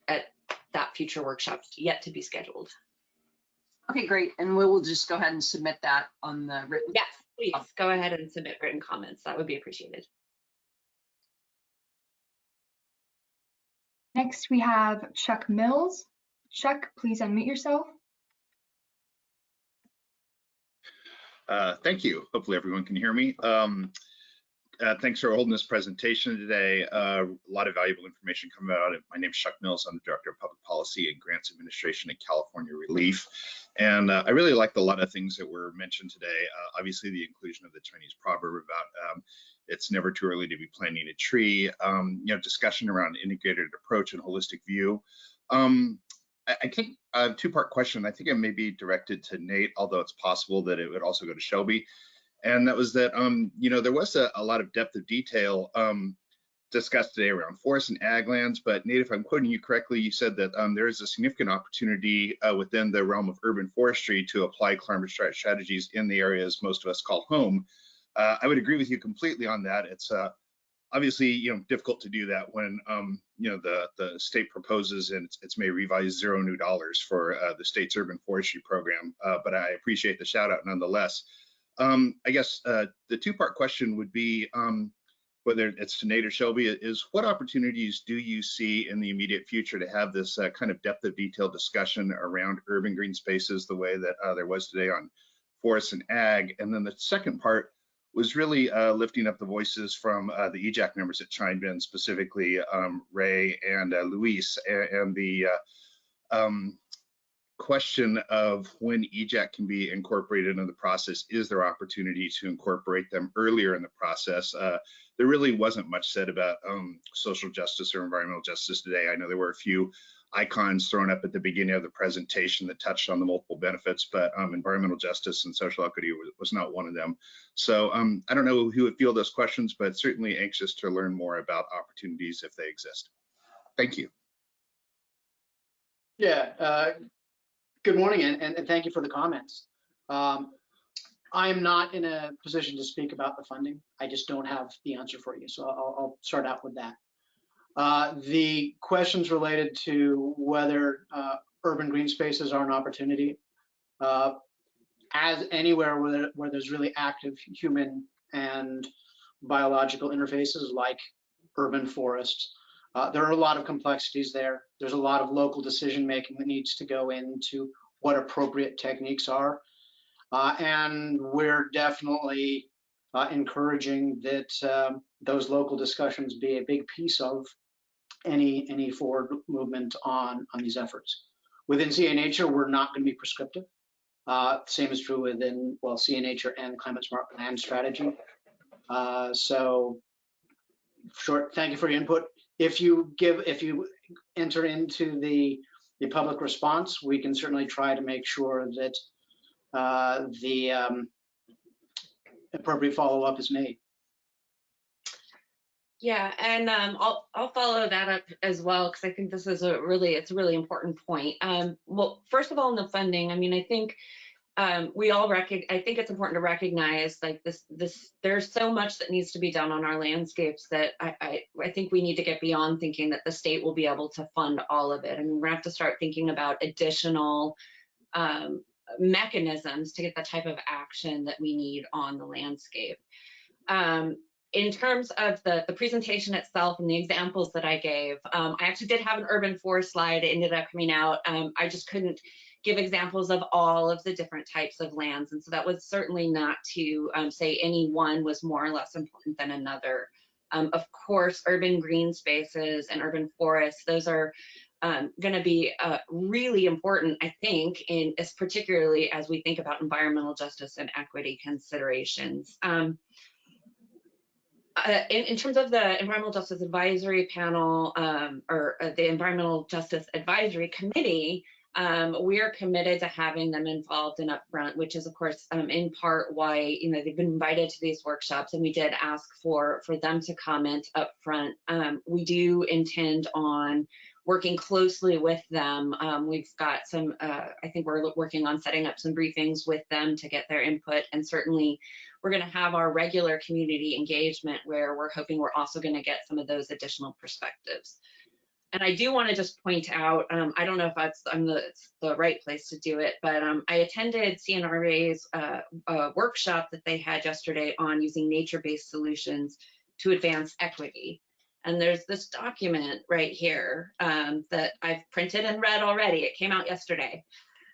at that future workshop yet to be scheduled. Okay, great. And we will just go ahead and submit that on the written. Yes, please go ahead and submit written comments. That would be appreciated. Next, we have Chuck Mills. Chuck, please unmute yourself. Thank you. Hopefully everyone can hear me. Thanks for holding this presentation today. A lot of valuable information coming out of it. My name is Chuck Mills. I'm the Director of Public Policy and Grants Administration at California Relief. And I really liked a lot of things that were mentioned today. Obviously, the inclusion of the Chinese proverb about it's never too early to be planting a tree. Discussion around integrated approach and holistic view. I think a two-part question. I think it may be directed to Nate, although it's possible that it would also go to Shelby. And that was that, there was a lot of depth of detail discussed today around forest and ag lands, but Nate, if I'm quoting you correctly, you said that there is a significant opportunity within the realm of urban forestry to apply climate strategies in the areas most of us call home. I would agree with you completely on that. It's obviously, difficult to do that when, the state proposes and it's may revise $0 new for the state's urban forestry program, but I appreciate the shout out nonetheless. I guess the two-part question would be, whether it's to Nate or Shelby, is what opportunities do you see in the immediate future to have this kind of depth of detail discussion around urban green spaces the way that there was today on forests and ag? And then the second part was really lifting up the voices from the EJAC members that chimed in, specifically Ray and Luis, and the question of when EJAC can be incorporated into the process. Is there opportunity to incorporate them earlier in the process? There really wasn't much said about social justice or environmental justice today. I know there were a few icons thrown up at the beginning of the presentation that touched on the multiple benefits, but environmental justice and social equity was not one of them. So I don't know who would field those questions, but certainly anxious to learn more about opportunities if they exist. Thank you. Yeah. Good morning, and thank you for the comments. I'm not in a position to speak about the funding. I just don't have the answer for you, so I'll start out with that. The questions related to whether urban green spaces are an opportunity. As anywhere where there's really active human and biological interfaces like urban forests, there are a lot of complexities there. There's a lot of local decision making that needs to go into what appropriate techniques are. And we're definitely encouraging that those local discussions be a big piece of any forward movement on these efforts. Within CA Nature, we're not going to be prescriptive. Same is true within, well, CA Nature and Climate Smart Land Strategy. So short, thank you for your input. If you enter into the public response, we can certainly try to make sure that the appropriate follow-up is made. Yeah, and I'll follow that up as well, because I think this is it's a really important point. Well, first of all, in the funding, I mean, I think we all I think it's important to recognize like there's so much that needs to be done on our landscapes that I think we need to get beyond thinking that the state will be able to fund all of it. I mean, we're gonna have to start thinking about additional mechanisms to get the type of action that we need on the landscape. In terms of the presentation itself and the examples that I gave, I actually did have an urban forest slide. It ended up coming out. I just couldn't give examples of all of the different types of lands. And so that was certainly not to say any one was more or less important than another. Of course, urban green spaces and urban forests, those are going to be really important, I think, particularly as we think about environmental justice and equity considerations. In terms of the Environmental Justice Advisory Panel or the Environmental Justice Advisory Committee, we are committed to having them involved and upfront, which is, of course, in part why they've been invited to these workshops, and we did ask for them to comment upfront. We do intend on working closely with them. We've got some, I think we're working on setting up some briefings with them to get their input, and certainly we're going to have our regular community engagement where we're hoping we're also going to get some of those additional perspectives. And I do want to just point out, I don't know if it's the right place to do it, but I attended CNRA's workshop that they had yesterday on using nature-based solutions to advance equity. And there's this document right here that I've printed and read already. It came out yesterday.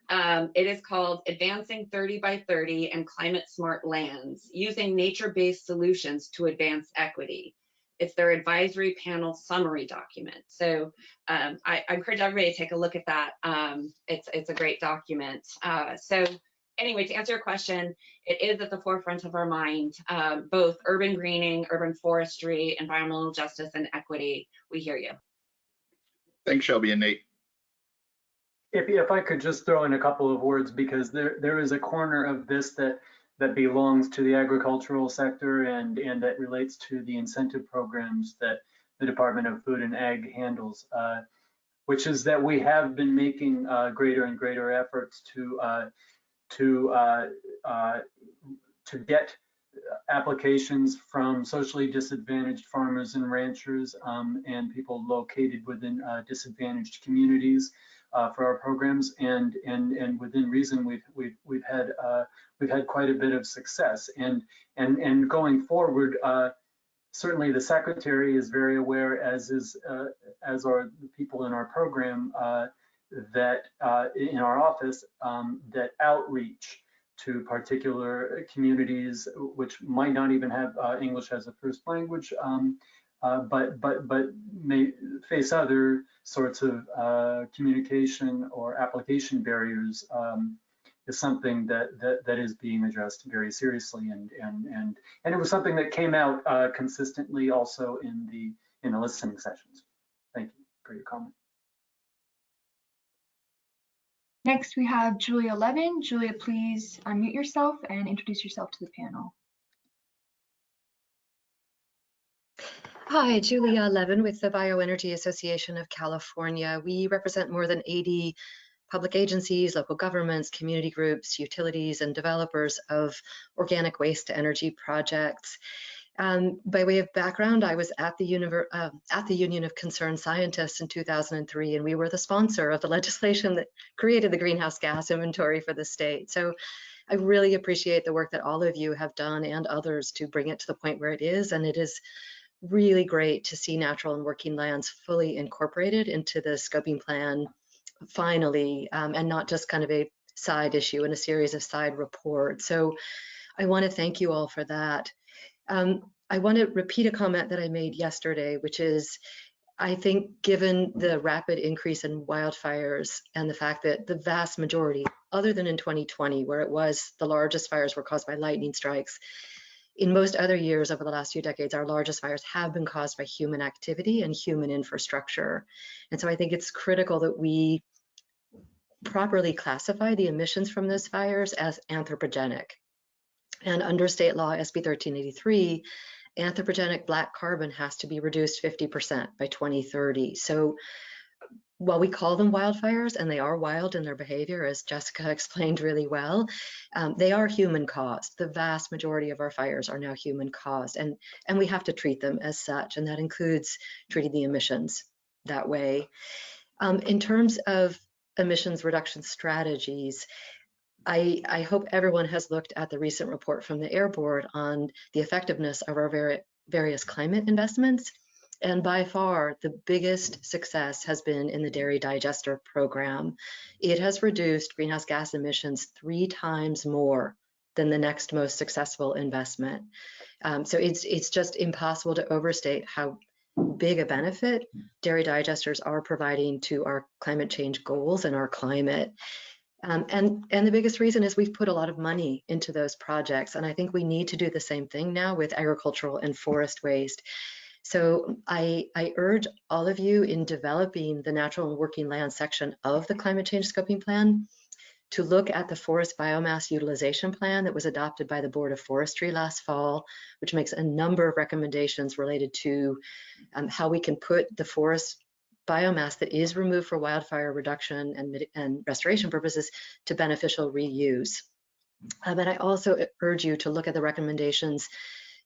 It is called Advancing 30 by 30 and Climate Smart Lands, Using Nature-Based Solutions to Advance Equity. It's their advisory panel summary document. So I encourage everybody to take a look at that. It's a great document. So anyway, to answer your question, it is at the forefront of our mind, both urban greening, urban forestry, environmental justice, and equity. We hear you. Thanks, Shelby and Nate. If I could just throw in a couple of words, because there is a corner of this that belongs to the agricultural sector and that relates to the incentive programs that the Department of Food and Ag handles, which is that we have been making greater and greater efforts to get applications from socially disadvantaged farmers and ranchers and people located within disadvantaged communities for our programs, and within reason we've had quite a bit of success, and going forward, certainly the secretary is very aware, as are the people in our program, that in our office, that outreach to particular communities which might not even have English as a first language, but may face other sorts of communication or application barriers, is something that is being addressed very seriously, and it was something that came out consistently also in the listening sessions. Thank you for your comment. Next, we have Julia Levin. Julia, please unmute yourself and introduce yourself to the panel. Hi, Julia Levin with the Bioenergy Association of California. We represent more than 80 public agencies, local governments, community groups, utilities, and developers of organic waste to energy projects. By way of background, I was at the Union of Concerned Scientists in 2003, and we were the sponsor of the legislation that created the greenhouse gas inventory for the state. So I really appreciate the work that all of you have done and others to bring it to the point where it is. And it is really great to see natural and working lands fully incorporated into the scoping plan finally, and not just kind of a side issue in a series of side reports. So I want to thank you all for that. I want to repeat a comment that I made yesterday, which is, I think given the rapid increase in wildfires and the fact that the vast majority, other than in 2020, where it was the largest fires were caused by lightning strikes, in most other years over the last few decades, our largest fires have been caused by human activity and human infrastructure. And so I think it's critical that we properly classify the emissions from those fires as anthropogenic. And under state law, SB 1383, anthropogenic black carbon has to be reduced 50% by 2030. So while we call them wildfires, and they are wild in their behavior, as Jessica explained really well, they are human caused. The vast majority of our fires are now human caused, and we have to treat them as such, and that includes treating the emissions that way. In terms of emissions reduction strategies, I hope everyone has looked at the recent report from the Air Board on the effectiveness of our various climate investments. And by far, the biggest success has been in the dairy digester program. It has reduced greenhouse gas emissions 3 times more than the next most successful investment. So it's just impossible to overstate how big a benefit dairy digesters are providing to our climate change goals and our climate. And the biggest reason is we've put a lot of money into those projects. And I think we need to do the same thing now with agricultural and forest waste. So I urge all of you in developing the natural and working land section of the climate change scoping plan to look at the forest biomass utilization plan that was adopted by the Board of Forestry last fall, which makes a number of recommendations related to how we can put the forest biomass that is removed for wildfire reduction and restoration purposes to beneficial reuse. But I also urge you to look at the recommendations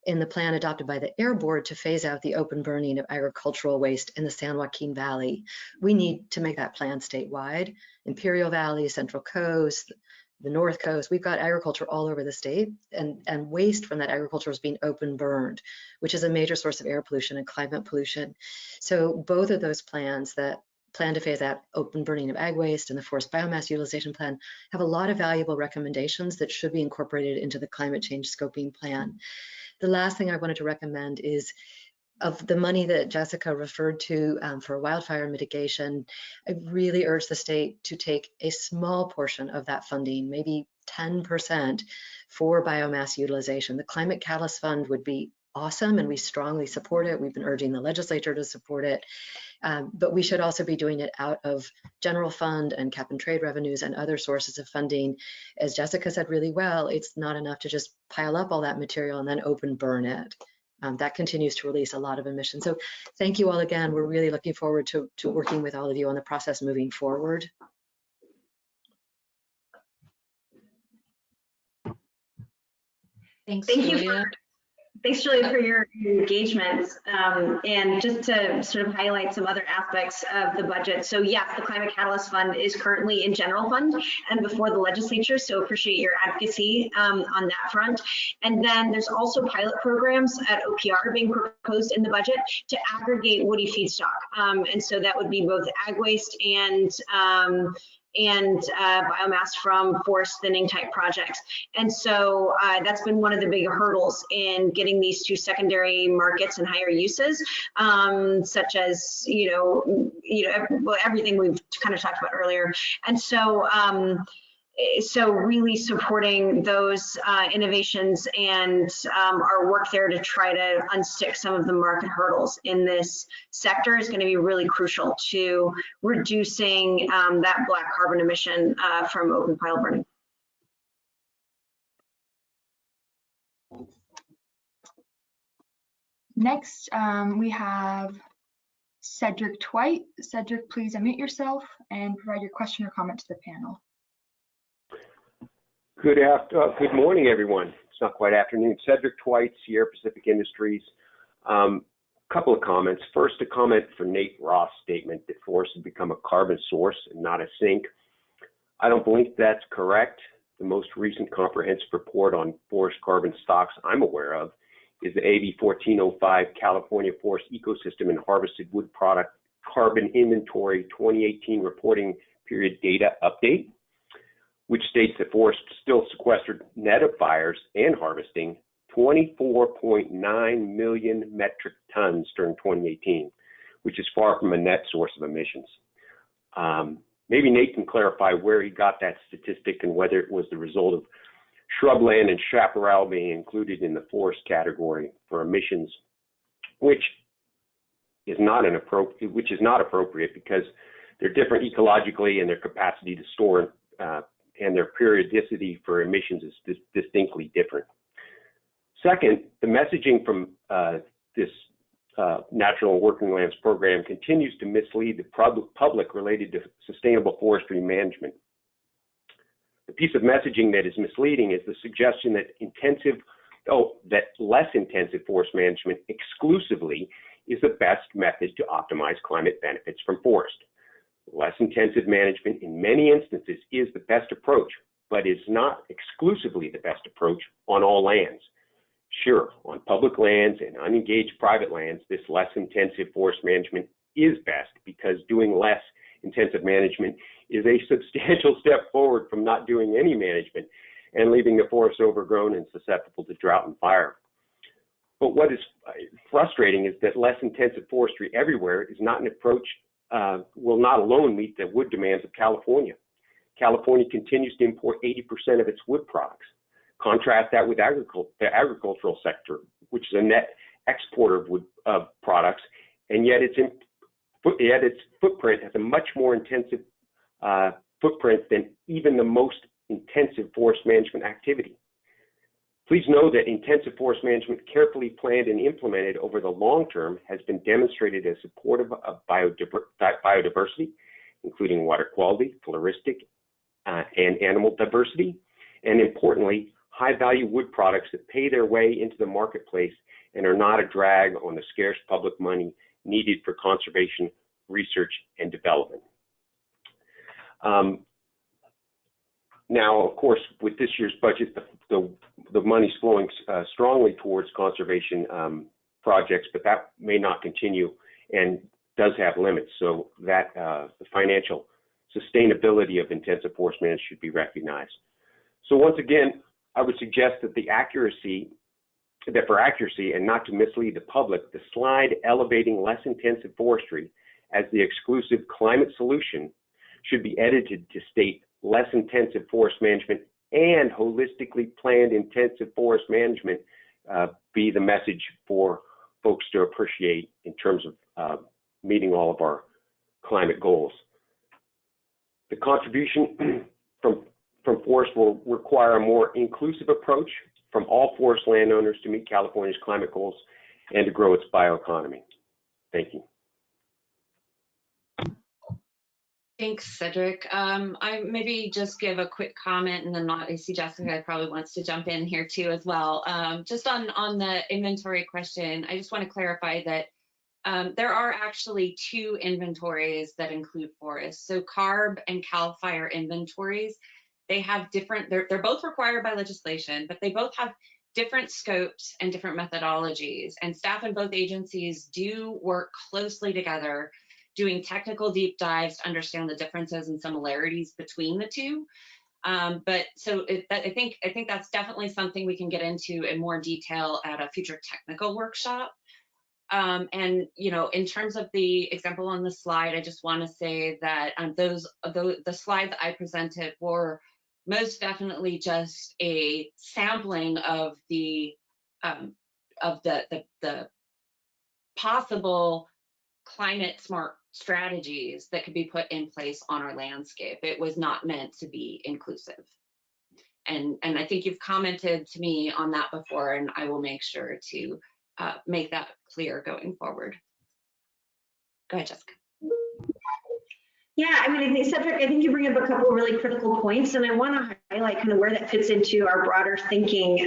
in the plan adopted by the Air Board to phase out the open burning of agricultural waste in the San Joaquin Valley. We need to make that plan statewide. Imperial Valley, Central Coast, the North Coast, we've got agriculture all over the state, and waste from that agriculture is being open burned, which is a major source of air pollution and climate pollution. So both of those plans, that plan to phase out open burning of ag waste and the forest biomass utilization plan, have a lot of valuable recommendations that should be incorporated into the climate change scoping plan. The last thing I wanted to recommend is, of the money that Jessica referred to for wildfire mitigation, I really urge the state to take a small portion of that funding, maybe 10%, for biomass utilization. The Climate Catalyst Fund would be awesome, and we strongly support it. We've been urging the legislature to support it, but we should also be doing it out of general fund and cap and trade revenues and other sources of funding. As Jessica said really well, it's not enough to just pile up all that material and then open burn it. That continues to release a lot of emissions. So thank you all again. We're really looking forward to working with all of you on the process moving forward. Thanks, Thank Julia. you. Thanks, Julia, for your engagement. And just to sort of highlight some other aspects of the budget. So yes, the Climate Catalyst Fund is currently in general fund and before the legislature. So appreciate your advocacy on that front. And then there's also pilot programs at OPR being proposed in the budget to aggregate woody feedstock. And so that would be both ag waste and biomass from forest thinning type projects. And so that's been one of the big hurdles in getting these to secondary markets and higher uses, such as, everything we've kind of talked about earlier. And so, so really supporting those innovations and our work there to try to unstick some of the market hurdles in this sector is going to be really crucial to reducing that black carbon emission from open pile burning. Next, we have Cedric Twite. Cedric, please unmute yourself and provide your question or comment to the panel. Good morning, everyone. it's not quite afternoon. Cedric Twite, Sierra Pacific Industries. Couple of comments. First, a comment for Nate Ross' statement that forests have become a carbon source and not a sink. I don't believe that's correct. The most recent comprehensive report on forest carbon stocks I'm aware of is the AB 1405 California Forest Ecosystem and Harvested Wood Product Carbon Inventory 2018 Reporting Period Data Update, which states that forests still sequestered net of fires and harvesting 24.9 million metric tons during 2018, which is far from a net source of emissions. Maybe Nate can clarify where he got that statistic and whether it was the result of shrubland and chaparral being included in the forest category for emissions, which is not appropriate because they're different ecologically and their capacity to store and their periodicity for emissions is distinctly different. Second, the messaging from this Natural and Working Lands program continues to mislead the public related to sustainable forestry management. The piece of messaging that is misleading is the suggestion that less intensive forest management exclusively is the best method to optimize climate benefits from forest. Less intensive management in many instances is the best approach, but is not exclusively the best approach on all lands. Sure, on public lands and unengaged private lands, this less intensive forest management is best because doing less intensive management is a substantial step forward from not doing any management and leaving the forest overgrown and susceptible to drought and fire. But what is frustrating is that less intensive forestry everywhere is not an approach, will not alone meet the wood demands of California. California continues to import 80% of its wood products. Contrast that with the agricultural sector, which is a net exporter of wood products, and yet its footprint has a much more intensive footprint than even the most intensive forest management activity. Please know that intensive forest management carefully planned and implemented over the long term has been demonstrated as supportive of biodiversity, including water quality, floristic, and animal diversity, and importantly, high-value wood products that pay their way into the marketplace and are not a drag on the scarce public money needed for conservation, research, and development. Now, of course, with this year's budget, the money's flowing strongly towards conservation projects, but that may not continue and does have limits. So that the financial sustainability of intensive forest management should be recognized. So once again, I would suggest that for accuracy and not to mislead the public, the slide elevating less intensive forestry as the exclusive climate solution should be edited to state less intensive forest management and holistically planned intensive forest management be the message for folks to appreciate in terms of meeting all of our climate goals. The contribution from forest will require a more inclusive approach from all forest landowners to meet California's climate goals and to grow its bioeconomy. Thank you. Thanks, Cedric. I maybe just give a quick comment, and then I see Jessica probably wants to jump in here too as well. Just on the inventory question, I just want to clarify that there are actually two inventories that include forests. So CARB and CAL FIRE inventories, they have different, they're both required by legislation, but they both have different scopes and different methodologies. And staff in both agencies do work closely together, doing technical deep dives to understand the differences and similarities between the two. But so I think that's definitely something we can get into in more detail at a future technical workshop. And you know, in terms of the example on the slide, I just want to say that the slides I presented were most definitely just a sampling of the possible climate smart strategies that could be put in place on our landscape. It was not meant to be inclusive. And I think you've commented to me on that before, and I will make sure to make that clear going forward. Go ahead, Jessica. Yeah, I mean, I think, Cedric, I think you bring up a couple of really critical points, and I want to highlight kind of where that fits into our broader thinking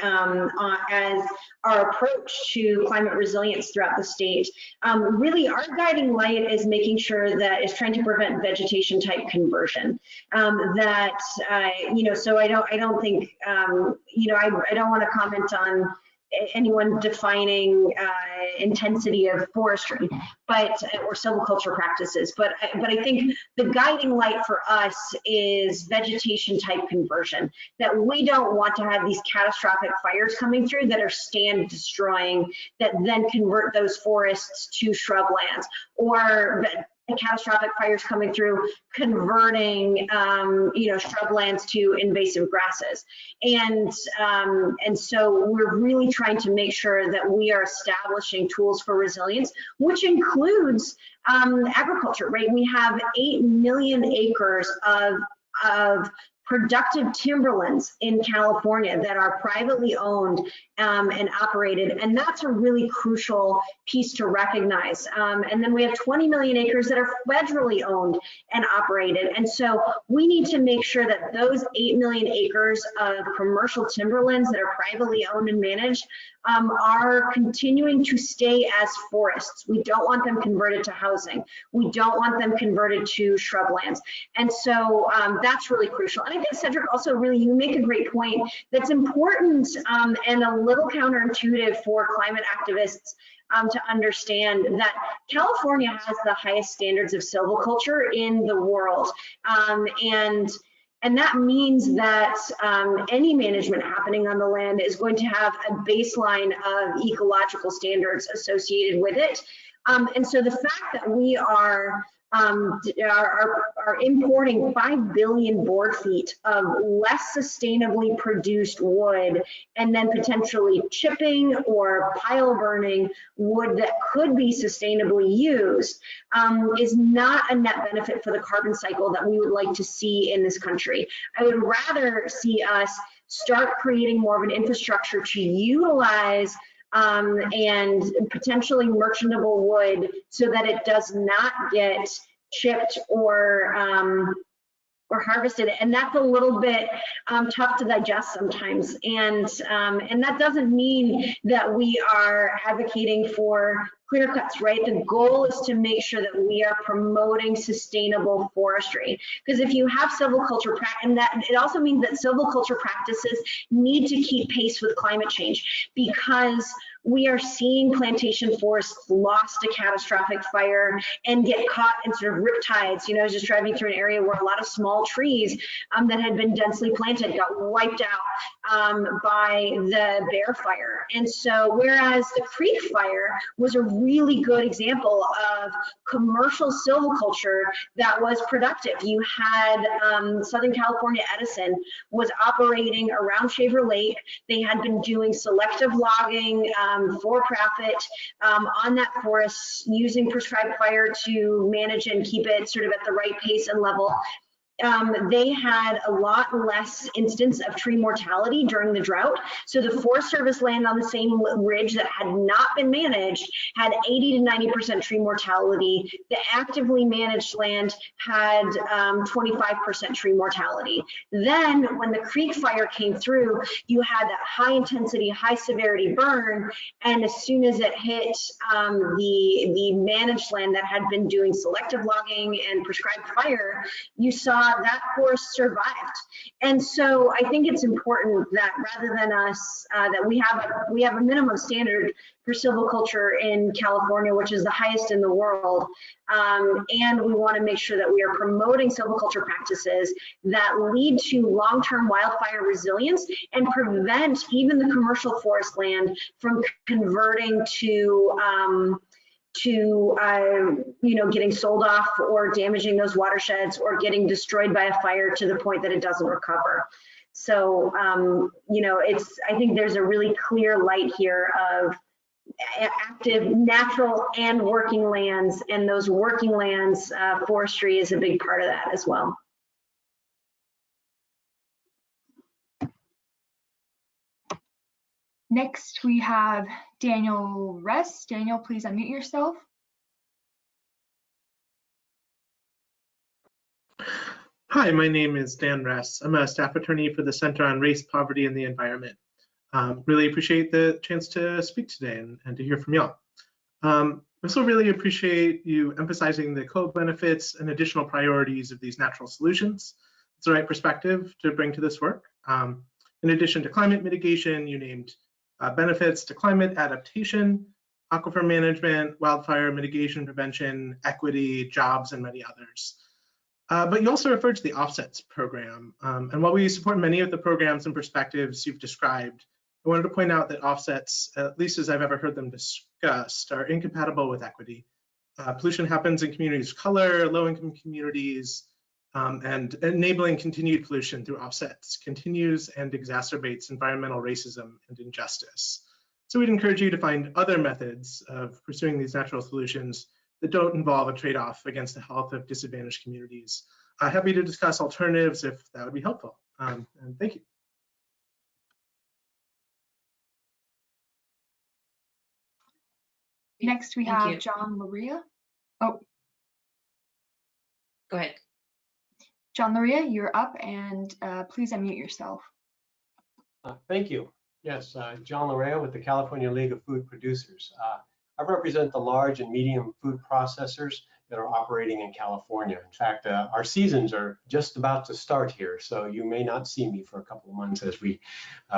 as our approach to climate resilience throughout the state. Really, our guiding light is making sure that it's trying to prevent vegetation type conversion. So I don't think, I don't want to comment on anyone defining intensity of forestry, or silviculture practices, but I think the guiding light for us is vegetation type conversion. That we don't want to have these catastrophic fires coming through that are stand destroying, that then convert those forests to shrublands, or catastrophic fires coming through converting shrublands to invasive grasses. And so we're really trying to make sure that we are establishing tools for resilience, which includes agriculture, right? We have 8 million acres of productive timberlands in California that are privately owned and operated, and that's a really crucial piece to recognize. And then we have 20 million acres that are federally owned and operated, and so we need to make sure that those 8 million acres of commercial timberlands that are privately owned and managed are continuing to stay as forests. We don't want them converted to housing. We don't want them converted to shrublands. And so that's really crucial. And I think, Cedric, also really, you make a great point that's important and a little counterintuitive for climate activists to understand that California has the highest standards of silviculture in the world. And that means that any management happening on the land is going to have a baseline of ecological standards associated with it. And so the fact that we are importing 5 billion board feet of less sustainably produced wood, and then potentially chipping or pile burning wood that could be sustainably used is not a net benefit for the carbon cycle that we would like to see in this country. I would rather see us start creating more of an infrastructure to utilize and potentially merchantable wood so that it does not get chipped or harvested. And that's a little bit tough to digest sometimes. And that doesn't mean that we are advocating for clear cuts, right? The goal is to make sure that we are promoting sustainable forestry. Because if you have silviculture, and that it also means that silviculture practices need to keep pace with climate change, because we are seeing plantation forests lost to catastrophic fire and get caught in sort of riptides. I was just driving through an area where a lot of small trees that had been densely planted got wiped out by the bear fire. And so whereas the creek fire was a really good example of commercial silviculture that was productive. You had Southern California Edison was operating around Shaver Lake. They had been doing selective logging for profit on that forest, using prescribed fire to manage and keep it sort of at the right pace and level. They had a lot less instance of tree mortality during the drought. So the Forest Service land on the same ridge that had not been managed had 80 to 90% tree mortality. The actively managed land had 25% tree mortality. Then when the creek fire came through, you had that high intensity, high severity burn. And as soon as it hit the managed land that had been doing selective logging and prescribed fire, you saw that forest survived. And so I think it's important that rather than us, that we have a minimum standard for silviculture in California, which is the highest in the world. And we want to make sure that we are promoting silviculture practices that lead to long-term wildfire resilience and prevent even the commercial forest land from converting to getting sold off or damaging those watersheds or getting destroyed by a fire to the point that it doesn't recover. So, I think there's a really clear light here of active natural and working lands, and those working lands, forestry is a big part of that as well. Next, we have Daniel Ress. Daniel, please unmute yourself. Hi, my name is Dan Ress. I'm a staff attorney for the Center on Race, Poverty, and the Environment. Really appreciate the chance to speak today and to hear from y'all. I also really appreciate you emphasizing the co-benefits and additional priorities of these natural solutions. It's the right perspective to bring to this work. In addition to climate mitigation, you named benefits to climate adaptation, aquifer management, wildfire mitigation prevention, equity, jobs, and many others. But you also referred to the offsets program. And while we support many of the programs and perspectives you've described, I wanted to point out that offsets, at least as I've ever heard them discussed, are incompatible with equity. Pollution happens in communities of color, low-income communities, and enabling continued pollution through offsets continues and exacerbates environmental racism and injustice. So we'd encourage you to find other methods of pursuing these natural solutions that don't involve a trade-off against the health of disadvantaged communities. Happy to discuss alternatives if that would be helpful. And thank you. Next, we have John Loria. Oh, go ahead. John Loria, you're up, and please unmute yourself. Thank you. Yes, John Loria with the California League of Food Producers. I represent the large and medium food processors that are operating in California. In fact, our seasons are just about to start here, so you may not see me for a couple of months as we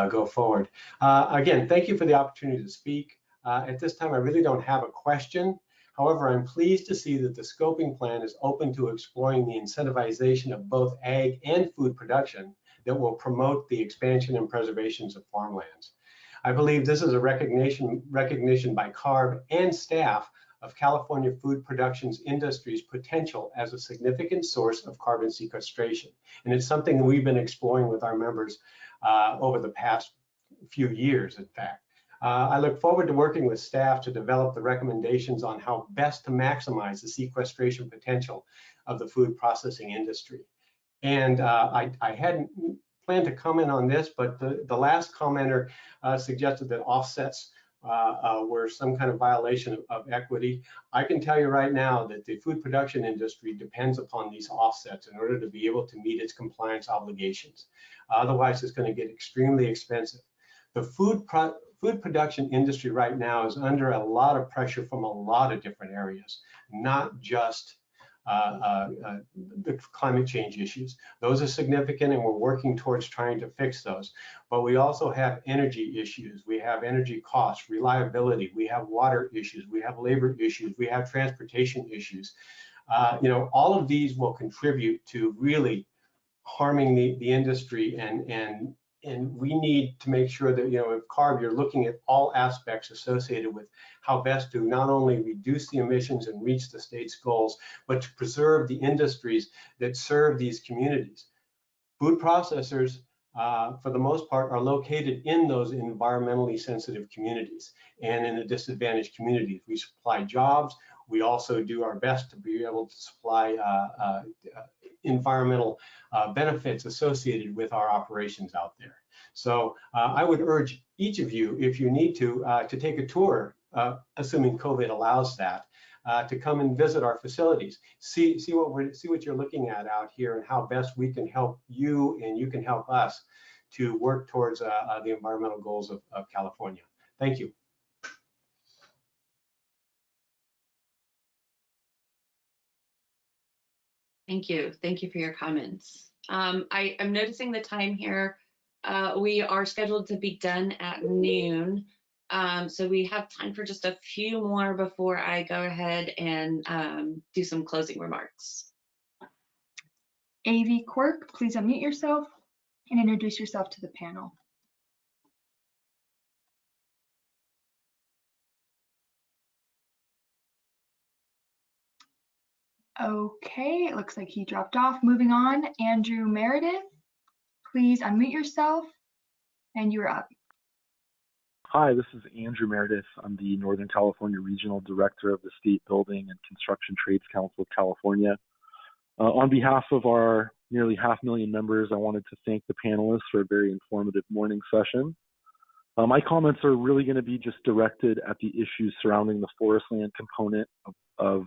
go forward. Again, thank you for the opportunity to speak. At this time, I really don't have a question. However, I'm pleased to see that the scoping plan is open to exploring the incentivization of both ag and food production that will promote the expansion and preservations of farmlands. I believe this is a recognition by CARB and staff of California food production's industry's potential as a significant source of carbon sequestration. And it's something that we've been exploring with our members over the past few years, in fact. I look forward to working with staff to develop the recommendations on how best to maximize the sequestration potential of the food processing industry. And I hadn't planned to comment on this, but the last commenter suggested that offsets were some kind of violation of equity. I can tell you right now that the food production industry depends upon these offsets in order to be able to meet its compliance obligations. Otherwise, it's going to get extremely expensive. The food production industry right now is under a lot of pressure from a lot of different areas, not just the climate change issues. Those are significant, and we're working towards trying to fix those. But we also have energy issues. We have energy costs, reliability. We have water issues. We have labor issues. We have transportation issues. You know, all of these will contribute to really harming the industry, and we need to make sure that, you know, if CARB, you're looking at all aspects associated with how best to not only reduce the emissions and reach the state's goals, but to preserve the industries that serve these communities. Food processors, for the most part, are located in those environmentally sensitive communities and in the disadvantaged communities. We supply jobs. We also do our best to be able to supply environmental benefits associated with our operations out there. So I would urge each of you, if you need to take a tour, assuming COVID allows that, to come and visit our facilities, see what you're looking at out here and how best we can help you and you can help us to work towards the environmental goals of California. Thank you. Thank you. Thank you for your comments. I'm noticing the time here. We are scheduled to be done at noon. So we have time for just a few more before I go ahead and do some closing remarks. AV Quirk, please unmute yourself and introduce yourself to the panel. Okay, it looks like he dropped off. Moving on, Andrew Meredith, please unmute yourself and you're up. Hi, this is Andrew Meredith. I'm the Northern California Regional Director of the State Building and Construction Trades Council of California. On behalf of our nearly 500,000 members, I wanted to thank the panelists for a very informative morning session. My comments are really going to be just directed at the issues surrounding the forest land component of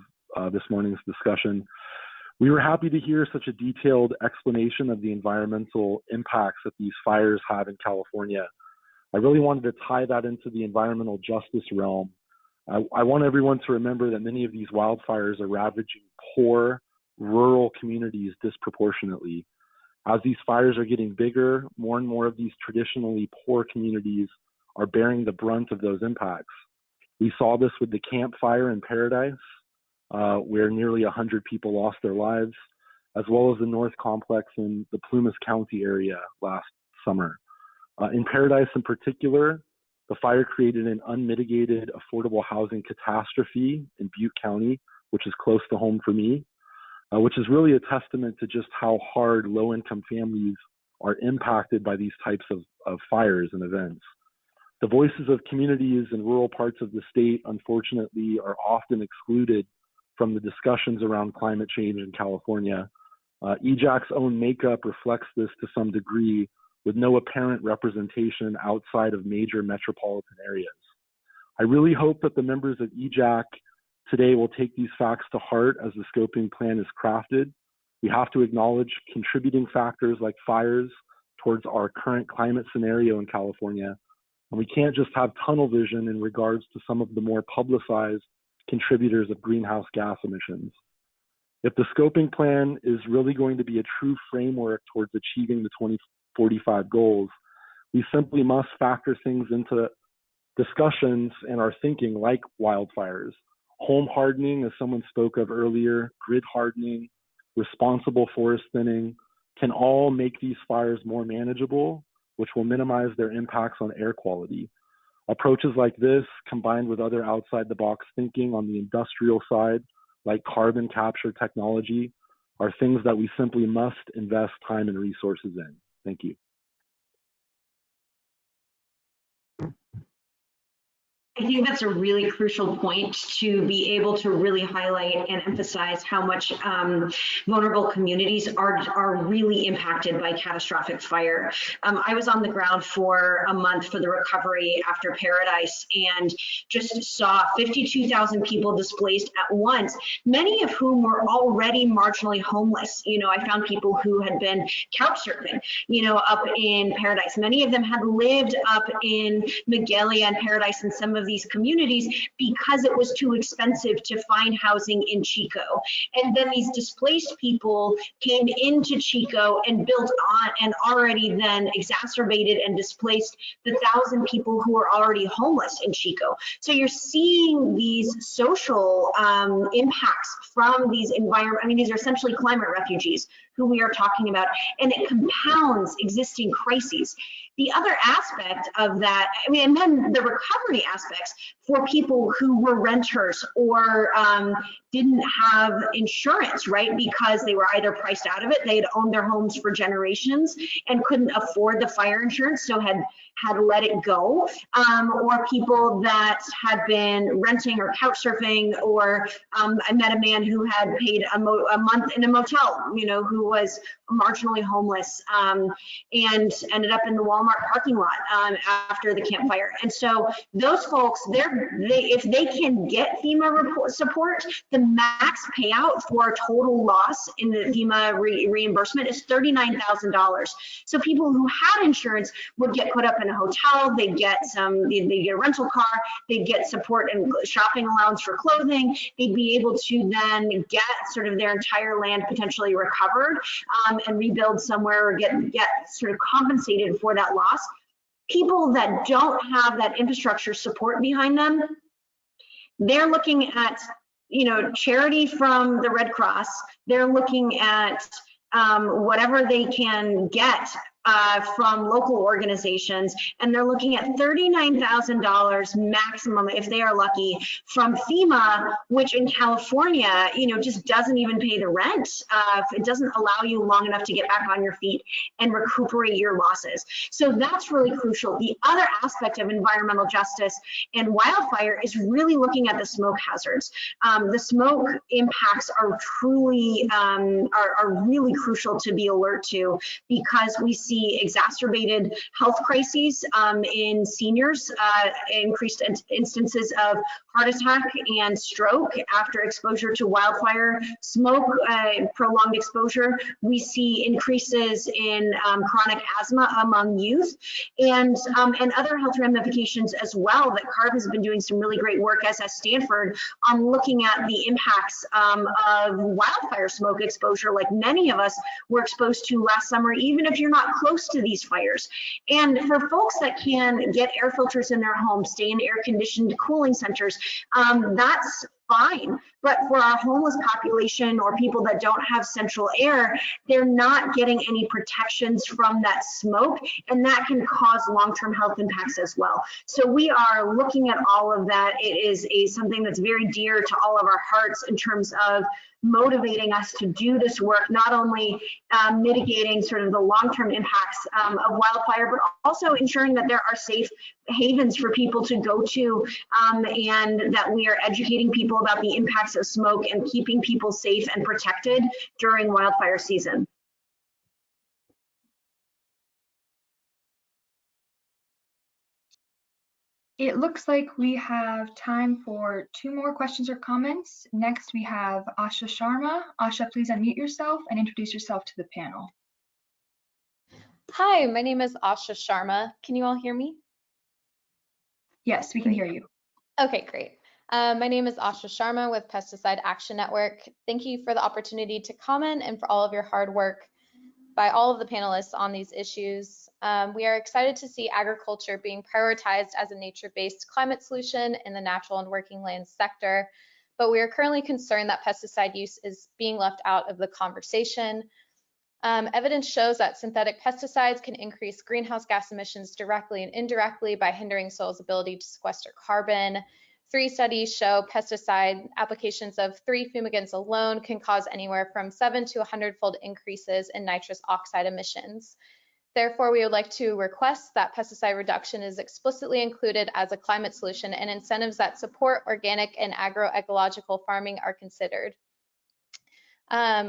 this morning's discussion. We were happy to hear such a detailed explanation of the environmental impacts that these fires have in California. I really wanted to tie that into the environmental justice realm. I want everyone to remember that many of these wildfires are ravaging poor, rural communities disproportionately. As these fires are getting bigger, more and more of these traditionally poor communities are bearing the brunt of those impacts. We saw this with the Camp Fire in Paradise, where nearly 100 people lost their lives, as well as the North Complex in the Plumas County area last summer. In Paradise in particular, the fire created an unmitigated affordable housing catastrophe in Butte County, which is close to home for me, which is really a testament to just how hard low-income families are impacted by these types of fires and events. The voices of communities in rural parts of the state, unfortunately, are often excluded from the discussions around climate change in California. EJAC's own makeup reflects this to some degree, with no apparent representation outside of major metropolitan areas. I really hope that the members of EJAC today will take these facts to heart as the scoping plan is crafted. We have to acknowledge contributing factors like fires towards our current climate scenario in California. And we can't just have tunnel vision in regards to some of the more publicized contributors of greenhouse gas emissions. If the scoping plan is really going to be a true framework towards achieving the 2045 goals, we simply must factor things into discussions and our thinking like wildfires, home hardening, as someone spoke of earlier, grid hardening, responsible forest thinning, can all make these fires more manageable, which will minimize their impacts on air quality. Approaches like this, combined with other outside-the-box thinking on the industrial side, like carbon capture technology, are things that we simply must invest time and resources in. Thank you. I think that's a really crucial point to be able to really highlight and emphasize how much vulnerable communities are really impacted by catastrophic fire. I was on the ground for a month for the recovery after Paradise and just saw 52,000 people displaced at once, many of whom were already marginally homeless. You know, I found people who had been couch surfing, you know, up in Paradise. Many of them had lived up in Magalia and Paradise and some of these communities because it was too expensive to find housing in Chico. And then these displaced people came into Chico and built on and already then exacerbated and displaced the 1,000 people who were already homeless in Chico. So you're seeing these social impacts from these environment. I mean, these are essentially climate refugees who we are talking about, and it compounds existing crises. The other aspect of that, I mean, and then the recovery aspects for people who were renters or didn't have insurance, right? Because they were either priced out of it, they had owned their homes for generations and couldn't afford the fire insurance, so had let it go, or people that had been renting or couch surfing, or I met a man who had paid a month in a motel, you know, who was marginally homeless and ended up in the Walmart parking lot after the Camp Fire. And so those folks, if they can get FEMA support, the max payout for a total loss in the FEMA reimbursement is $39,000. So people who had insurance would get put up in a hotel, they'd get a rental car, they'd get support and shopping allowance for clothing, they'd be able to then get sort of their entire land potentially recovered and rebuild somewhere or get sort of compensated for that loss. People that don't have that infrastructure support behind them, they're looking at, you know, charity from the Red Cross. They're looking at whatever they can get from local organizations, and they're looking at $39,000 maximum if they are lucky from FEMA, which in California, you know, just doesn't even pay the rent. It doesn't allow you long enough to get back on your feet and recuperate your losses. So that's really crucial. The other aspect of environmental justice and wildfire is really looking at the smoke hazards. The smoke impacts are truly are really crucial to be alert to, because we see see exacerbated health crises in seniors, increased instances of heart attack and stroke after exposure to wildfire smoke, prolonged exposure. We see increases in chronic asthma among youth, and other health ramifications as well. That CARB has been doing some really great work, as has Stanford, on looking at the impacts of wildfire smoke exposure, like many of us were exposed to last summer, even if you're not close to these fires. And for folks that can get air filters in their homes, stay in air-conditioned cooling centers, that's fine. But for our homeless population or people that don't have central air, they're not getting any protections from that smoke, and that can cause long-term health impacts as well. So we are looking at all of that. It is something that's very dear to all of our hearts in terms of motivating us to do this work, not only mitigating sort of the long-term impacts of wildfire, but also ensuring that there are safe havens for people to go to, and that we are educating people about the impacts of smoke and keeping people safe and protected during wildfire season. It looks like we have time for 2 more questions or comments. Next, we have Asha Sharma. Asha, please unmute yourself and introduce yourself to the panel. Hi, my name is Asha Sharma. Can you all hear me? Yes, we can hear you. Okay, great. My name is Asha Sharma with Pesticide Action Network. Thank you for the opportunity to comment and for all of your hard work by all of the panelists on these issues. We are excited to see agriculture being prioritized as a nature-based climate solution in the natural and working lands sector, but we are currently concerned that pesticide use is being left out of the conversation. Evidence shows that synthetic pesticides can increase greenhouse gas emissions directly and indirectly by hindering soil's ability to sequester carbon. 3 studies show pesticide applications of 3 fumigants alone can cause anywhere from 7 to 100-fold increases in nitrous oxide emissions. Therefore, we would like to request that pesticide reduction is explicitly included as a climate solution and incentives that support organic and agroecological farming are considered.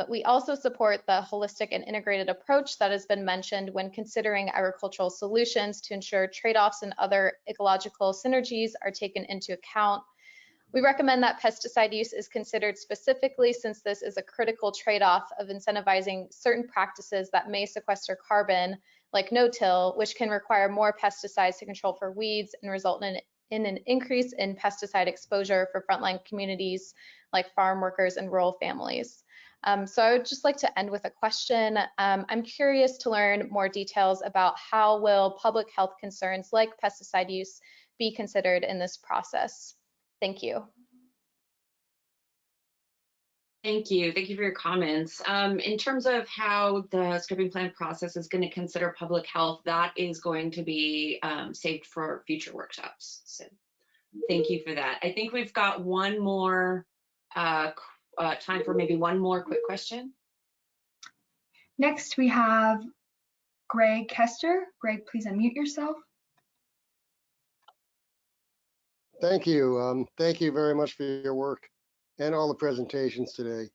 We also support the holistic and integrated approach that has been mentioned when considering agricultural solutions to ensure trade-offs and other ecological synergies are taken into account. We recommend that pesticide use is considered specifically, since this is a critical trade-off of incentivizing certain practices that may sequester carbon, like no-till, which can require more pesticides to control for weeds and result in an increase in pesticide exposure for frontline communities like farm workers and rural families. So I would just like to end with a question. I'm curious to learn more details about how will public health concerns like pesticide use be considered in this process. Thank you. Thank you. Thank you for your comments. In terms of how the scoping plan process is going to consider public health, that is going to be saved for future workshops. So thank you for that. I think we've got one more time for maybe one more quick question. Next, we have Greg Kester. Greg, please unmute yourself. Thank you. Thank you very much for your work and all the presentations today.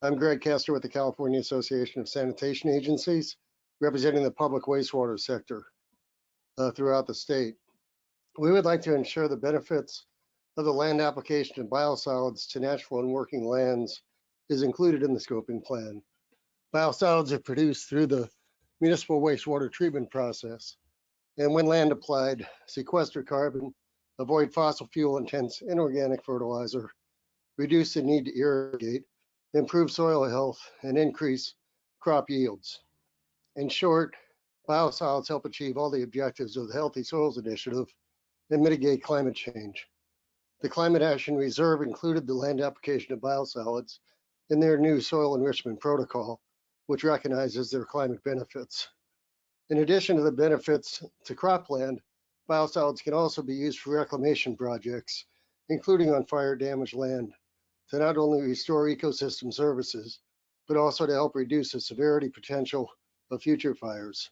I'm Greg Kester with the California Association of Sanitation Agencies, representing the public wastewater sector throughout the state. We would like to ensure the benefits of the land application of biosolids to natural and working lands is included in the scoping plan. Biosolids are produced through the municipal wastewater treatment process, and when land applied, sequester carbon, avoid fossil fuel intense inorganic fertilizer, reduce the need to irrigate, improve soil health, and increase crop yields. In short, biosolids help achieve all the objectives of the Healthy Soils Initiative and mitigate climate change. The Climate Action Reserve included the land application of biosolids in their new soil enrichment protocol, which recognizes their climate benefits. In addition to the benefits to cropland, biosolids can also be used for reclamation projects, including on fire damaged land, to not only restore ecosystem services, but also to help reduce the severity potential of future fires.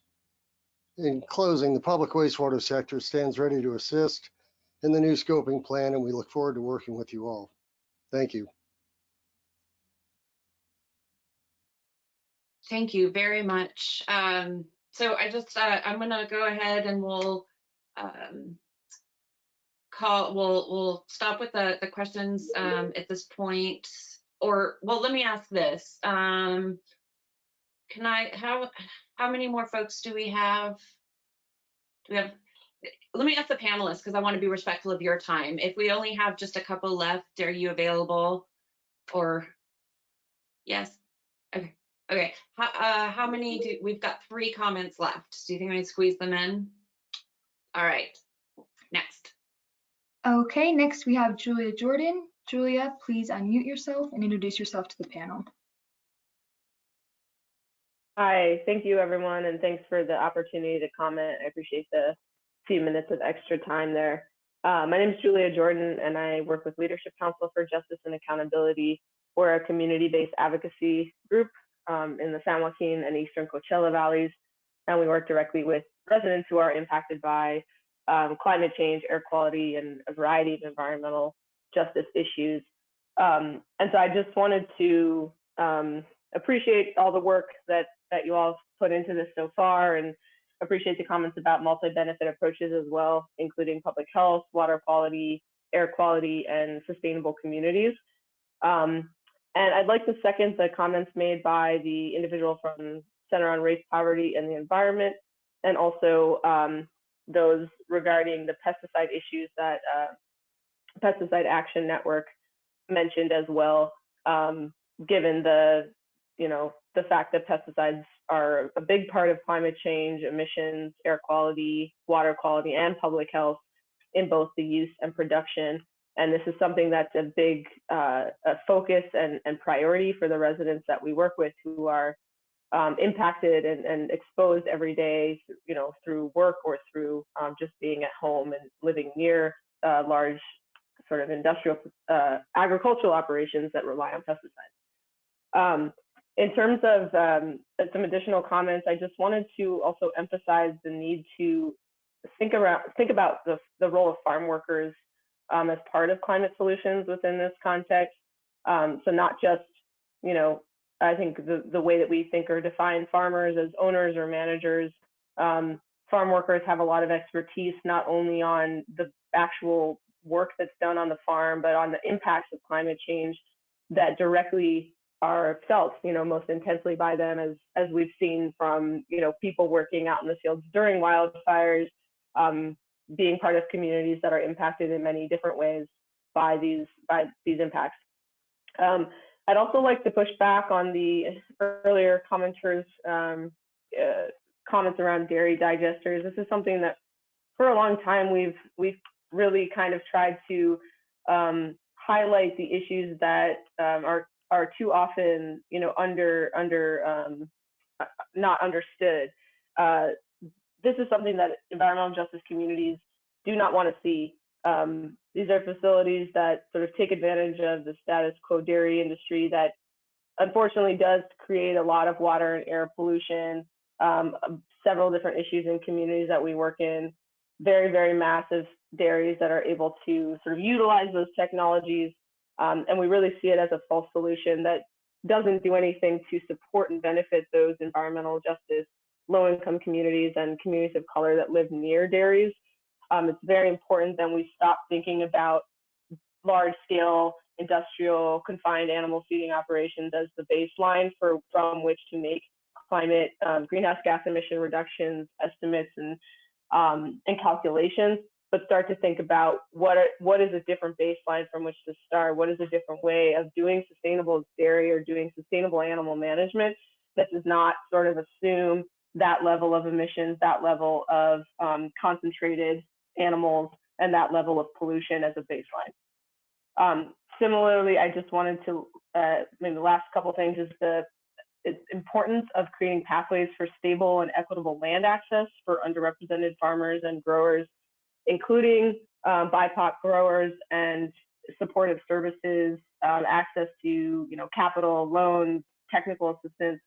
In closing, the public wastewater sector stands ready to assist in the new scoping plan, and we look forward to working with you all. Thank you. Thank you very much. So I'm gonna go ahead and we'll we'll stop with the questions at this point. Or, well, let me ask this. How many more folks do we have? Let me ask the panelists, because I want to be respectful of your time. If we only have just a couple left, are you available? Or, yes? Okay. Okay. How many we've got 3 comments left. Do you think I can squeeze them in? All right. Next. Okay, next we have Julia Jordan. Julia, please unmute yourself and introduce yourself to the panel. Hi, thank you everyone, and thanks for the opportunity to comment. I appreciate the few minutes of extra time there. My name is Julia Jordan, and I work with Leadership Council for Justice and Accountability. We're a community-based advocacy group in the San Joaquin and Eastern Coachella Valleys, and we work directly with residents who are impacted by climate change, air quality, and a variety of environmental justice issues. And so I just wanted to appreciate all the work that you all put into this so far, and appreciate the comments about multi-benefit approaches as well, including public health, water quality, air quality, and sustainable communities. And I'd like to second the comments made by the individual from Center on Race, Poverty, and the Environment, and also those regarding the pesticide issues that Pesticide Action Network mentioned as well, given the fact that pesticides are a big part of climate change, emissions, air quality, water quality, and public health in both the use and production. And this is something that's a big focus and priority for the residents that we work with, who are impacted and exposed every day, through work or through just being at home and living near large sort of industrial agricultural operations that rely on pesticides. In terms of some additional comments, I just wanted to also emphasize the need to think about the role of farm workers as part of climate solutions within this context. So not just, I think the way that we think or define farmers as owners or managers. Farm workers have a lot of expertise, not only on the actual work that's done on the farm, but on the impacts of climate change that directly are felt, most intensely by them, as we've seen from, people working out in the fields during wildfires, being part of communities that are impacted in many different ways by these impacts. I'd also like to push back on the earlier commenters' comments around dairy digesters. This is something that for a long time we've really kind of tried to highlight the issues that are too often, not understood. This is something that environmental justice communities do not want to see. These are facilities that sort of take advantage of the status quo dairy industry that unfortunately does create a lot of water and air pollution, several different issues in communities that we work in, very, very massive dairies that are able to sort of utilize those technologies. And we really see it as a false solution that doesn't do anything to support and benefit those environmental justice, low-income communities and communities of color that live near dairies. It's very important that we stop thinking about large-scale industrial confined animal feeding operations as the baseline from which to make climate greenhouse gas emission reductions estimates and calculations, but start to think about what is a different baseline from which to start. What is a different way of doing sustainable dairy or doing sustainable animal management that does not sort of assume that level of emissions, that level of concentrated animals, and that level of pollution as a baseline. Similarly, I just wanted to, maybe the last couple things is the importance of creating pathways for stable and equitable land access for underrepresented farmers and growers, including BIPOC growers, and supportive services, access to capital, loans, technical assistance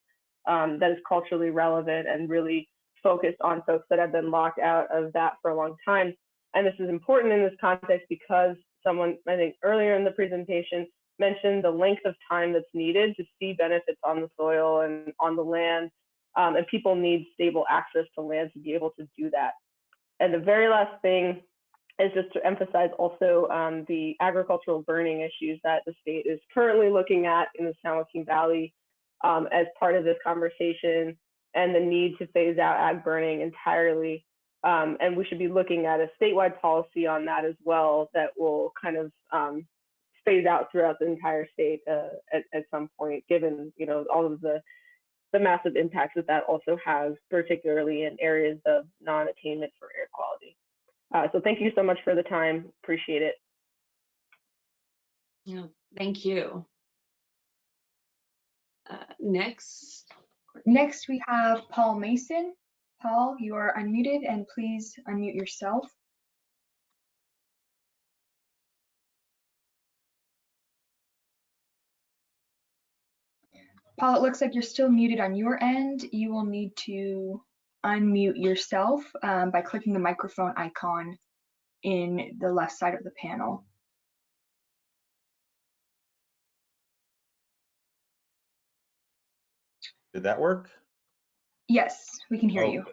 that is culturally relevant and really focused on folks that have been locked out of that for a long time. And this is important in this context because someone, I think earlier in the presentation, mentioned the length of time that's needed to see benefits on the soil and on the land and people need stable access to land to be able to do that. And the very last thing is just to emphasize also the agricultural burning issues that the state is currently looking at in the San Joaquin Valley as part of this conversation, and the need to phase out ag burning entirely. And we should be looking at a statewide policy on that as well that will kind of phase out throughout the entire state at some point, given all of the massive impacts that also has, particularly in areas of non-attainment for air quality. So thank you so much for the time. Appreciate it. Yeah, thank you. Next we have Paul Mason. Paul, you are unmuted, and please unmute yourself. Paul, it looks like you're still muted on your end. You will need to unmute yourself by clicking the microphone icon in the left side of the panel. Did that work? Yes, we can hear you.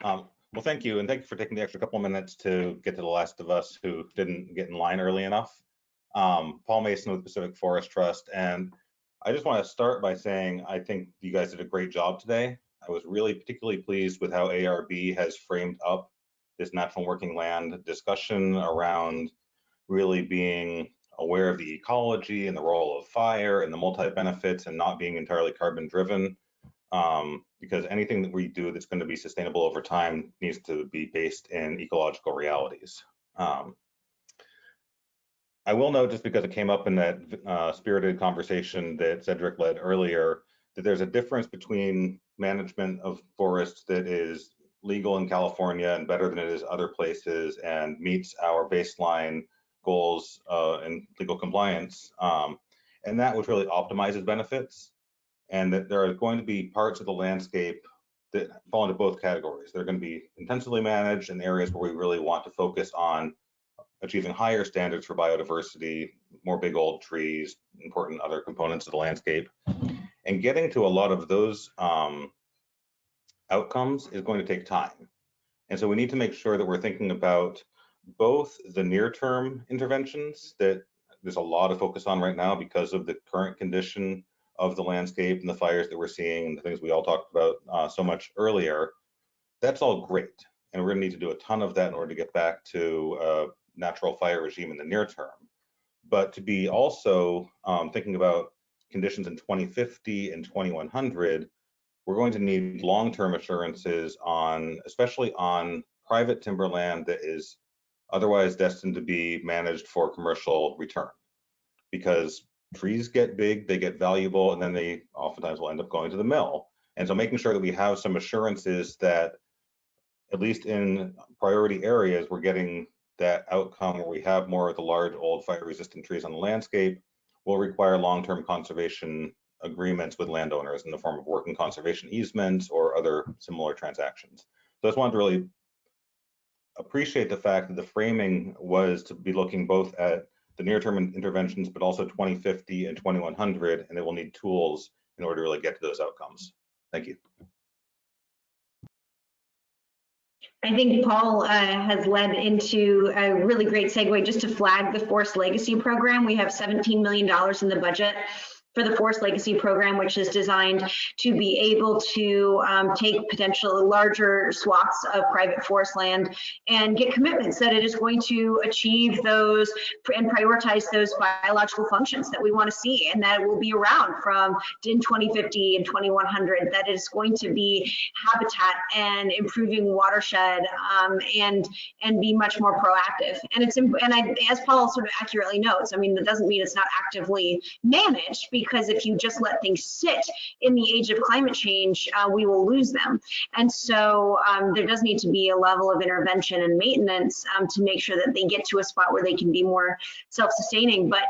Well, thank you, and thank you for taking the extra couple minutes to get to the last of us who didn't get in line early enough. Paul Mason with Pacific Forest Trust, and I just want to start by saying I think you guys did a great job today. I was really particularly pleased with how ARB has framed up this natural working land discussion around really being aware of the ecology and the role of fire and the multi-benefits and not being entirely carbon driven. Because anything that we do that's going to be sustainable over time needs to be based in ecological realities. I will note, just because it came up in that spirited conversation that Cedric led earlier, that there's a difference between management of forests that is legal in California and better than it is other places and meets our baseline goals and legal compliance, and that which really optimizes benefits, and that there are going to be parts of the landscape that fall into both categories. They're going to be intensively managed in areas where we really want to focus on achieving higher standards for biodiversity, more big old trees, important other components of the landscape. And getting to a lot of those outcomes is going to take time. And so we need to make sure that we're thinking about both the near-term interventions that there's a lot of focus on right now because of the current condition of the landscape and the fires that we're seeing and the things we all talked about so much earlier. That's all great. And we're going to need to do a ton of that in order to get back to a natural fire regime in the near term. But to be also thinking about conditions in 2050 and 2100, we're going to need long-term assurances on, especially on private timberland that is otherwise destined to be managed for commercial return. Because trees get big, they get valuable, and then they oftentimes will end up going to the mill. And so making sure that we have some assurances that, at least in priority areas, we're getting that outcome where we have more of the large, old, fire-resistant trees on the landscape will require long-term conservation agreements with landowners in the form of working conservation easements or other similar transactions. So I just wanted to really appreciate the fact that the framing was to be looking both at the near-term interventions, but also 2050 and 2100, and it will need tools in order to really get to those outcomes. Thank you. I think Paul has led into a really great segue just to flag the Forest Legacy Program. We have $17 million in the budget for the Forest Legacy Program, which is designed to be able to take potentially larger swaths of private forest land and get commitments that it is going to achieve those and prioritize those biological functions that we want to see, and that will be around from in 2050 and 2100, that is going to be habitat and improving watershed and be much more proactive. And it's, as Paul sort of accurately notes, I mean, that doesn't mean it's not actively managed, because if you just let things sit in the age of climate change, we will lose them. And so there does need to be a level of intervention and maintenance to make sure that they get to a spot where they can be more self-sustaining. But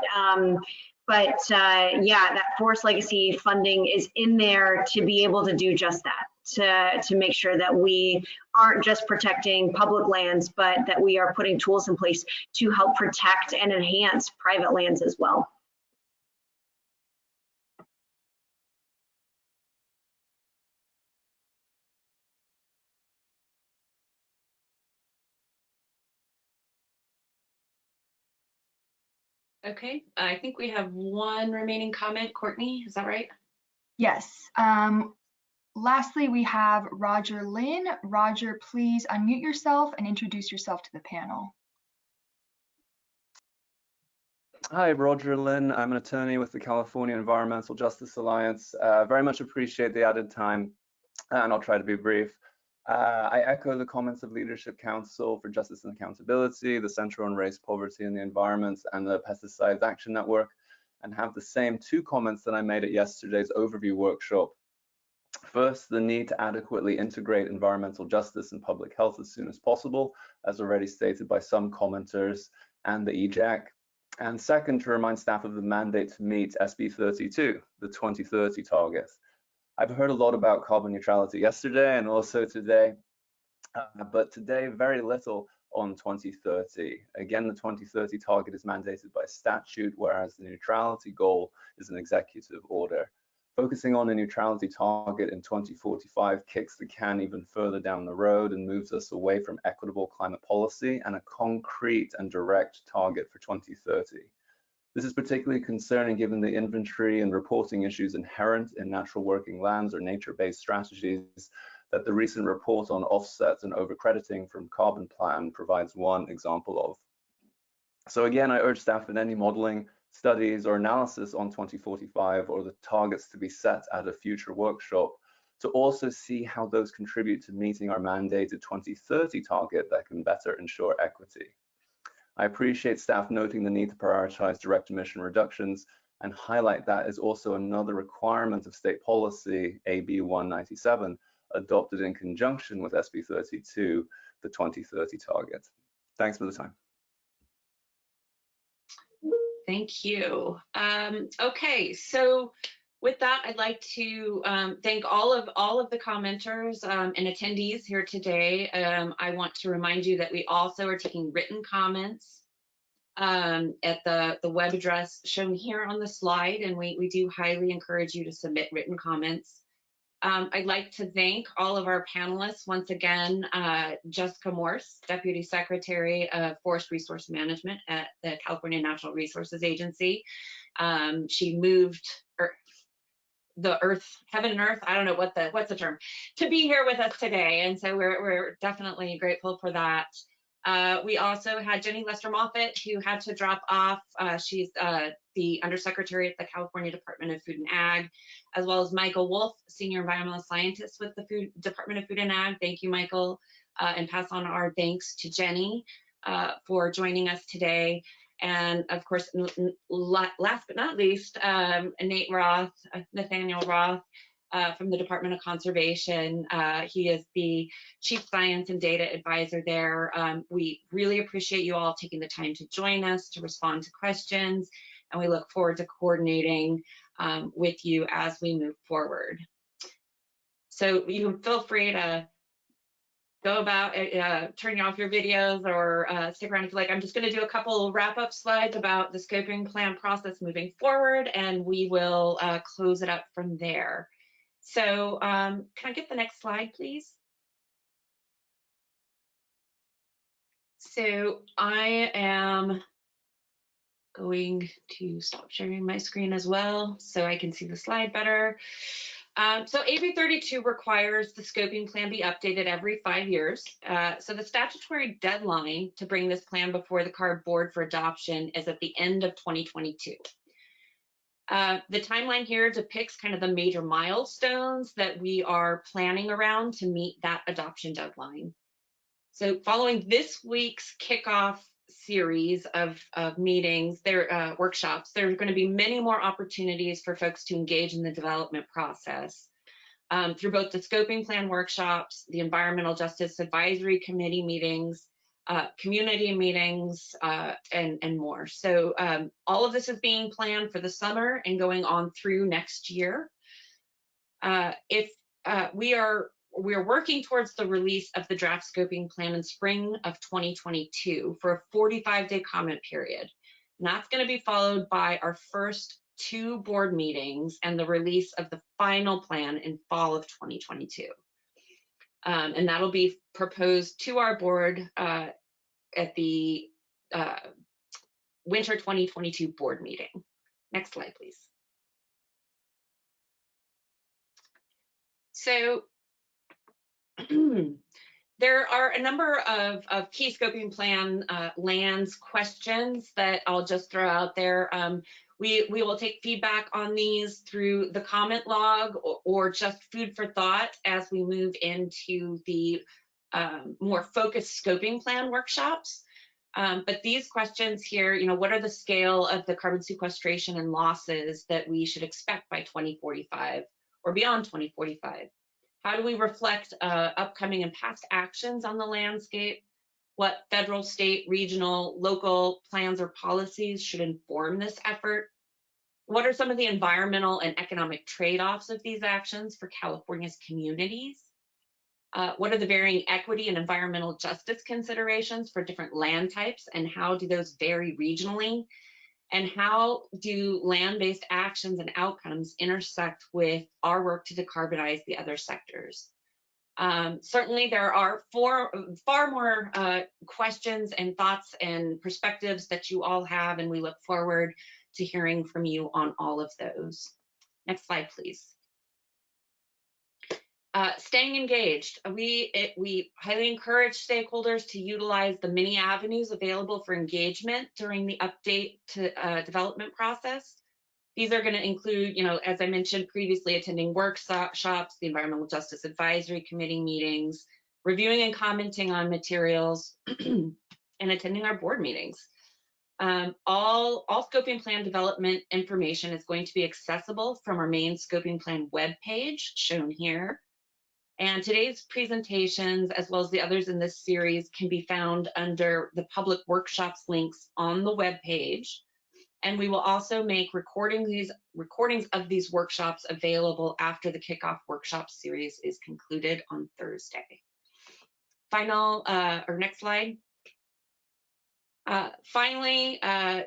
yeah, that Forest Legacy funding is in there to be able to do just that, to make sure that we aren't just protecting public lands, but that we are putting tools in place to help protect and enhance private lands as well. Okay, I think we have one remaining comment. Courtney, is that right? Yes. Lastly, we have Roger Lynn. Roger, please unmute yourself and introduce yourself to the panel. Hi, Roger Lynn. I'm an attorney with the California Environmental Justice Alliance. Very much appreciate the added time, and I'll try to be brief. I echo the comments of Leadership Council for Justice and Accountability, the Center on Race, Poverty, and the Environment, and the Pesticides Action Network, and have the same two comments that I made at yesterday's overview workshop. First, the need to adequately integrate environmental justice and public health as soon as possible, as already stated by some commenters and the EJAC. And second, to remind staff of the mandate to meet SB 32, the 2030 target. I've heard a lot about carbon neutrality yesterday and also today, but today very little on 2030. Again, the 2030 target is mandated by statute, whereas the neutrality goal is an executive order. Focusing on a neutrality target in 2045 kicks the can even further down the road and moves us away from equitable climate policy and a concrete and direct target for 2030. This is particularly concerning given the inventory and reporting issues inherent in natural working lands or nature-based strategies that the recent report on offsets and overcrediting from Carbon Plan provides one example of. So again, I urge staff in any modeling, studies, or analysis on 2045 or the targets to be set at a future workshop to also see how those contribute to meeting our mandated 2030 target that can better ensure equity. I appreciate staff noting the need to prioritize direct emission reductions and highlight that is also another requirement of state policy AB 197 adopted in conjunction with SB 32, the 2030 target. Thanks for the time. Thank you. Okay, so with that, I'd like to thank all of the commenters and attendees here today. I want to remind you that we also are taking written comments at the web address shown here on the slide, and we do highly encourage you to submit written comments. I'd like to thank all of our panelists once again, Jessica Morse, Deputy Secretary of Forest Resource Management at the California Natural Resources Agency. She moved the earth, heaven and earth, I don't know what's the term, to be here with us today. And so we're definitely grateful for that. We also had Jenny Lester Moffatt, who had to drop off. She's the Undersecretary at the California Department of Food and Ag, as well as Michael Wolff, Senior Environmental Scientist with the Department of Food and Ag. Thank you, Michael, and pass on our thanks to Jenny for joining us today. And of course, last but not least, Nathaniel Roth, from the Department of Conservation. He is the Chief Science and Data Advisor there. We really appreciate you all taking the time to join us, to respond to questions, and we look forward to coordinating with you as we move forward. So you can feel free to go about turning off your videos or stick around if you like. I'm just going to do a couple wrap-up slides about the scoping plan process moving forward, and we will close it up from there. So can I get the next slide, please? So I am going to stop sharing my screen as well so I can see the slide better. So AB 32 requires the scoping plan be updated every 5 years. So the statutory deadline to bring this plan before the CARB board for adoption is at the end of 2022. The timeline here depicts kind of the major milestones that we are planning around to meet that adoption deadline. So following this week's kickoff series of meetings, workshops, there are going to be many more opportunities for folks to engage in the development process through both the scoping plan workshops, the Environmental Justice Advisory Committee meetings, community meetings, and more. So all of this is being planned for the summer and going on through next year. We are working towards the release of the draft scoping plan in spring of 2022 for a 45-day comment period. And that's going to be followed by our first 2 board meetings and the release of the final plan in fall of 2022. And that'll be proposed to our board at the winter 2022 board meeting. Next slide, please. So there are a number of key scoping plan lands questions that I'll just throw out there. We will take feedback on these through the comment log or just food for thought as we move into the more focused scoping plan workshops. But these questions here, what are the scale of the carbon sequestration and losses that we should expect by 2045 or beyond 2045? How do we reflect upcoming and past actions on the landscape? What federal, state, regional, local plans or policies should inform this effort? What are some of the environmental and economic trade-offs of these actions for California's communities? What are the varying equity and environmental justice considerations for different land types, and how do those vary regionally? And how do land-based actions and outcomes intersect with our work to decarbonize the other sectors? Certainly there are far more questions and thoughts and perspectives that you all have, and we look forward to hearing from you on all of those. Next slide, please. Staying engaged. We highly encourage stakeholders to utilize the many avenues available for engagement during the update to development process. These are going to include, as I mentioned previously, attending workshops, the Environmental Justice Advisory Committee meetings, reviewing and commenting on materials, and attending our board meetings. All scoping plan development information is going to be accessible from our main scoping plan webpage, shown here. And today's presentations, as well as the others in this series, can be found under the public workshops links on the webpage. And we will also make recordings of these workshops available after the kickoff workshop series is concluded on Thursday. Next slide. Finally,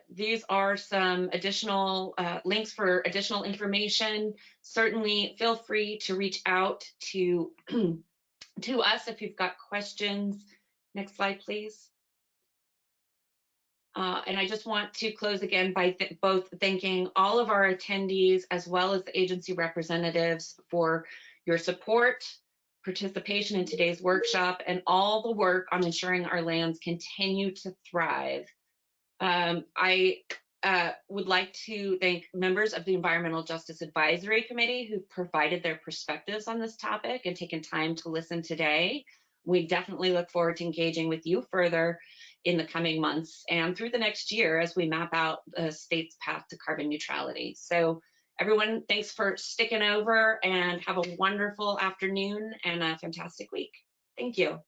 these are some additional links for additional information. Certainly feel free to reach out to us if you've got questions. Next slide, please. And I just want to close again by both thanking all of our attendees as well as the agency representatives for your support, participation in today's workshop, and all the work on ensuring our lands continue to thrive. I would like to thank members of the Environmental Justice Advisory Committee who provided their perspectives on this topic and taken time to listen today. We definitely look forward to engaging with you further in the coming months and through the next year as we map out the state's path to carbon neutrality. So everyone, thanks for sticking over, and have a wonderful afternoon and a fantastic week. Thank you.